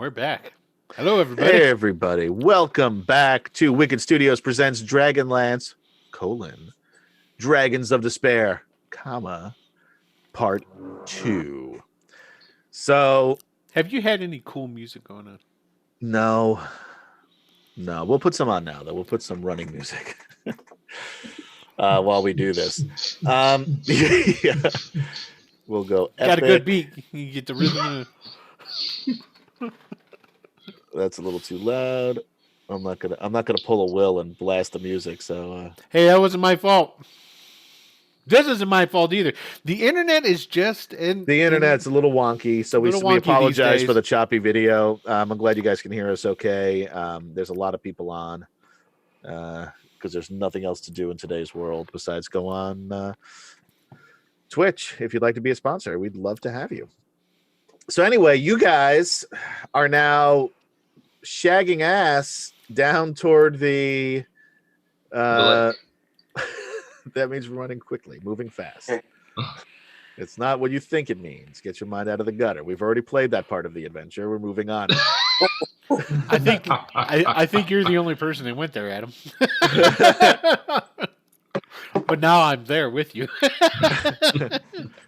we're back. Hello, everybody. Hey, everybody. Welcome back to Wicked Studios presents DragonLance, Dragons of Despair, Part 2. So... Have you had any cool music going on? No. We'll put some on now, though. We'll put some running music while we do this. Yeah. We'll go Got a good beat. You get the rhythm. That's a little too loud. I'm not gonna pull a Will and blast the music. So hey, that wasn't my fault. This isn't my fault either. The internet is just the internet's a little wonky, so we apologize for the choppy video. I'm glad you guys can hear us okay. There's a lot of people on because there's nothing else to do in today's world besides go on Twitch. If you'd like to be a sponsor, we'd love to have you. So anyway, you guys are now shagging ass down toward the that means running quickly, moving fast. It's not what you think it means. Get your mind out of the gutter. We've already played that part of the adventure. We're moving on. I think you're the only person that went there, Adam. But now I'm there with you.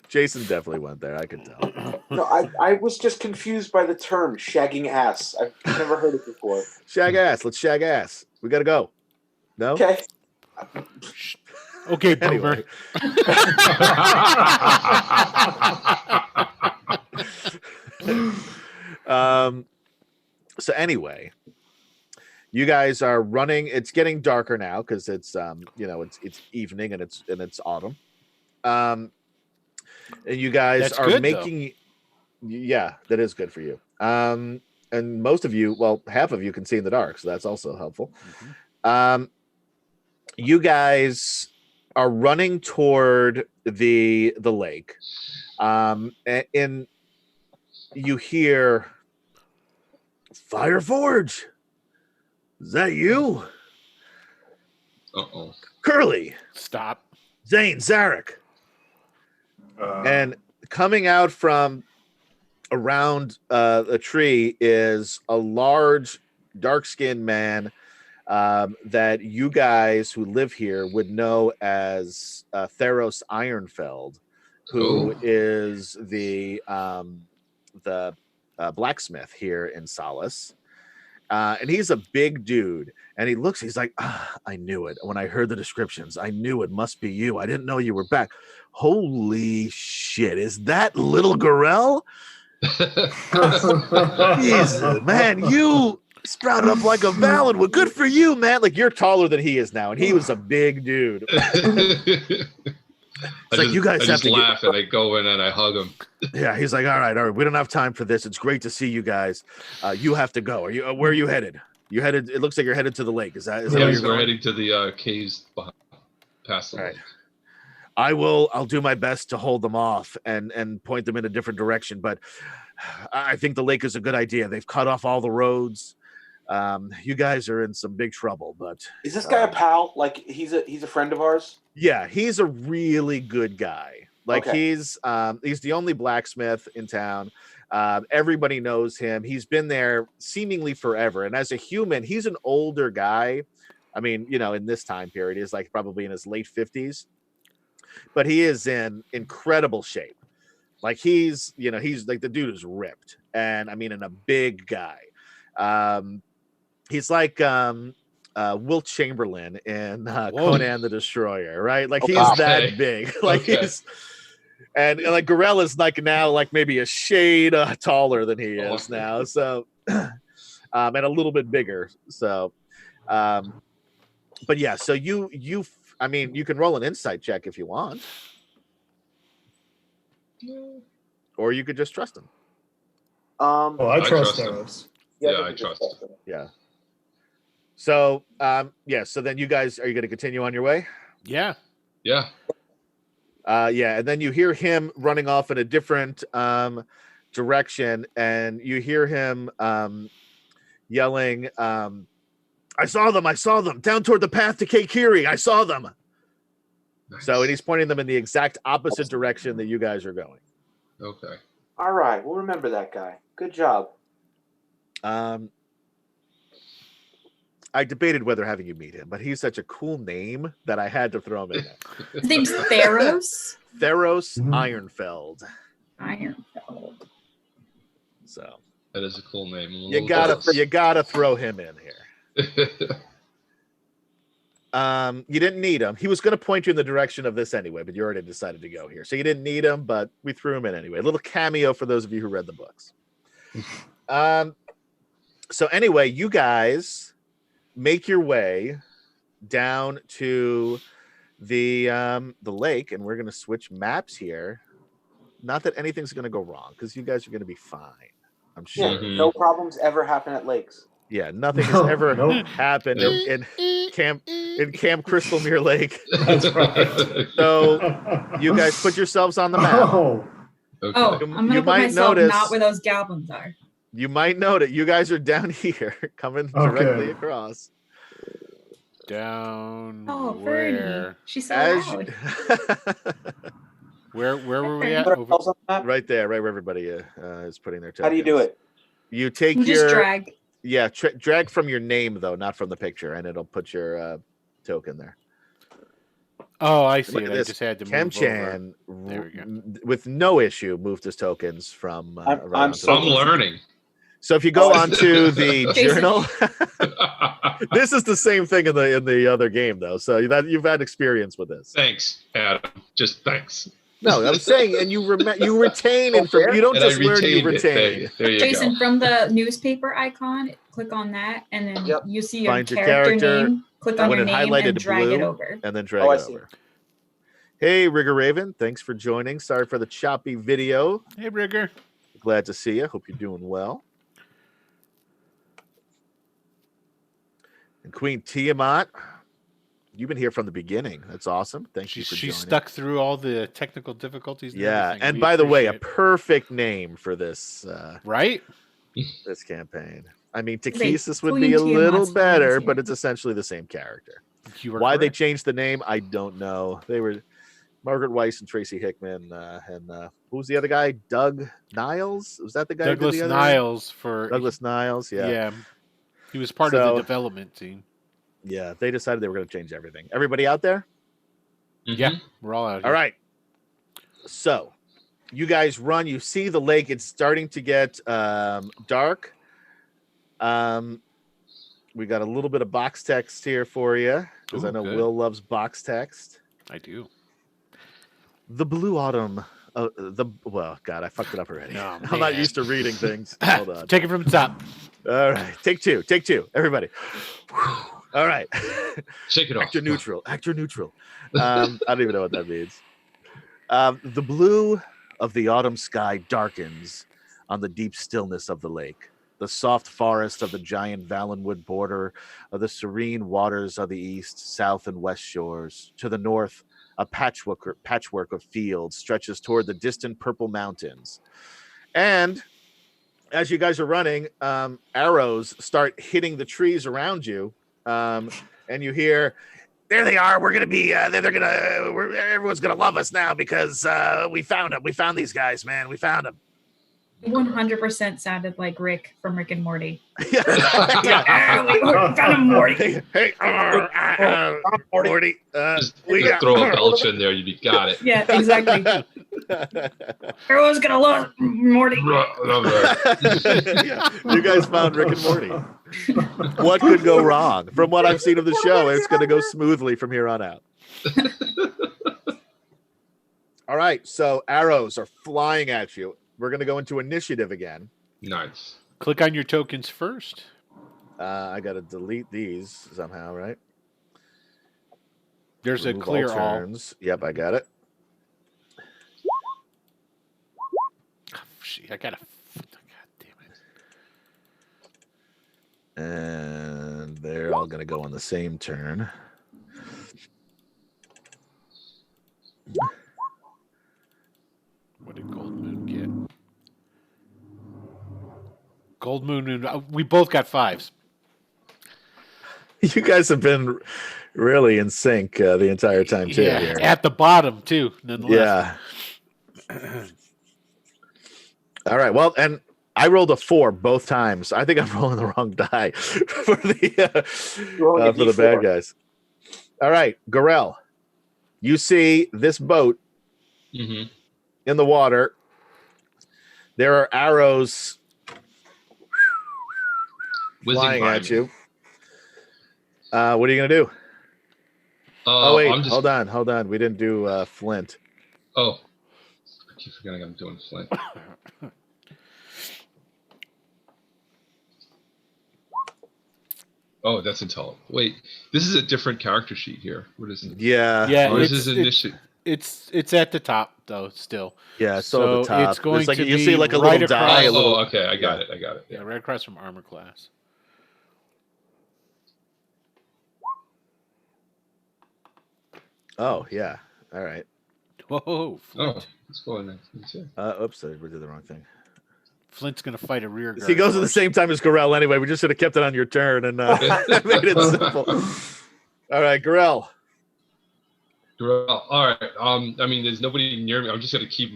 Jason definitely went there. I could tell. No, I was just confused by the term shagging ass. I've never heard it before. Shag ass. Let's shag ass. We got to go. No? Okay. Okay, Boomer. Anyway. So anyway, you guys are running. It's getting darker now because it's it's evening and it's autumn. And you guys are making yeah, that is good for you. And most of you, well, half of you can see in the dark, so that's also helpful. Mm-hmm. You guys are running toward the lake. And you hear Fireforge. Is that you? Uh-oh. Curly. Stop. Zane, Zarek. And coming out from around a tree is a large, dark-skinned man that you guys who live here would know as Theros Ironfeld, who is the blacksmith here in Solace. And he's a big dude, and he's like, I knew it. When I heard the descriptions, I knew it must be you. I didn't know you were back. Holy shit. Is that little Gorell? Jesus, man, you sprouted up like a valid one. Good for you, man. Like, you're taller than he is now, and he was a big dude. You guys have to laugh and I go in and I hug him. Yeah, he's like, all right. We don't have time for this. It's great to see you guys. You have to go. Where are you headed? You headed? It looks like you're headed to the lake. Is that where you're going? We're heading to the caves past the lake. I'll do my best to hold them off and point them in a different direction. But I think the lake is a good idea. They've cut off all the roads. You guys are in some big trouble. But is this guy a pal? Like he's a friend of ours? Yeah, he's a really good guy. Like he's the only blacksmith in town. Everybody knows him. He's been there seemingly forever. And as a human, he's an older guy. I mean, in this time period, he's like probably in his late 50s. But he is in incredible shape. Like he's like the dude is ripped. And I mean, in a big guy. He's like Wilt Chamberlain in Conan the Destroyer, right? Like he's that big. Like he's and like Gorell is like now like maybe a shade taller than he is now. So and a little bit bigger. So but yeah, so you can roll an insight check if you want. Or you could just trust him. I trust Theros. Yeah, I trust him. Yeah. So, so then you guys, are you going to continue on your way? Yeah. Yeah. And then you hear him running off in a different direction, and you hear him yelling, I saw them, down toward the path to Keikiri, I saw them. Nice. So, and he's pointing them in the exact opposite direction that you guys are going. Okay. All right, we'll remember that guy. Good job. I debated whether having you meet him, but he's such a cool name that I had to throw him in there. His name's Theros. Theros Ironfeld. Ironfeld. So That is a cool name. you gotta throw him in here. You didn't need him. He was going to point you in the direction of this anyway, but you already decided to go here. So you didn't need him, but we threw him in anyway. A little cameo for those of you who read the books. So anyway, you guys make your way down to the lake, and we're going to switch maps here. Not that anything's going to go wrong, because you guys are going to be fine. I'm sure. Yeah, no problems ever happen at lakes. Yeah, nothing has ever happened in Camp Crystalmere Lake. That's right. So you guys put yourselves on the map. Oh, I'm gonna put myself not where those goblins are. You might note it. You guys are down here, coming directly across. Down Fernie. where? She's so loud. Where were we at? Right there, right where everybody is putting their tokens. How do you do it? You take You just drag. Yeah, drag from your name, though, not from the picture, and it'll put your token there. Oh, I see Look it. at I this. just had to move over. Kemchan, There we go. with no issue, moved his tokens from around. I'm learning. So if you go onto the journal, this is the same thing in the other game, though. So you've had experience with this. Thanks, Adam. Just thanks. No, I'm saying, and you retain information. You don't just learn, you retain. There you Jason, go. from the newspaper icon, click on that, and then you see your Find your character name. Click on when your it name highlighted and drag blue, it over. and then drag it over. Hey, Rigger Raven, thanks for joining. Sorry for the choppy video. Hey, Rigger. Glad to see you. Hope you're doing well. And Queen Tiamat, you've been here from the beginning. That's awesome. Thank you for joining. She stuck through all the technical difficulties. Yeah, and by the way, a perfect name for this. Right? This campaign. I mean, Takesis would be Queen a little Tiamat's better, fine, but it's essentially the same character. Why they changed the name, I don't know. They were Margaret Weiss and Tracy Hickman, and who was the other guy? Doug Niles? Was that the guy? Douglas who did the Niles Douglas Niles, yeah. Yeah. He was part of the development team. Yeah, they decided they were going to change everything. Everybody out there? Yeah, we're all out here. All right. So, you guys run. You see the lake. It's starting to get dark. We got a little bit of box text here for you, because I know Will loves box text. I do. The blue autumn. Well, God, I fucked it up already. No, I'm not used to reading things. Hold on. Take it from the top. All right. Take two. Everybody. All right. Shake it off. Actor neutral. I don't even know what that means. The blue of the autumn sky darkens on the deep stillness of the lake. The soft forest of the giant Valenwood border of the serene waters of the east, south, and west shores. To the north, a patchwork of fields stretches toward the distant purple mountains. And as you guys are running, arrows start hitting the trees around you. And you hear, there they are. We're going to be, everyone's going to love us now because we found them. We found these guys, man. We found them. 100% sounded like Rick from Rick and Morty. We found him, Morty. Hey, Morty. Just throw a belch in there. You got it. Yeah, exactly. Everyone's going to love Morty. Yeah, you guys found Rick and Morty. What could go wrong? From what I've seen of the show, it's going to go smoothly from here on out. All right, so arrows are flying at you. We're going to go into initiative again. Nice. Click on your tokens first. I got to delete these somehow, right? There's Remove a clear all. turns. Yep, I got it. Oh, shit, I got to... God damn it. And they're all going to go on the same turn. What did Gold Moon get? Gold Moon and we both got 5s. You guys have been really in sync the entire time too. Yeah, here. at the bottom too. Nonetheless. Yeah. All right. Well, and I rolled a 4 both times. I think I'm rolling the wrong die for the bad guys. All right, Gorell, you see this boat in the water. There are arrows flying at you. What are you gonna do? Wait, hold on. We didn't do Flint. Oh, I keep forgetting I'm doing Flint. Oh, that's intelligent. Wait, this is a different character sheet here. What is it? Yeah. Or is this initiative? It's at the top though. Still. Yeah, it's still at the top. It's going like, to you be see like a right little die. across. Okay, I got it. Yeah, right across from armor class. Oh yeah. All right. Whoa. Flint. Oh, let's go in next. Oops, I did the wrong thing. Flint's gonna fight a rear guard. He goes at the same time as Gorell anyway. We just should have kept it on your turn and made it simple. All right, Gorell. All right. I mean, there's nobody near me. I'm just gonna keep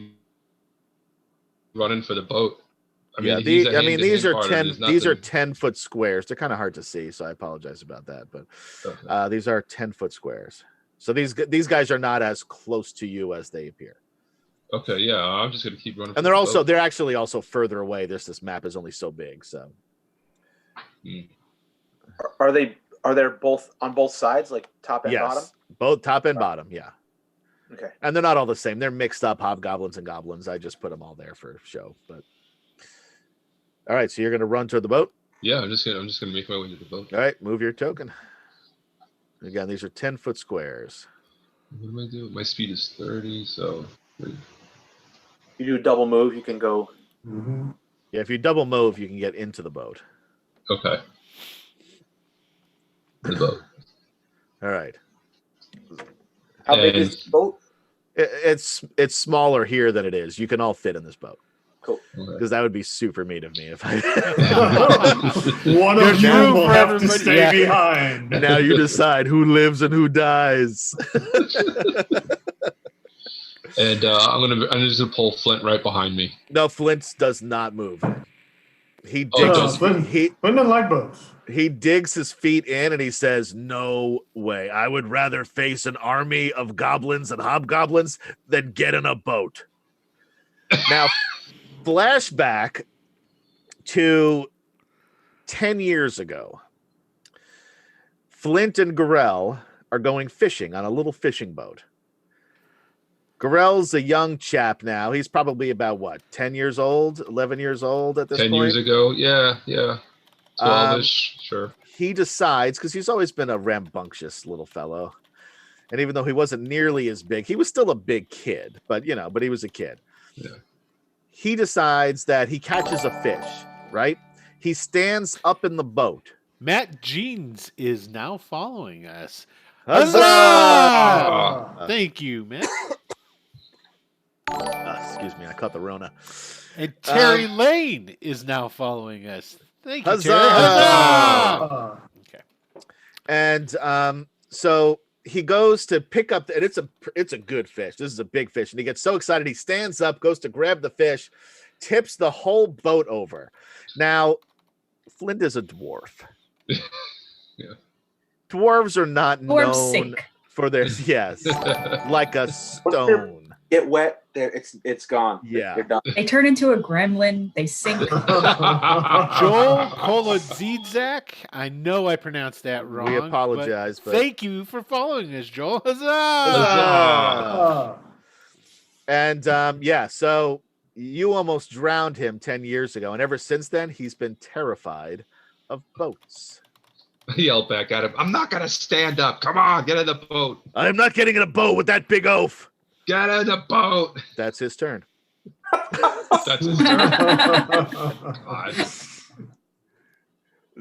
running for the boat. These are 10-foot squares. They're kind of hard to see, so I apologize about that. But these are 10-foot squares. So these guys are not as close to you as they appear. Okay, yeah, I'm just gonna keep running. And they're actually also further away. This map is only so big, so. Are they both on both sides, like top and bottom? Both top and bottom, yeah. Okay. And they're not all the same. They're mixed up hobgoblins and goblins. I just put them all there for show. But all right, so you're gonna run toward the boat? Yeah, I'm just gonna make my way to the boat. All right, move your token. Again, these are 10-foot squares. What am I doing? My speed is 30, so. You do a double move, you can go. Yeah, if you double move, you can get into the boat. Okay. The boat. All right. How big is the boat? It's smaller here than it is. You can all fit in this boat. Cool. Because that would be super mean of me if I. One of you will have to stay behind. Now you decide who lives and who dies. And I'm just gonna pull Flint right behind me. No, Flint does not move. He digs. Flint doesn't like boats. He digs his feet in and he says, "No way! I would rather face an army of goblins and hobgoblins than get in a boat." Now, flashback to 10 years ago. Flint and Gorell are going fishing on a little fishing boat. Gorell's a young chap now. He's probably about, 10 years old, 11 years old at this point? 10 years ago, yeah. 12-ish, sure. He decides, because he's always been a rambunctious little fellow, and even though he wasn't nearly as big, he was still a big kid, but he was a kid. Yeah. He decides that he catches a fish, right? He stands up in the boat. Matt Jeans is now following us. Huzzah! Thank you, Matt. Excuse me, I caught the Rona. And Terry Lane is now following us. Thank you, Huzzah! Terry. Huzzah! Okay. And so he goes to pick up, and it's a good fish. This is a big fish, and he gets so excited he stands up, goes to grab the fish, tips the whole boat over. Now, Flint is a dwarf. Yeah. Dwarves are not known for their like a stone. Get wet, it's gone. Yeah. They're done. They turn into a gremlin. They sink. Joel Kolodzidzak. I know I pronounced that wrong. We apologize, but thank you for following us, Joel. Huzzah! Huzzah! And so you almost drowned him 10 years ago, and ever since then he's been terrified of boats. I yelled back at him, "I'm not gonna stand up. Come on, get in the boat." I'm not getting in a boat with that big oaf. Get in the boat. That's his turn. That's his turn. God.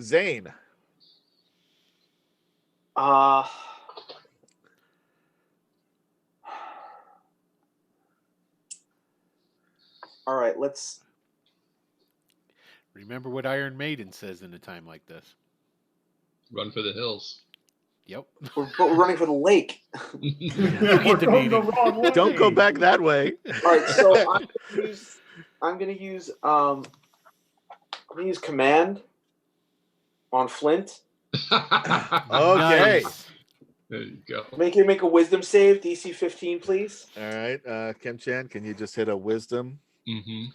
Zane. All right, let's remember what Iron Maiden says in a time like this. Run for the hills. Yep. But we're running for the lake. We're going the wrong way. Don't go back that way. All right, so I'm gonna use I'm gonna use command on Flint. Okay. Nice. There you go. Make a wisdom save, DC 15, please. All right. Kim Chan, can you just hit a wisdom? Mm-hmm.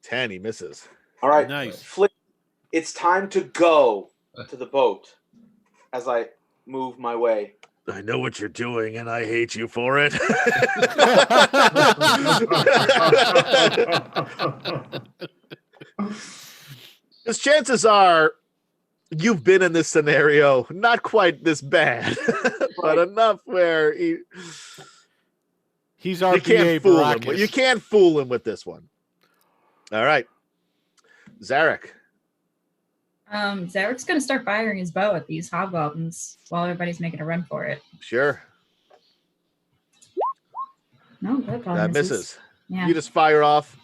10, he misses. All right. Nice. Flint, it's time to go to the boat as I move my way. I know what you're doing, and I hate you for it. Because chances are you've been in this scenario, not quite this bad, but enough where He's you RPA can't fool him. Baracus. You can't fool him with this one. All right. Zarek. Zarek's gonna start firing his bow at these hobgoblins while everybody's making a run for it. Sure. No, that probably That misses. Yeah. You just fire off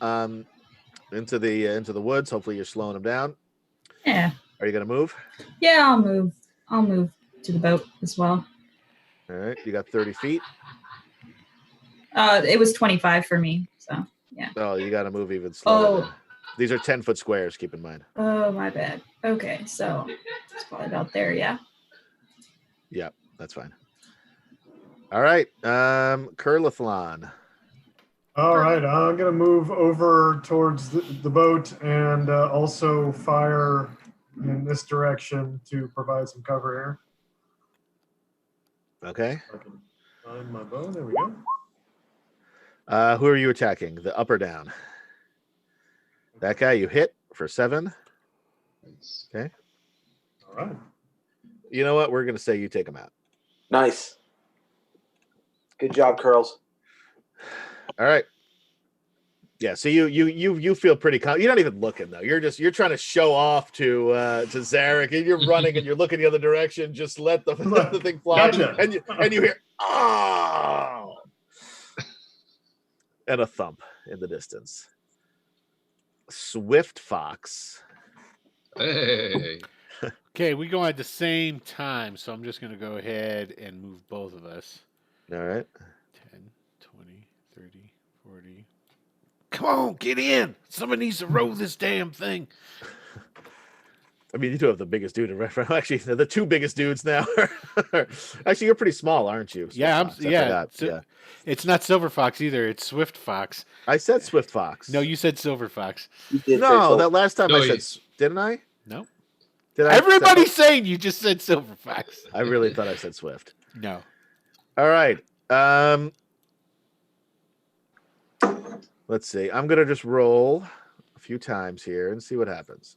into the woods. Hopefully you're slowing them down. Yeah. Are you going to move? Yeah, I'll move to the boat as well. All right. You got 30 feet. It was 25 for me, so yeah. Oh, you got to move even slower. Oh. Then. These are 10-foot squares, keep in mind. Oh, my bad. Okay, so it's probably about there, yeah. Yeah, that's fine. All right. Curlathlon. All right, I'm going to move over towards the boat and also fire in this direction to provide some cover here. Okay. I can find my bow. There we go. Who are you attacking? The up or down? That guy you hit for 7. Okay. All right. You know what? We're going to say you take him out. Nice. Good job, Curls. All right. Yeah, so you feel pretty confident. You're not even looking though. You're trying to show off to Zarek, and you're running and you're looking the other direction. Just let the thing fly, Gotcha. and you hear oh, and a thump in the distance. Swift Fox. Hey. Okay, we go at the same time, so I'm just going to go ahead and move both of us. All right. 10, 20, 30, 40. Come on, get in. Somebody needs to row this damn thing. I mean, you do have the biggest dude in reference. Actually, the two biggest dudes now. Actually, you're pretty small, aren't you? Yeah, yeah. It's not Silver Fox either. It's Swift Fox. I said Swift Fox. No, you said Silver Fox. You did say No, so. that last time No, I said, didn't I? No. Did I? Everybody's saying you just said Silver Fox. I really thought I said Swift. No. All right. Let's see. I'm gonna just roll a few times here and see what happens.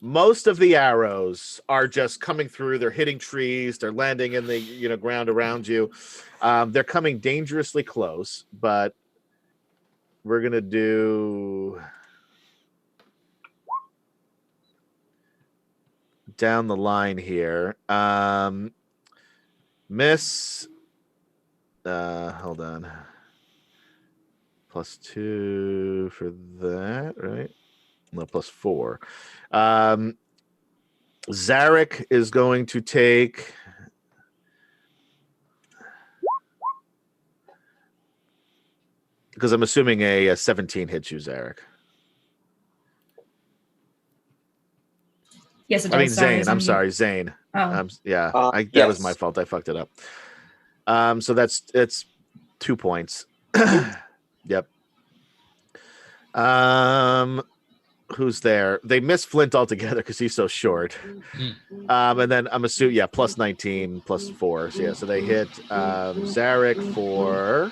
Most of the arrows are just coming through. They're hitting trees. They're landing in the ground around you. They're coming dangerously close, but we're gonna do down the line here. Miss. Hold on. +2 for that, right? No, +4. Zarek is going to take because I'm assuming a 17 hits you, Zarek. Yes, it does. I mean Zane. I'm sorry, Zane. Oh. Yeah, that yes. was my fault. I fucked it up. So it's 2 points. Yep. Who's there? They miss Flint altogether because he's so short. And then I'm assuming, yeah, +19, +4. So yeah, so they hit Zarek for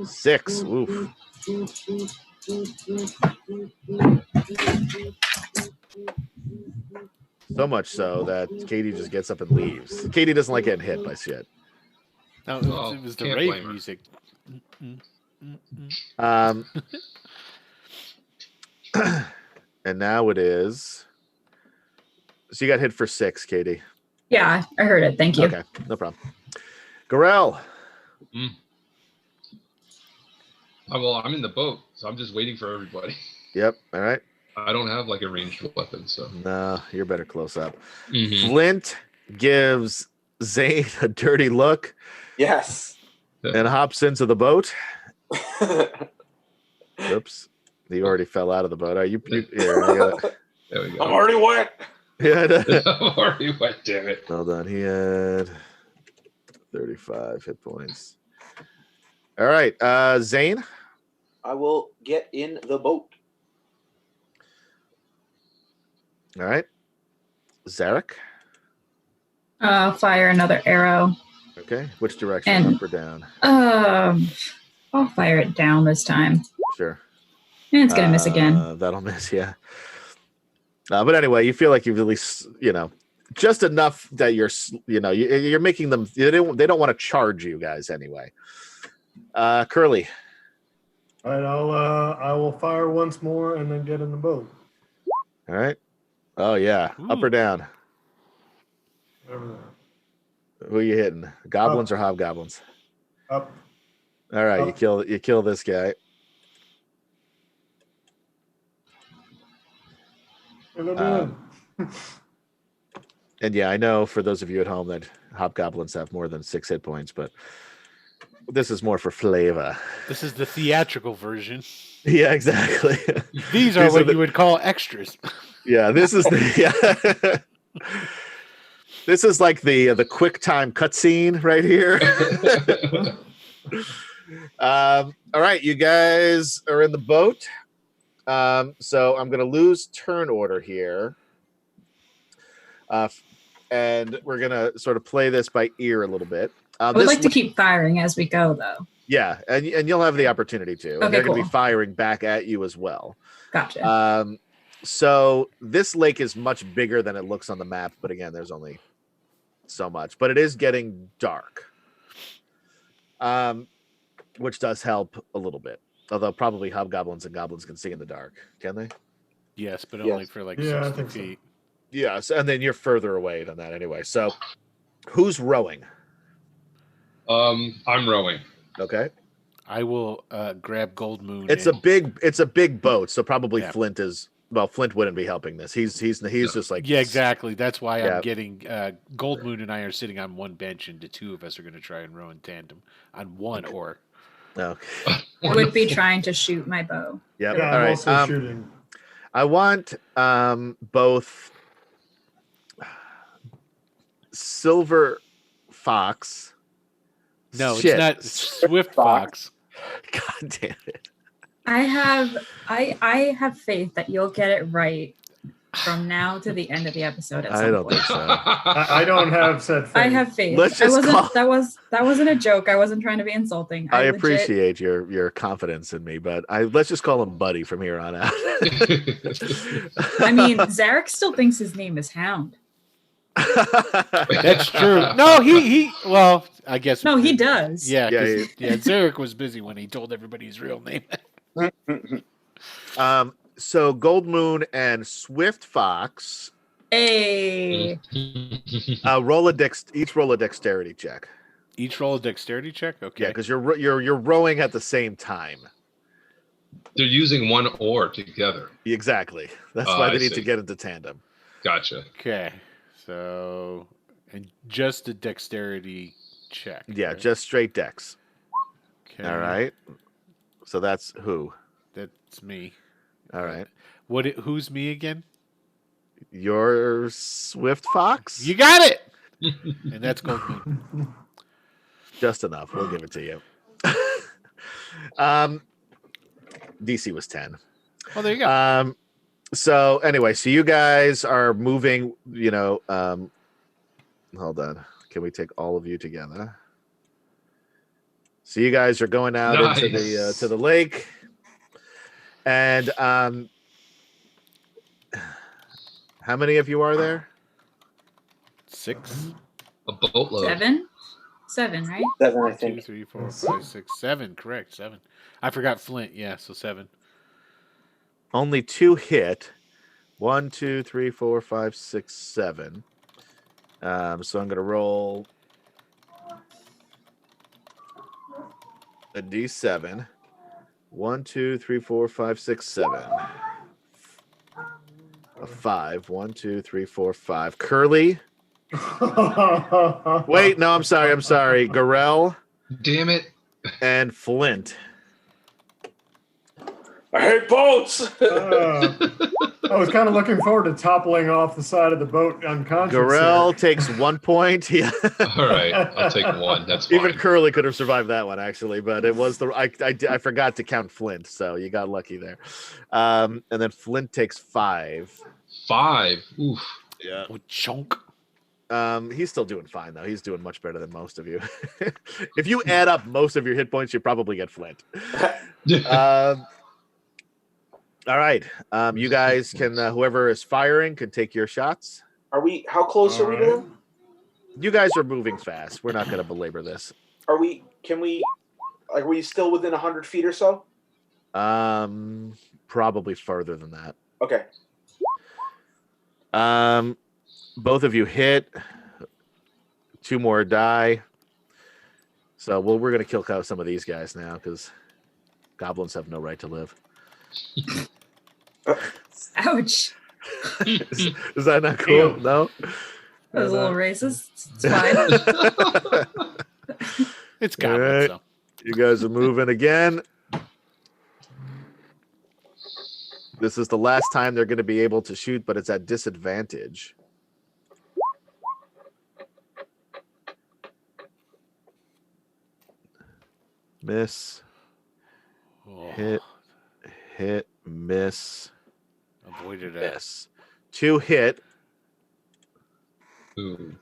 6. Oof. So much so that Katie just gets up and leaves. Katie doesn't like getting hit by shit. No, Oh, it was the can't rave blame her. music. And now it is. So you got hit for 6, Katie. Yeah, I heard it. Thank you. Okay, no problem. Garel. Well, I'm in the boat, so I'm just waiting for everybody. Yep. All right. I don't have like a ranged weapon, so. No, you're better close up. Mhm. Flint gives Zane a dirty look. Yes. And hops into the boat. Oops. He already fell out of the boat. Are you here? There we go. I'm already wet. Yeah. I'm already wet, damn it. Hold on. He had 35 hit points. All right. Zane. I will get in the boat. All right. Zarek. Fire another arrow. Okay. Which direction? And, up or down? I'll fire it down this time. Sure. And it's gonna miss again. That'll miss, yeah. But anyway, you feel like you've at least, just enough that you're making them. They don't want to charge you guys anyway. Curly. All right, I will fire once more and then get in the boat. All right. Oh yeah. Ooh. Up or down? Whatever. Who are you hitting? Goblins or hobgoblins? Up. All right, Up. you kill this guy. And yeah, I know for those of you at home that hobgoblins have more than 6 hit points, but this is more for flavor. This is the theatrical version. Yeah, exactly. These are what you would call extras. Yeah, this is this is like the quick time cutscene right here. All right, you guys are in the boat. So I'm going to lose turn order here. And we're going to sort of play this by ear a little bit. I would like to keep firing as we go, though. Yeah, and you'll have the opportunity to. Okay, and they're going to cool. be firing back at you as well. Gotcha. So this lake is much bigger than it looks on the map, but again, there's only so much. But it is getting dark, which does help a little bit. Although probably hobgoblins and goblins can see in the dark, can they? Yes, but Yes. only for like Yeah, I 60 think so. feet. Yes, and then you're further away than that anyway. So who's rowing? I'm rowing. Okay. I will grab Gold Moon. It's a big boat, so probably Yeah. Flint wouldn't be helping this. He's just like Yeah, exactly. That's why Yeah. I'm getting Gold Moon and I are sitting on one bench, and the two of us are going to try and row in tandem on one oar. No. I would be trying to shoot my bow. Yep. Yeah, All I'm right. also shooting. I want both Silver Fox. No, Shit. it's not Swift Fox. God damn it. I have faith that you'll get it right from now to the end of the episode at some I don't point. think so. I don't have said faith. I have faith. Let's just that wasn't a joke. I wasn't trying to be insulting. I legit- appreciate your confidence in me, but let's just call him Buddy from here on out. I mean, Zarek still thinks his name is Hound. That's true. No, he well, I guess. No, he does. Yeah, Yeah, yeah. Zarek was busy when he told everybody his real name. So Gold Moon and Swift Fox Hey. each roll a dexterity check. Each roll a dexterity check. Okay. Yeah, because you're rowing at the same time. They're using one oar together. Exactly. That's Oh, why I they need to see. get into tandem. Gotcha. Okay. So, and just a dexterity check. Yeah, right? just straight dex. Okay. All right. So that's who? That's me. All right. Who's me again? Your Swift Fox? You got it. And that's Gold Moon. Just enough. We'll give it to you. DC was 10. Oh, there you go. So anyway, so you guys are moving, hold on. Can we take all of you together? So you guys are going out into the to the lake. And how many of you are there? 6. A boatload. 7, right? 7, I 2, think. 3, 4, 5, 6, 7. Correct. 7. I forgot Flint. Yeah, so 7. Only 2 hit. 1, 2, 3, 4, 5, 6, 7. So I'm going to roll a D7. 1, 2, 3, 4, 5, 6, 7. A 5. 1, 2, 3, 4, 5. Curly, Wait, no, I'm sorry. Garel. Damn it. And Flint. I hate boats. I was kind of looking forward to toppling off the side of the boat unconscious. Garel takes 1 point. Yeah. All right, I'll take 1. That's fine. Even Curly could have survived that one, actually, but it was I forgot to count Flint, so you got lucky there. And then Flint takes 5. 5. Oof. Yeah. Chunk. He's still doing fine though. He's doing much better than most of you. If you add up most of your hit points, you probably get Flint. All right. You guys can whoever is firing can take your shots. How close are we to them? You guys are moving fast. We're not going to belabor this. Are we still within 100 feet or so? Probably further than that. Okay. Both of you hit. 2 more die. So we're going to kill some of these guys now because goblins have no right to live. Ouch. Is that not cool? Ew. No? That was a little racist. It's fine. It's goblins, right. so. You guys are moving again. This is the last time they're going to be able to shoot, but it's at disadvantage. Miss. Oh, Hit, miss, avoided it. miss. 2 hit. Ooh.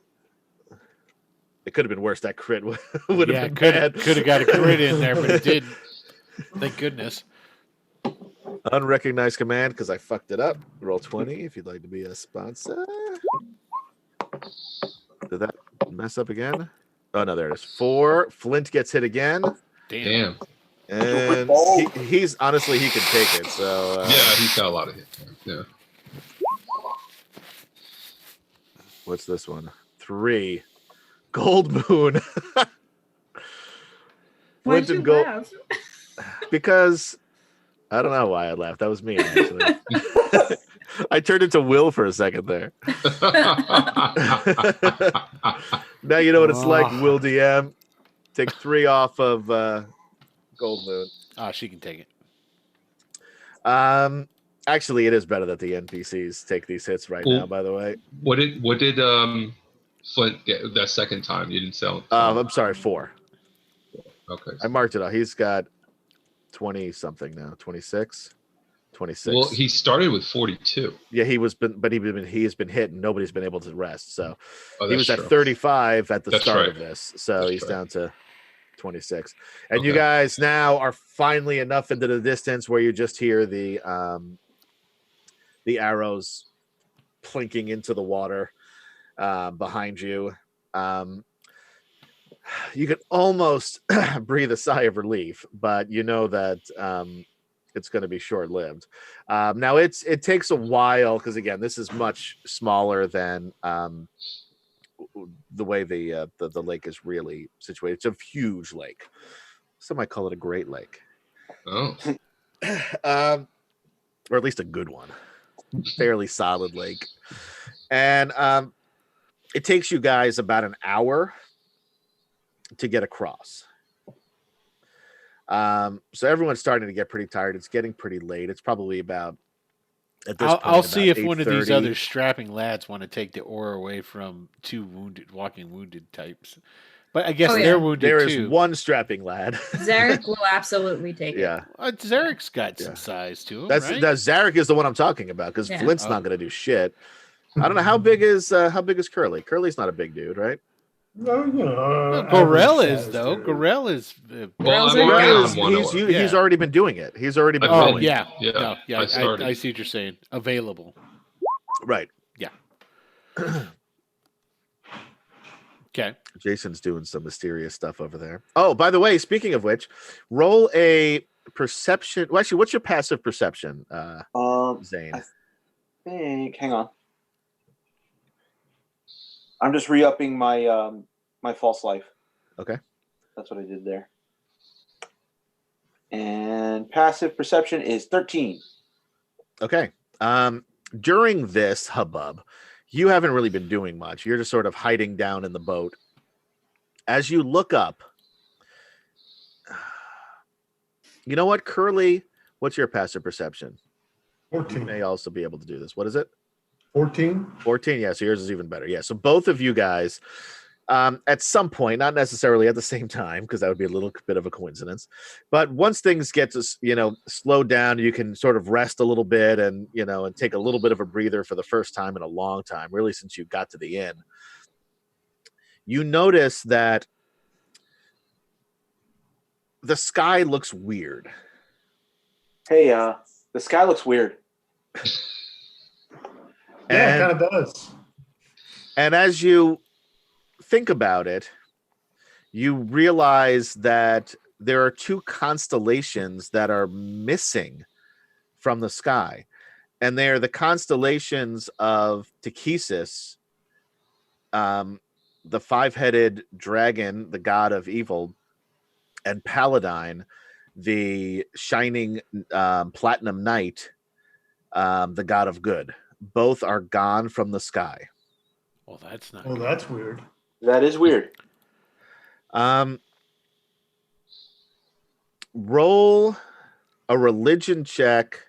It could have been worse. That crit would have been bad. Could have got a crit in there, but it didn't. Thank goodness. Unrecognized command because I fucked it up. Roll 20 if you'd like to be a sponsor. Did that mess up again? Oh, no, there it is. 4. Flint gets hit again. Damn. And he's honestly, he can take it. So yeah, he's got a lot of hit. Yeah. What's this one? 3. Gold Moon. Why'd you laugh? Because I don't know why I laughed. That was me, actually. I turned into Will for a second there. Now you know what it's like, Will DM. Take 3 off of Gold Moon. Oh, she can take it. Actually, it is better that the NPCs take these hits now, by the way. What did Flint get that second time? You didn't sell. I'm sorry, 4. Okay. I marked it off. He's got 20 something now. 26. Well, he started with 42. Yeah, he has been hit and nobody's been able to rest. So he was true. at 35 at the That's start right. of this. So That's he's right. down to 26. And Okay. you guys now are finally enough into the distance where you just hear the arrows plinking into the water behind you. You can almost breathe a sigh of relief, but you know that it's going to be short-lived. Now it takes a while because again, this is much smaller than the way the lake is really situated. It's a huge lake. Some might call it a great lake. Oh. Or at least a good one. Fairly solid lake. And it takes you guys about an hour to get across. So everyone's starting to get pretty tired. It's getting pretty late. It's probably about at this point. I'll see if one of these 8:30. other strapping lads want to take the oar away from 2 walking wounded types. But I guess they're wounded There too. is one strapping lad. Zarek will absolutely take it. Yeah. Zarek's got some size to him, That's right? Zarek is the one I'm talking about because Flint's not going to do shit. I don't know how big is Curly. Curly's not a big dude, right? No, Gorell is though. Gorell is. He's already been doing it. He's already been. Oh going. yeah. Yeah. No, I see what you're saying. Available. Right. Yeah. Okay. Jason's doing some mysterious stuff over there. Oh, by the way, speaking of which, roll a perception. Well, actually, what's your passive perception, Zane? I think. Hang on. I'm just re-upping my my false life. Okay. That's what I did there. And passive perception is 13. Okay. During this hubbub, you haven't really been doing much. You're just sort of hiding down in the boat. As you look up, you know what, Curly? What's your passive perception? 14. You may also be able to do this. What is it? 14. 14. Yeah, so yours is even better. Yeah, so both of you guys, at some point, not necessarily at the same time, because that would be a little bit of a coincidence, but once things get to, slow down, you can sort of rest a little bit and, and take a little bit of a breather for the first time in a long time, really since you got to the inn. You notice that the sky looks weird. Hey, the sky looks weird. Yeah, it kind of does. And as you think about it, you realize that there are two constellations that are missing from the sky. And they are the constellations of Techesis, the five-headed dragon, the god of evil, and Paladine, the shining platinum knight, the god of good. Both are gone from the sky. Well, that's not. Well, that's weird. That is weird. Roll a religion check,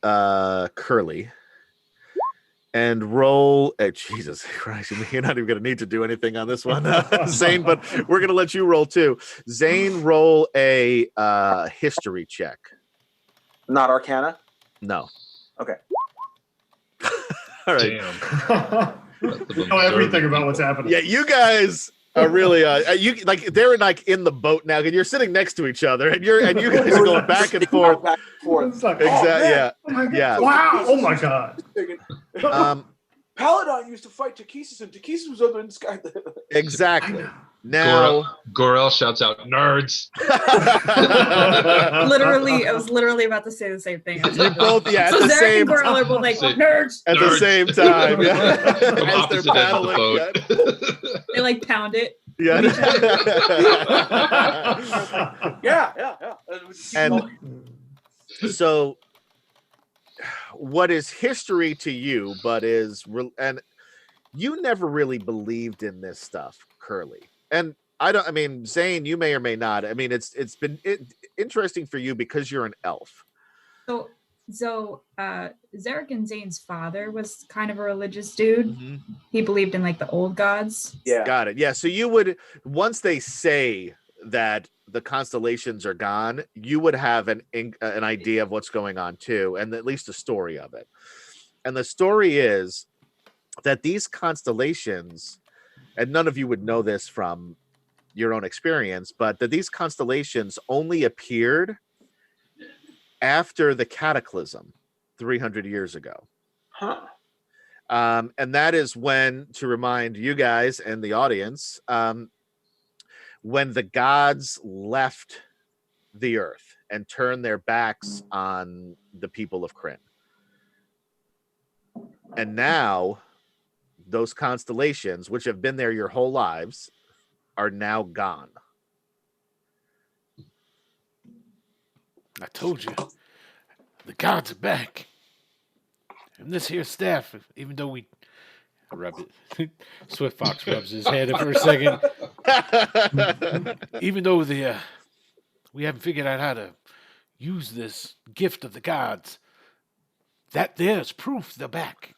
Curly, and roll. Jesus Christ, you're not even going to need to do anything on this one, Zane. But we're going to let you roll too. Zane, roll a history check. Not Arcana? No. Okay. All right. Damn. You know everything about what's happening. Yeah, you guys are really they're like in the boat now, and you're sitting next to each other, and you guys are going back and forth. Back and forth. Like, Exactly. Yeah. oh Yeah. Wow. Oh my God. Paladine used to fight Techesis, and Techesis was up in the sky. Exactly. Now, Gorel shouts out, "Nerds!" Literally, I was literally about to say the same thing. you both, at the Zarek same and Gorel are both like, nerds. at the same time. Yeah. From As they're opposite ends of paddling. the boat. They like pound it. Yeah. Yeah. And so, what is history to you, but and you never really believed in this stuff, Curly. And Zane, you may or may not. I mean, it's been interesting for you because you're an elf. So Zarek and Zane's father was kind of a religious dude. Mm-hmm. He believed in like the old gods. Yeah. Got it. Yeah. So you would, once they say that the constellations are gone, you would have an idea of what's going on too, and at least a story of it. And the story is that these constellations, and none of you would know this from your own experience, but that these constellations only appeared after the cataclysm 300 years ago. Huh. And that is when, to remind you guys and the audience, when the gods left the earth and turned their backs on the people of Kryn. And now those constellations, which have been there your whole lives, are now gone. I told you, the gods are back. And this here staff, even though we rub it, Swift Fox rubs his head for a second. Even though we haven't figured out how to use this gift of the gods, that there's proof they're back.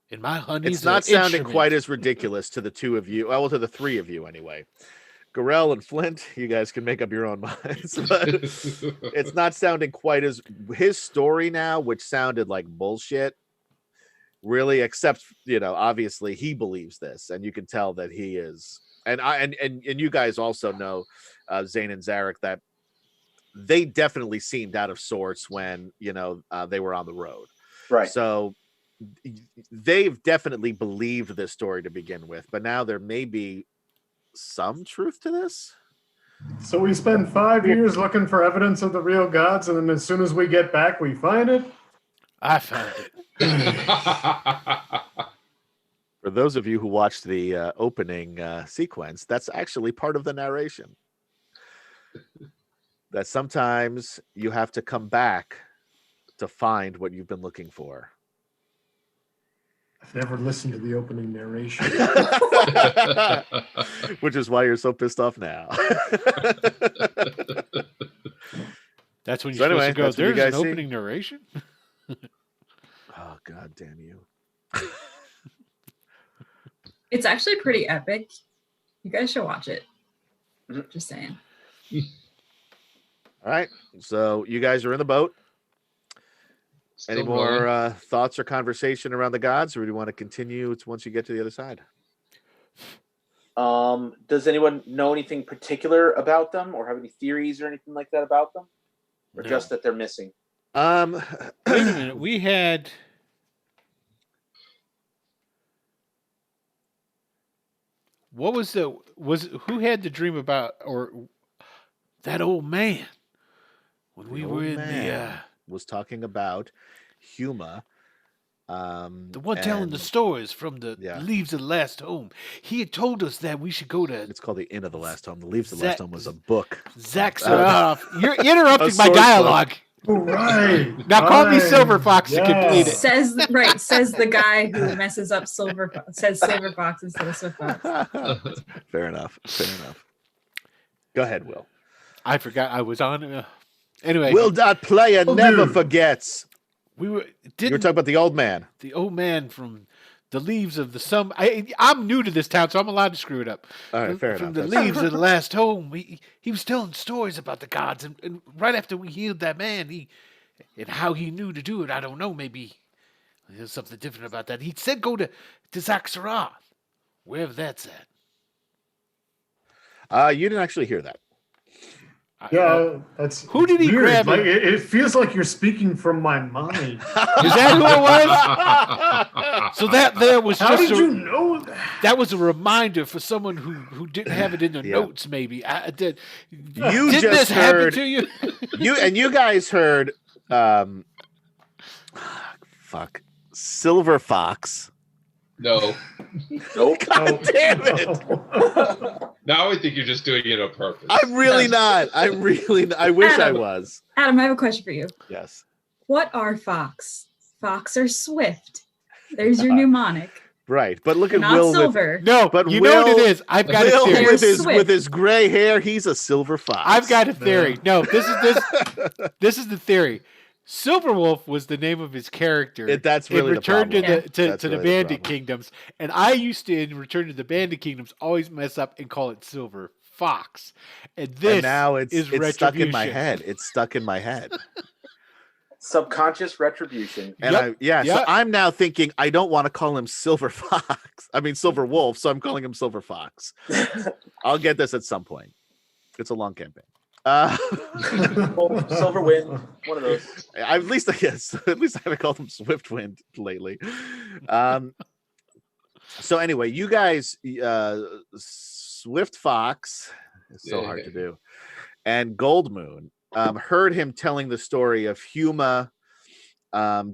In my honey's it's not sounding quite as ridiculous to the two of you. Well, to the three of you anyway. Gorel and Flint, you guys can make up your own minds, but it's not sounding quite as his story now, which sounded like bullshit. Really, except obviously he believes this, and you can tell that he is. And you guys also know, Zane and Zarek, that they definitely seemed out of sorts when they were on the road. Right. So they've definitely believed this story to begin with, but now there may be some truth to this. So we spend 5 years looking for evidence of the real gods, and then as soon as we get back, we find it. I found it. For those of you who watched the opening sequence, that's actually part of the narration. That sometimes you have to come back to find what you've been looking for. I've never listened to the opening narration. Which is why you're so pissed off now. That's when you're supposed to go, there's an opening narration? Oh, God damn you. It's actually pretty epic. You guys should watch it. Just saying. All right. So you guys are in the boat. Any more thoughts or conversation around the gods, or do you want to continue once you get to the other side? Does anyone know anything particular about them, or have any theories or anything like that about them, or just that they're missing? Wait a minute. We had. What was who had the dream about, or that old man? When we were in the was talking about Huma. The one telling the stories from the Leaves of the Last Home. He had told us that we should go to. It's called the Inn of the Last Home. The Leaves of the Last Home was a book. Zach Saroff. You're interrupting my dialogue. Right. Now call me Silver Fox to complete it. Says the guy who messes up Silver Fox instead of Swift Fox. Fair enough. Go ahead, Will. I forgot I was on. Anyway, Will.player never forgets. You're talking about the old man. The old man from the Leaves of the Some. I'm new to this town, so I'm allowed to screw it up. All right, fair enough. From the Leaves of the Last Home, he was telling stories about the gods, and right after we healed that man, and how he knew to do it, I don't know. Maybe there's something different about that. He said go to Zaxxarath, wherever that's at. You didn't actually hear that. Yeah, that's who did he weird. grab? It feels like you're speaking from my mind. Is that who it was? So that there was. How did you know that? That was a reminder for someone who didn't have it in their notes. Maybe did this happen to you? You guys heard. Silver Fox. No. Nope. God damn it. Now I think you're just doing it on purpose. I'm really not. I wish Adam, I was. Adam, I have a question for you. Yes. What are fox? Fox or swift? There's your mnemonic. Right, but look at Not Will. Silver. No, but you know what it is. I've got Will a theory. with his gray hair, he's a silver fox. I've got a theory. No, this is the theory. Silverwolf was the name of his character. That's really in Return the problem. to the Bandit Kingdoms, and I used to in Return to the Bandit Kingdoms always mess up and call it Silver Fox, and now it's stuck in my head. It's stuck in my head. Subconscious retribution. And so I'm now thinking I don't want to call him Silver Fox. I mean Silver Wolf, so I'm calling him Silver Fox. I'll get this at some point. It's a long campaign. Silver Wind, one of those. At least I haven't called him Swift Wind lately. So anyway, you guys, Swift Fox, it's so hard to do, and Gold Moon heard him telling the story of Huma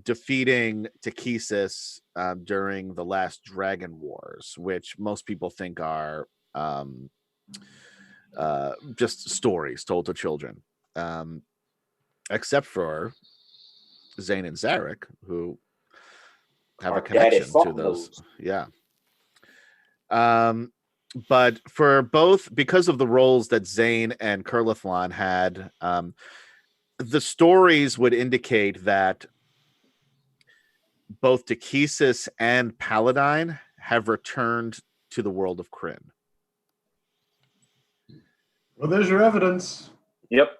defeating Takesis during the last Dragon Wars, which most people think are just stories told to children, except for Zane and Zarek, who have a connection to those. Yeah. But for both, because of the roles that Zane and Curlithlon had, the stories would indicate that both Takesis and Paladine have returned to the world of Kryn. Well, there's your evidence. Yep.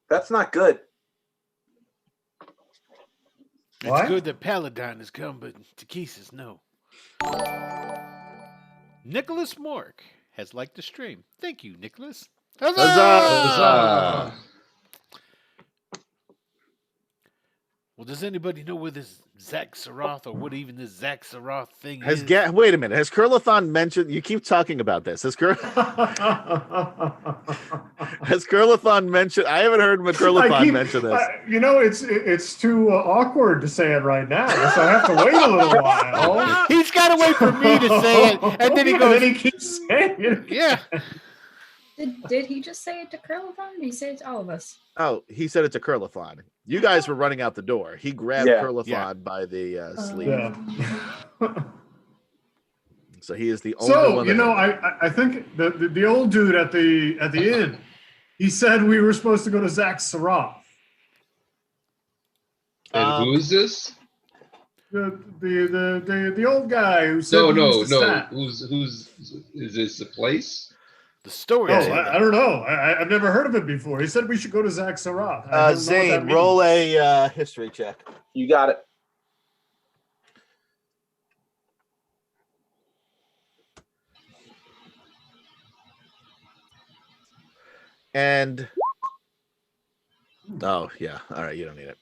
That's not good. It's good that Paladine has come, but Takesis, no. Nicholas Mork has liked the stream. Thank you, Nicholas. Huzzah! Huzzah! Well, does anybody know where this Zaxxarath or what even this Zaxxarath thing is? Wait a minute. Has Curlithlon mentioned? You keep talking about this. Has Curlithon mentioned? I haven't heard Curlithon mention this. It's too awkward to say it right now, so I have to wait a little while. He's got to wait for me to say it, and then he goes. And then he keeps saying it. Yeah. Did he just say it to Curlathon? Did he say it to all of us? Oh, he said it to Curlathon. You guys were running out the door. He grabbed Curlathon by the sleeve. Yeah. So he is the only one. So I think the old dude at the inn, he said we were supposed to go to Zach Saroff. And who is this? The old guy who said no. Who's is this a place? The story. Oh, I don't know. I've never heard of it before. He said we should go to Zach Saroff. Zane, roll a history check. You got it. And oh yeah, all right, you don't need it.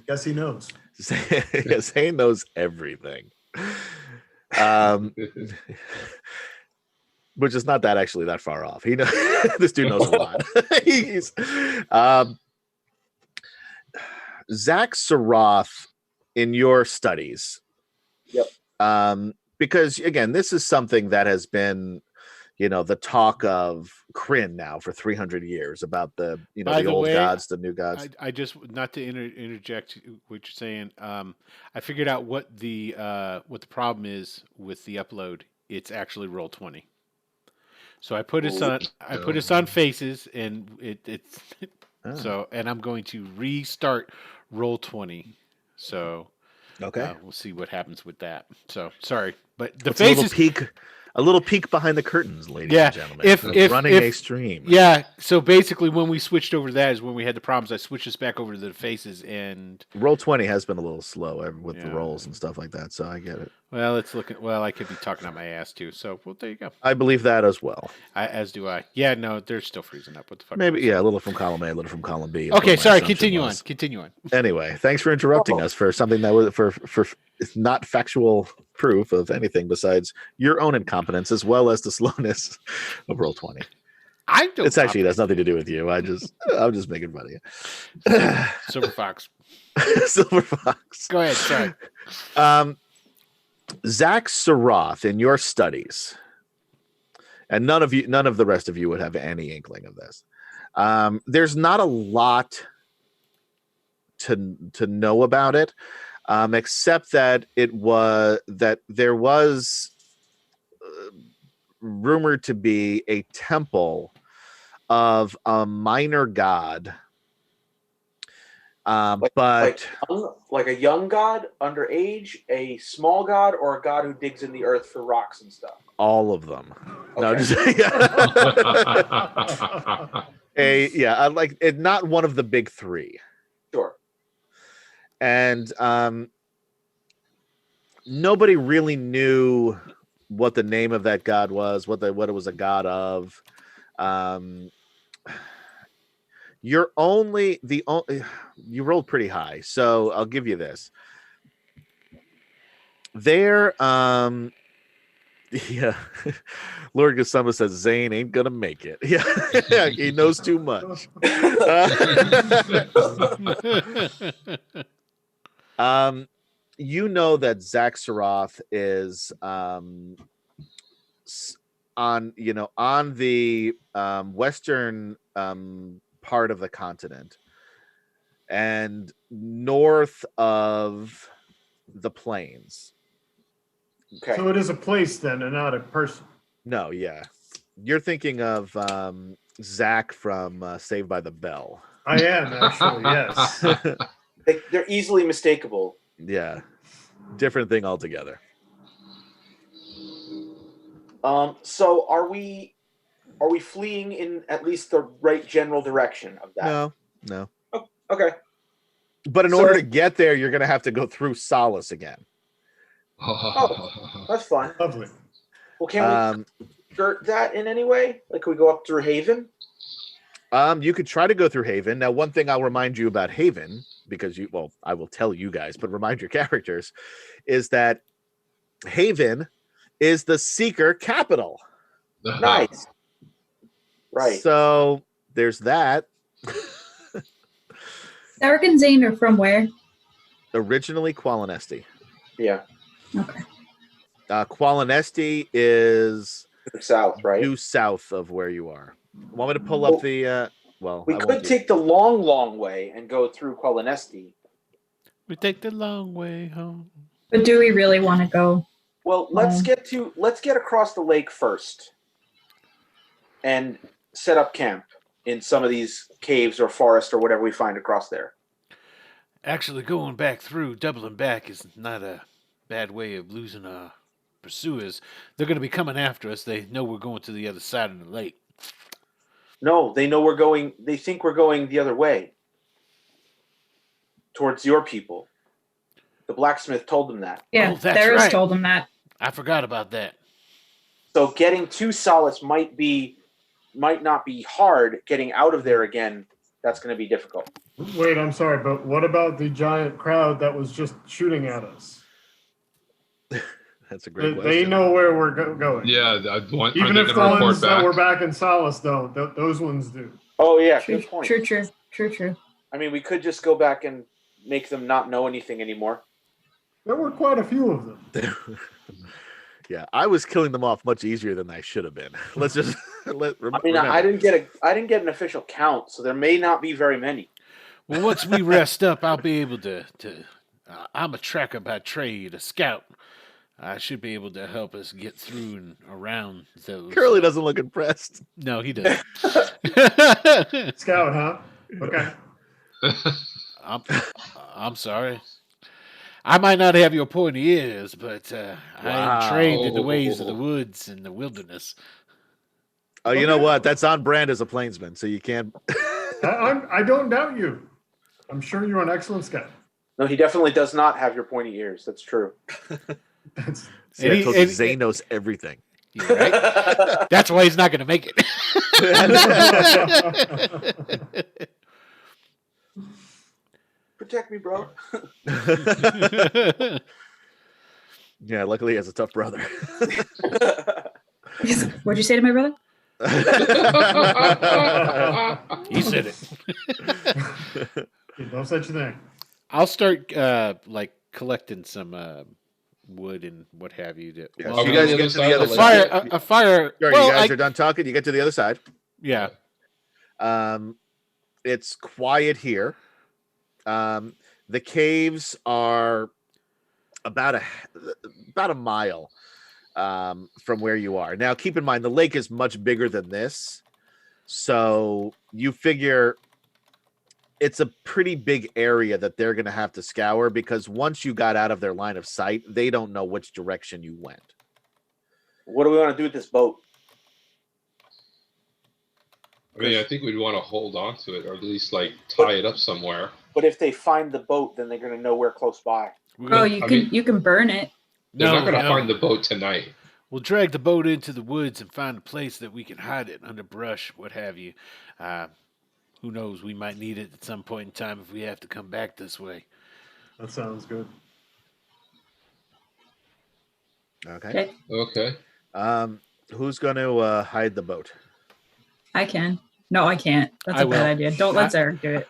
Guess he knows. Zane knows everything. Which is not actually that far off. He knows this dude knows a lot. He's Zach Saroth in your studies. Yep. Because again, this is something that has been, the talk of Kryn now for 300 years about the old gods, the new gods. I just, not to interject what you're saying. I figured out what the problem is with the upload. It's actually Roll20. So I put us on Faces, and it's and I'm going to restart Roll20. So okay, we'll see what happens with that. So sorry, but the What's Faces a little peek behind the curtains, ladies and gentlemen. If running a stream. Yeah. So basically, when we switched over to that is when we had the problems. I switched us back over to the Faces, and Roll20 has been a little slow with the rolls and stuff like that. So I get it. Well, it's looking. Well, I could be talking out my ass too. So, there you go. I believe that as well. As do I. Yeah, no, they're still freezing up. What the fuck? Maybe, a little from column A, a little from column B. Okay, sorry. Continue on. Continue on. Anyway, thanks for interrupting us for something that was for not factual proof of anything besides your own incompetence as well as the slowness of Roll20. It's actually has nothing to do with you. I'm just making fun of you. Silver Fox. Silver Fox. Go ahead. Sorry. Zach Saroth in your studies, and none of the rest of you would have any inkling of this. There's not a lot to know about it, except that there was rumored to be a temple of a minor god. Like a young god, underage, a small god, or a god who digs in the earth for rocks and stuff. All of them. Okay. No, not one of the big three. Sure. And nobody really knew what the name of that god was, what it was a god of. You rolled pretty high, so I'll give you this. Lord Gasama says Zane ain't gonna make it. Yeah, he knows too much. That Zach Saroth is on the western part of the continent and north of the plains. Okay. So it is a place then and not a person. No, yeah. You're thinking of Zach from Saved by the Bell. I am, actually, yes. They're easily mistakable. Yeah. Different thing altogether. So are we fleeing in at least the right general direction of that? No. Oh, okay. But in order to get there, you're going to have to go through Solace again. Oh, that's fine. Lovely. Well, can we skirt that in any way? Like, can we go up through Haven? You could try to go through Haven. Now, one thing I'll remind you about Haven, because I will tell you guys, but remind your characters, is that Haven is the Seeker capital. Nice. Right. So there's that. Eric and Zane are from where? Originally Qualinesti. Yeah. Okay. Qualinesti is south, right? due south of where you are. Want me to pull up the? Well, we could take the long way and go through Qualinesti. We take the long way home. But do we really want to go? Well, let's get across the lake first, and set up camp in some of these caves or forest or whatever we find across there. Actually, going back through, doubling back is not a bad way of losing our pursuers. They're going to be coming after us. They know we're going to the other side of the lake. No, they know we're going. They think we're going the other way, towards your people. The blacksmith told them that. Yeah, Theris told them that. I forgot about that. So getting to Solace might not be hard. Getting out of there again, that's going to be difficult. Wait, I'm sorry, but what about the giant crowd that was just shooting at us? That's a great question. They know where we're going. Yeah, even if the ones that were back in Solace don't, those ones do. Oh yeah, true, good point. True. I mean, we could just go back and make them not know anything anymore. There were quite a few of them. Yeah, I was killing them off much easier than I should have been. Let's just I didn't get an official count, so there may not be very many. Well, once we rest up, I'll be able to I'm a tracker by trade, a scout. I should be able to help us get through and around those. Curly doesn't look impressed. No, he doesn't. Scout, huh? Okay. I'm sorry. I might not have your pointy ears, but I am trained in the ways of the woods and the wilderness. Oh, you know what? That's on brand as a plainsman, so you can't. I don't doubt you. I'm sure you're an excellent scout. No, he definitely does not have your pointy ears. That's true. See, I told you, Zane knows everything. You're right. That's why he's not going to make it. Protect me, bro. Yeah, luckily he has a tough brother. What'd you say to my brother? He said it. No such thing. I'll start collecting some wood and what have you. You guys get to the other side. A fire. Sure, well, you guys are done talking. You get to the other side. Yeah. It's quiet here. The caves are about a mile from where you are. Now, keep in mind, the lake is much bigger than this. So you figure it's a pretty big area that they're going to have to scour, because once you got out of their line of sight, they don't know which direction you went. What do we want to do with this boat? I mean, I think we'd want to hold on to it, or at least tie it up somewhere. But if they find the boat, then they're going to know we're close by. Oh, you can burn it. They're not going to find the boat tonight. We'll drag the boat into the woods and find a place that we can hide it under brush, what have you. Who knows? We might need it at some point in time if we have to come back this way. That sounds good. Okay. Who's going to hide the boat? I can. No, I can't. That's a bad idea. Don't let Zarek do it.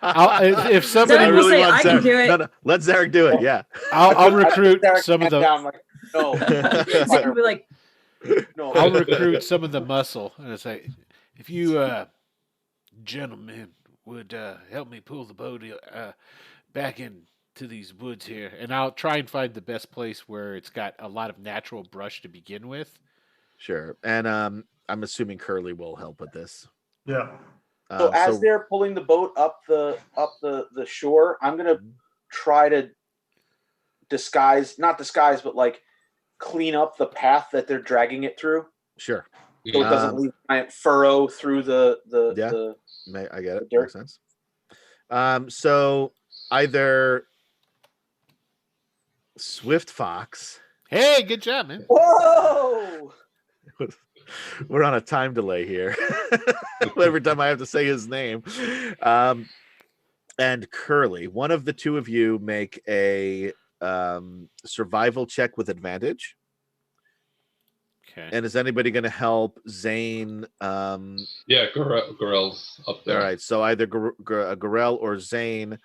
If somebody Zarek will say, I can do it. No, let Zarek do it. Yeah. I'll recruit some of the. Zarek will be like, no. I'll recruit some of the muscle, and I say, if you gentlemen would help me pull the boat back into these woods here, and I'll try and find the best place where it's got a lot of natural brush to begin with. Sure, and I'm assuming Curly will help with this. Yeah. So as they're pulling the boat up the shore, I'm gonna try to not disguise, but clean up the path that they're dragging it through. Sure. So it doesn't leave a giant furrow through the I get it. dirt. Makes sense. So either Swift Fox. Hey, good job, man. Whoa! We're on a time delay here. Every time I have to say his name. And Curly, one of the two of you make a survival check with advantage. Okay. And is anybody going to help Zane? Yeah, Gorell's up there. All right. So either Gorell or Zane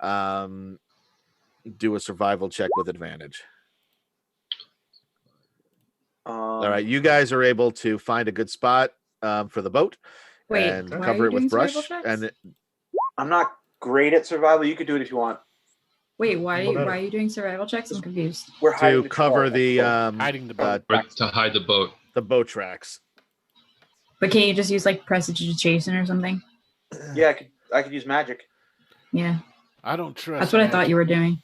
do a survival check with advantage. All right. You guys are able to find a good spot for the boat. Wait, and why cover are it you with doing brush. survival checks? And I'm not great at survival. You could do it if you want. Wait, why Well, are you doing survival checks? I'm confused. We're hiding to cover the hiding the boat. To hide the boat. The boat tracks. But can you just use like prestidigitation or something? Yeah, I could use magic. Yeah, I don't trust. that's what I thought you were doing.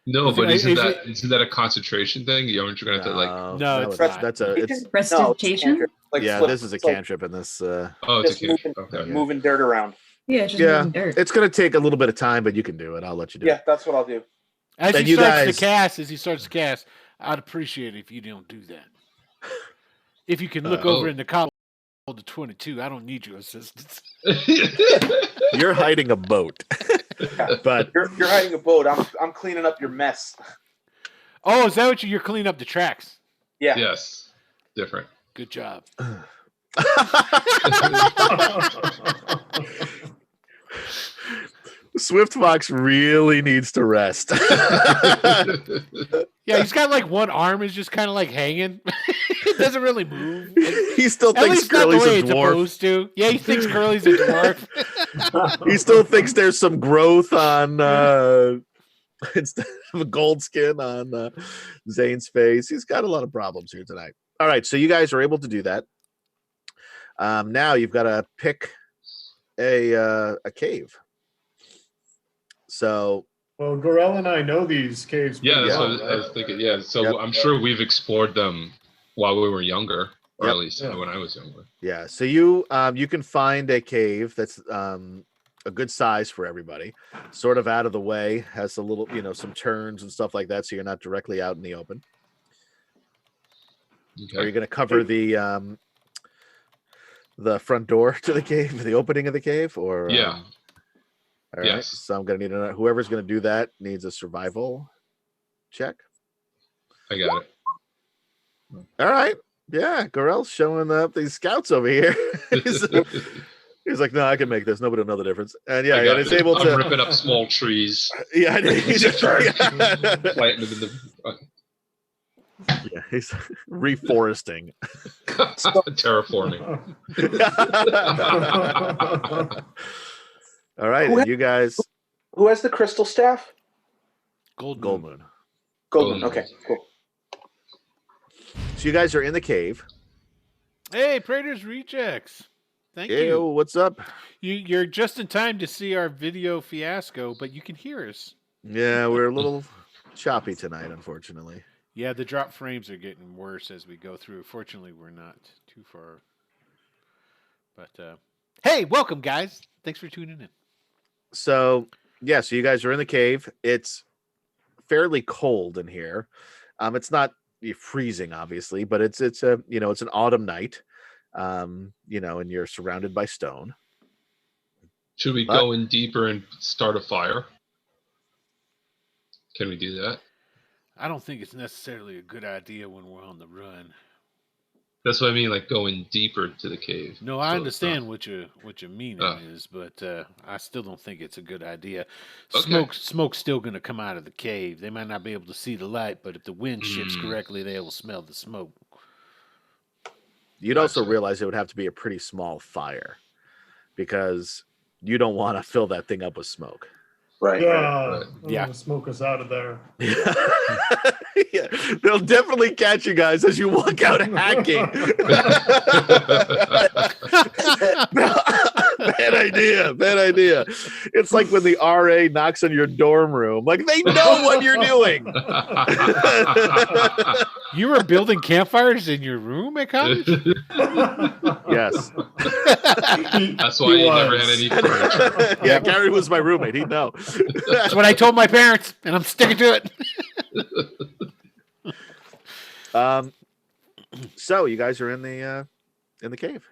No, If but it- isn't if that isn't that a concentration thing? You aren't you gonna have to like? No, it's it's- not. that's a it's No, it's Prestidigitation? cantrip. Like yeah. flip. This is a It's like cantrip, and this Oh, it's just a cantrip. Okay. moving dirt around. Yeah, it's just yeah, moving dirt. it's gonna take a little bit of time, but you can do it. I'll let you do Yeah, it. that's what I'll do. As And he you starts guys- to cast, I'd appreciate it if you don't do that. If you can look over in the column of the 22, I don't need your assistance. You're hiding a boat, but You're hiding a boat. I'm cleaning up your mess. Oh, is that what you're cleaning up the tracks? Yeah. Yes, different. Good job. Swift Fox really needs to rest. Yeah, he's got like one arm is just kind of like hanging. It doesn't really move. He still At thinks least not the Curly's way a it's dwarf. supposed to. Yeah, he thinks Curly's a dwarf. He still thinks there's some growth on instead of a gold skin on Zane's face. He's got a lot of problems here tonight. All right, so you guys are able to do that. Now you've got to pick a cave. So Well, Gorell and I know these caves. Yeah, pretty that's well, what I right? was thinking. Yeah, so Yep. I'm sure we've explored them while we were younger, or Yep. at least Yeah. when I was younger. yeah, so you can find a cave that's a good size for everybody, sort of out of the way, has a little, some turns and stuff like that, so you're not directly out in the open. Okay. Are you going to cover the front door to the cave, the opening of the cave, or Yeah. All right. Yes. So I'm going to need to know whoever's going to do that needs a survival check. I got it. All right. Yeah, Gorell's showing up these scouts over here. He's like, no, I can make this. Nobody will know the difference. And yeah, I got and it's it. able I'm to. ripping up small trees, Yeah, he's planting them in the yeah, he's reforesting. terraforming. All right, and you guys, Who has the crystal staff? Gold Moon. Golden. Okay, cool. So you guys are in the cave. Hey, Praetor's Rejects. Thank Hey, you. what's up? You're just in time to see our video fiasco, but you can hear us. Yeah, we're a little choppy tonight, unfortunately. Yeah, the drop frames are getting worse as we go through. Fortunately, we're not too far. But hey, welcome, guys. Thanks for tuning in. So yeah, so you guys are in the cave. It's fairly cold in here. It's not freezing, obviously, but it's it's an autumn night. And you're surrounded by stone. Should we go in deeper and start a fire? Can we do that? I don't think it's necessarily a good idea when we're on the run. That's what I mean, like going deeper to the cave. No, I So understand what your meaning Oh. is, but I still don't think it's a good idea. Okay. Smoke's still going to come out of the cave. They might not be able to see the light, but if the wind shifts correctly, they will smell the smoke. You'd also Gotcha. realize it would have to be a pretty small fire because you don't want to fill that thing up with smoke. Right. Yeah. Yeah. Smoke us out of there. Yeah, they'll definitely catch you guys as you walk out hacking. Bad idea. It's like when the RA knocks on your dorm room. Like, they know what you're doing. You were building campfires in your room at college? Yes. That's why you never had any furniture. Yeah, Gary was my roommate. He'd know. That's what I told my parents, and I'm sticking to it. So you guys are in the cave.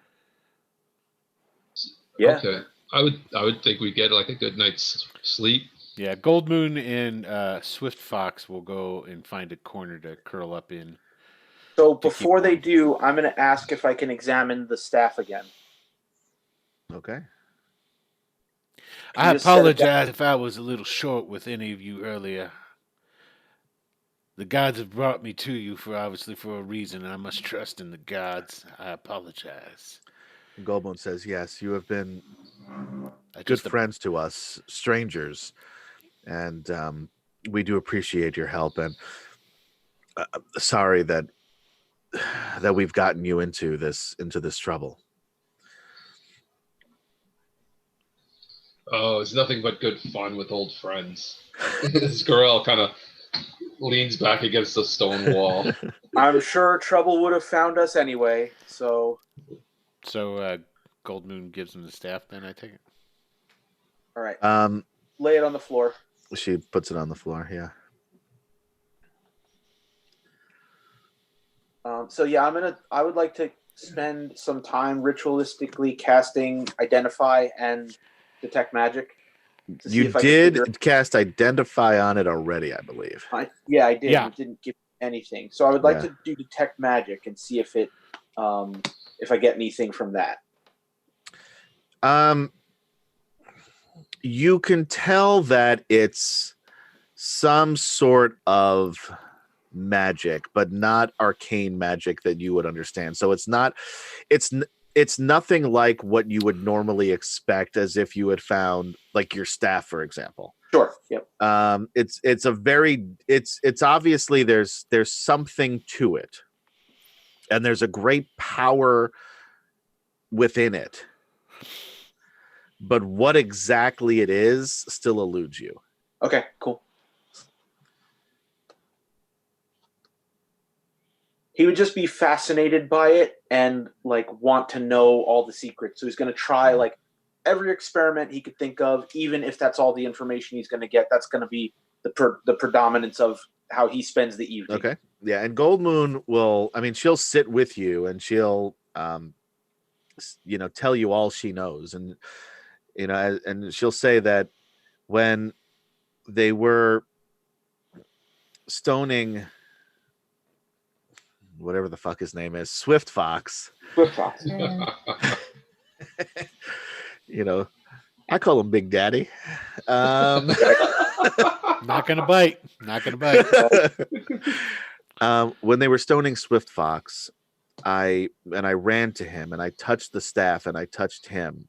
Yeah. Okay. I would think we get like a good night's sleep. Yeah, Gold Moon and Swift Fox will go and find a corner to curl up in. So before they do, I'm going to ask if I can examine the staff again. Okay. I just set it apologize if I was a little short with any of you earlier. The gods have brought me to you for a reason, and I must trust in the gods. I apologize. Goldmoon says, yes, you have been good friends to us, strangers, and we do appreciate your help. And sorry that we've gotten you into this trouble. Oh, it's nothing but good fun with old friends. This girl kind of leans back against the stone wall. I'm sure trouble would have found us anyway. So Goldmoon gives him the staff. Then I take it. All right. Lay it on the floor. She puts it on the floor. Yeah. So yeah, I would like to spend some time ritualistically casting Identify and Detect Magic. You did cast Identify on it already, I believe. I did. Yeah. It didn't give anything. So I would like to do Detect Magic and see if it, if I get anything from that. You can tell that it's some sort of magic, but not arcane magic that you would understand. So it's nothing like what you would normally expect, as if you had found like your staff, for example. Sure. Yep. It's obviously there's something to it, and there's a great power within it. But what exactly it is still eludes you. Okay, cool. He would just be fascinated by it and like want to know all the secrets. So he's going to try like every experiment he could think of, even if that's all the information he's going to get. That's going to be the predominance of how he spends the evening. Okay. Yeah, and Goldmoon will, she'll sit with you and she'll tell you all she knows, and and she'll say that when they were stoning whatever the fuck his name is, Swift Fox. I call him Big Daddy. Not gonna bite. When they were stoning Swift Fox, I ran to him and I touched the staff and I touched him.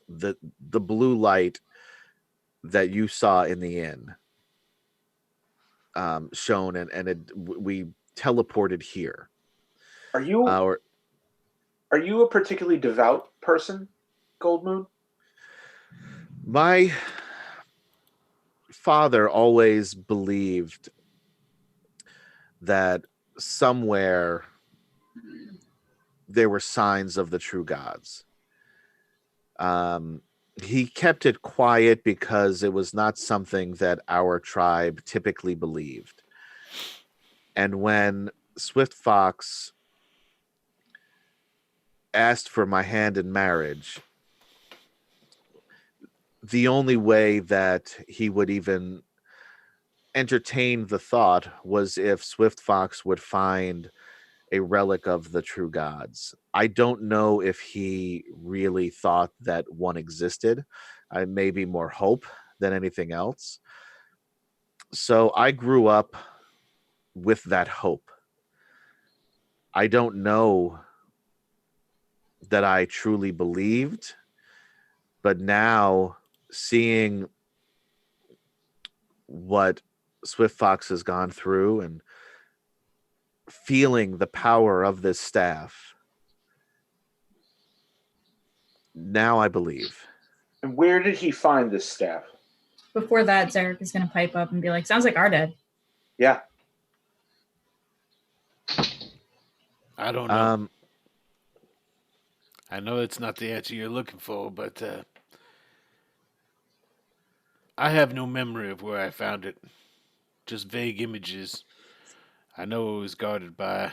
The blue light that you saw in the inn shone, and we teleported here. Are you a particularly devout person, Goldmoon? My father always believed that somewhere there were signs of the true gods. He kept it quiet because it was not something that our tribe typically believed. And when Swift Fox asked for my hand in marriage, the only way that he would even entertain the thought was if Swift Fox would find a relic of the true gods. I don't know if he really thought that one existed. Maybe more hope than anything else. So I grew up with that hope. I don't know that I truly believed, but now seeing what Swift Fox has gone through and feeling the power of this staff, now I believe. And where did he find this staff? Before that, Zarek is going to pipe up and be like, sounds like our dad. Yeah. I don't know. I know it's not the answer you're looking for, but I have no memory of where I found it. Just vague images. I know it was guarded by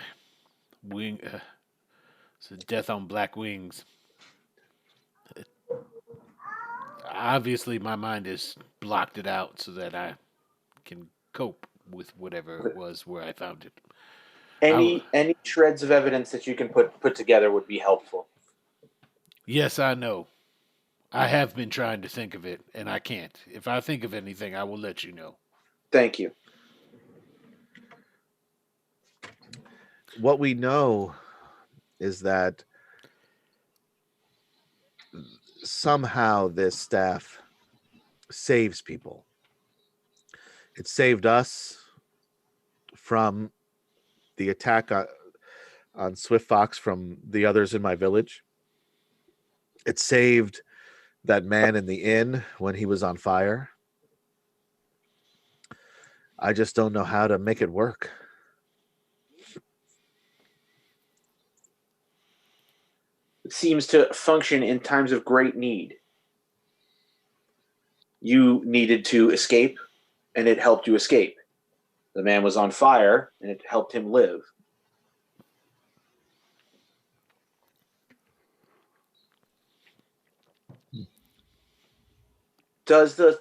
death on black wings. Obviously, my mind has blocked it out so that I can cope with whatever it was where I found it. Any shreds of evidence that you can put together would be helpful. Yes, I know. I have been trying to think of it, and I can't. If I think of anything, I will let you know. Thank you. What we know is that somehow this staff saves people. It saved us from the attack on Swift Fox from the others in my village. It saved that man in the inn when he was on fire. I just don't know how to make it work. It seems to function in times of great need. You needed to escape, and it helped you escape. The man was on fire, and it helped him live. Does the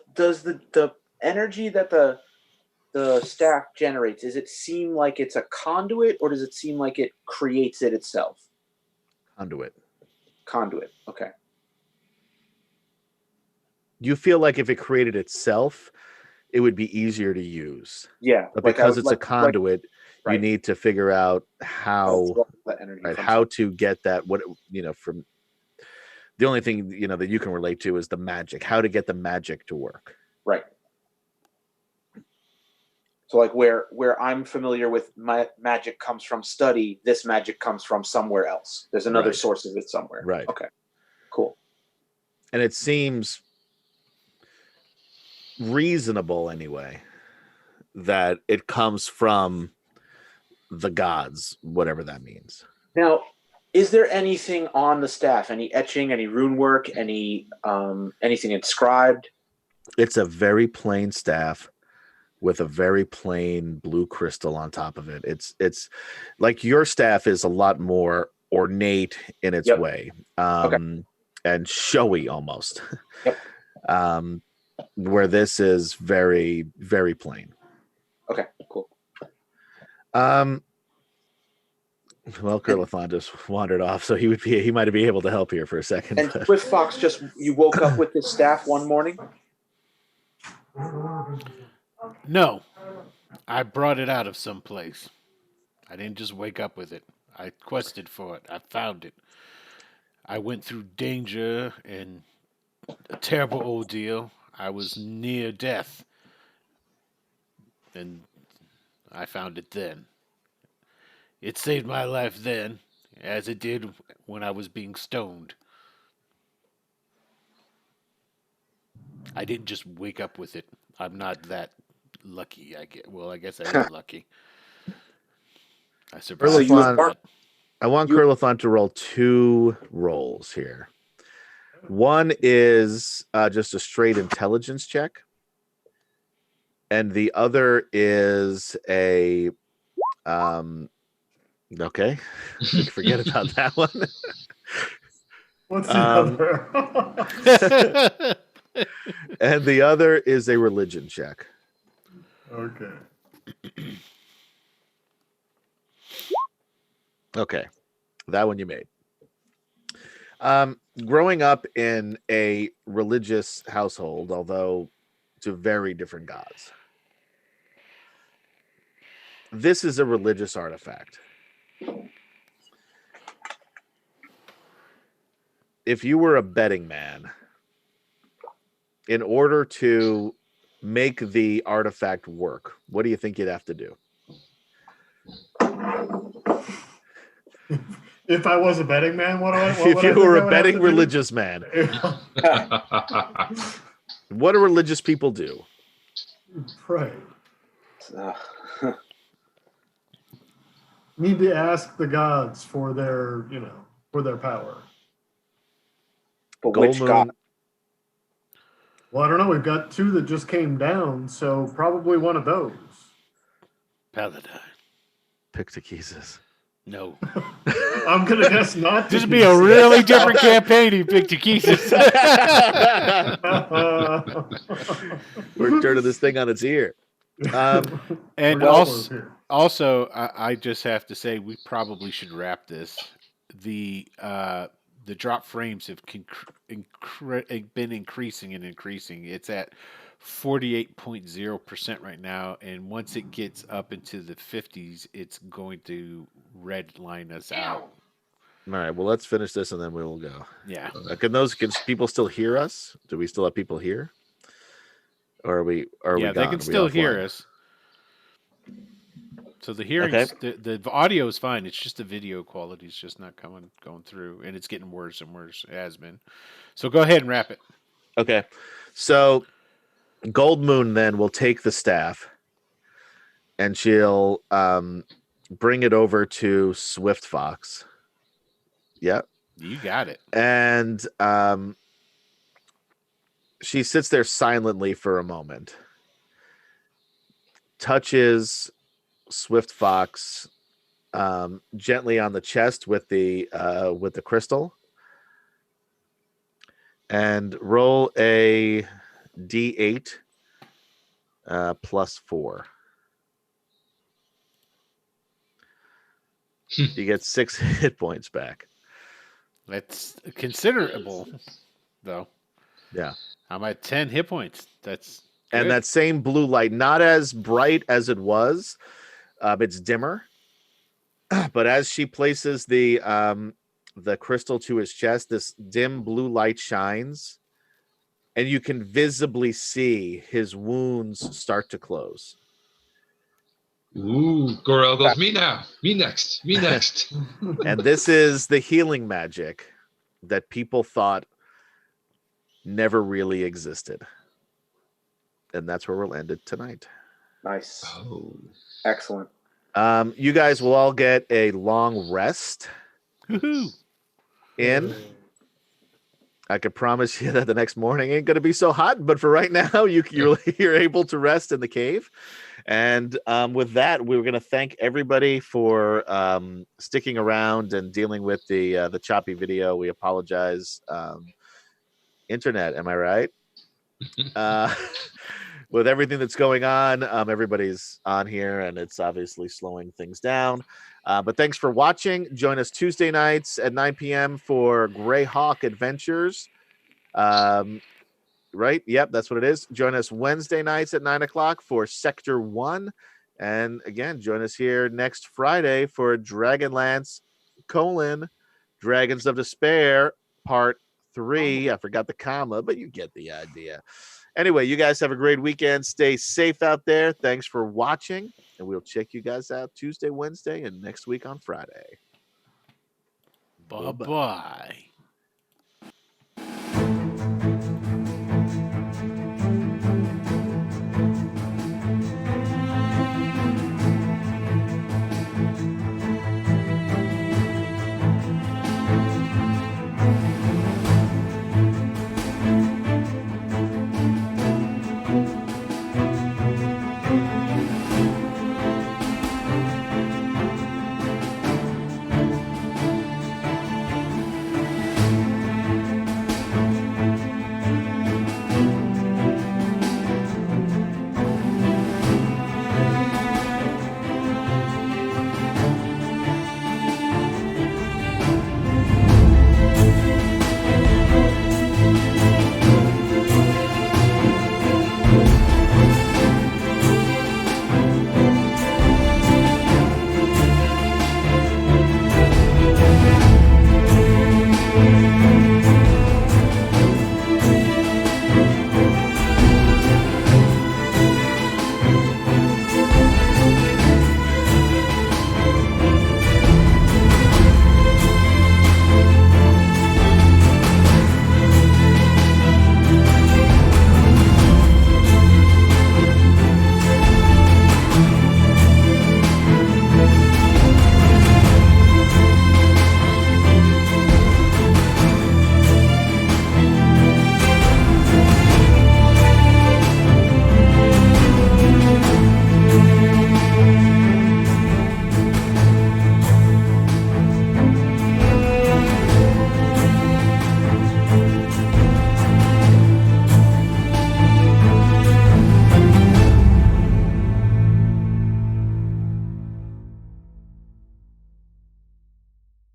energy that the staff generates, does it seem like it's a conduit, or does it seem like it creates it itself? Conduit. Okay. You feel like if it created itself, it would be easier to use. Yeah. But because it's a conduit, you need to figure out how to get that, from the only thing, that you can relate to is the magic, how to get the magic to work. Right. So like where I'm familiar with, my magic comes from study, this magic comes from somewhere else. There's another source of it somewhere. Right. Okay. Cool. And it seems reasonable anyway that it comes from the gods, whatever that means. Now, is there anything on the staff? Any etching, any rune work, anything inscribed? It's a very plain staff with a very plain blue crystal on top of it. It's like your staff is a lot more ornate in its way, and showy almost. Yep. Where this is very, very plain. Okay, cool. Well, Curlithon just wandered off, so he might be able to help here for a second. And Swift Fox, you woke up with this staff one morning? No, I brought it out of someplace. I didn't just wake up with it. I quested for it. I found it. I went through danger and a terrible ordeal. I was near death, and I found it then. It saved my life then, as it did when I was being stoned. I didn't just wake up with it. I'm not that lucky. I guess I am lucky. I survived. I want Curlithon to roll 2 rolls here. One is just a straight intelligence check, and the other is a okay. Forget about that one. What's the other? And the other is a religion check. Okay. Okay, that one you made. Growing up in a religious household, although to very different gods, this is a religious artifact. If you were a betting man, in order to make the artifact work, what do you think you'd have to do? If I was a betting man, if you were a betting religious man, what do religious people do? Pray. Need to ask the gods for their, for their power. But which god? Well, I don't know. We've got 2 that just came down, so probably one of those. Paladin. Pictochesis. No. I'm going to guess not. This would be a really different campaign if Pictochesis. We're turning this thing on its ear. And also, I just have to say, we probably should wrap this. The drop frames have been increasing and increasing. It's at 48.0% right now, and once it gets up into the 50s, it's going to red line us out. All right. Well, let's finish this and then we will go. Yeah. Can people still hear us? Do we still have people here? Or are we gone? They can still hear us. So the hearing, the audio is fine. It's just the video quality is just not going through, and it's getting worse and worse. It has been. So go ahead and wrap it. Okay. So Gold Moon then will take the staff, and she'll bring it over to Swift Fox. Yep. You got it. And she sits there silently for a moment, touches Swift Fox gently on the chest with the crystal, and roll a D8 +4. You get 6 hit points back. That's considerable, though. Yeah. I'm at 10 hit points. That's good. And that same blue light, not as bright as it was. It's dimmer. But as she places the crystal to his chest, this dim blue light shines, and you can visibly see his wounds start to close. Ooh, Gorel goes, me now, me next, me next. And this is the healing magic that people thought never really existed. And that's where we'll end it tonight. Nice. Oh. Excellent. You guys will all get a long rest. In. I can promise you that the next morning ain't going to be so hot, but for right now, you're able to rest in the cave. And with that, we were going to thank everybody for sticking around and dealing with the choppy video. We apologize. Internet, am I right? With everything that's going on, everybody's on here, and it's obviously slowing things down. But thanks for watching. Join us Tuesday nights at 9 p.m. for Greyhawk Adventures. Right? Yep, that's what it is. Join us Wednesday nights at 9 o'clock for Sector 1. And again, join us here next Friday for DragonLance, Dragons of Despair, Part 3. I forgot the comma, but you get the idea. Anyway, you guys have a great weekend. Stay safe out there. Thanks for watching. And we'll check you guys out Tuesday, Wednesday, and next week on Friday. Bye-bye.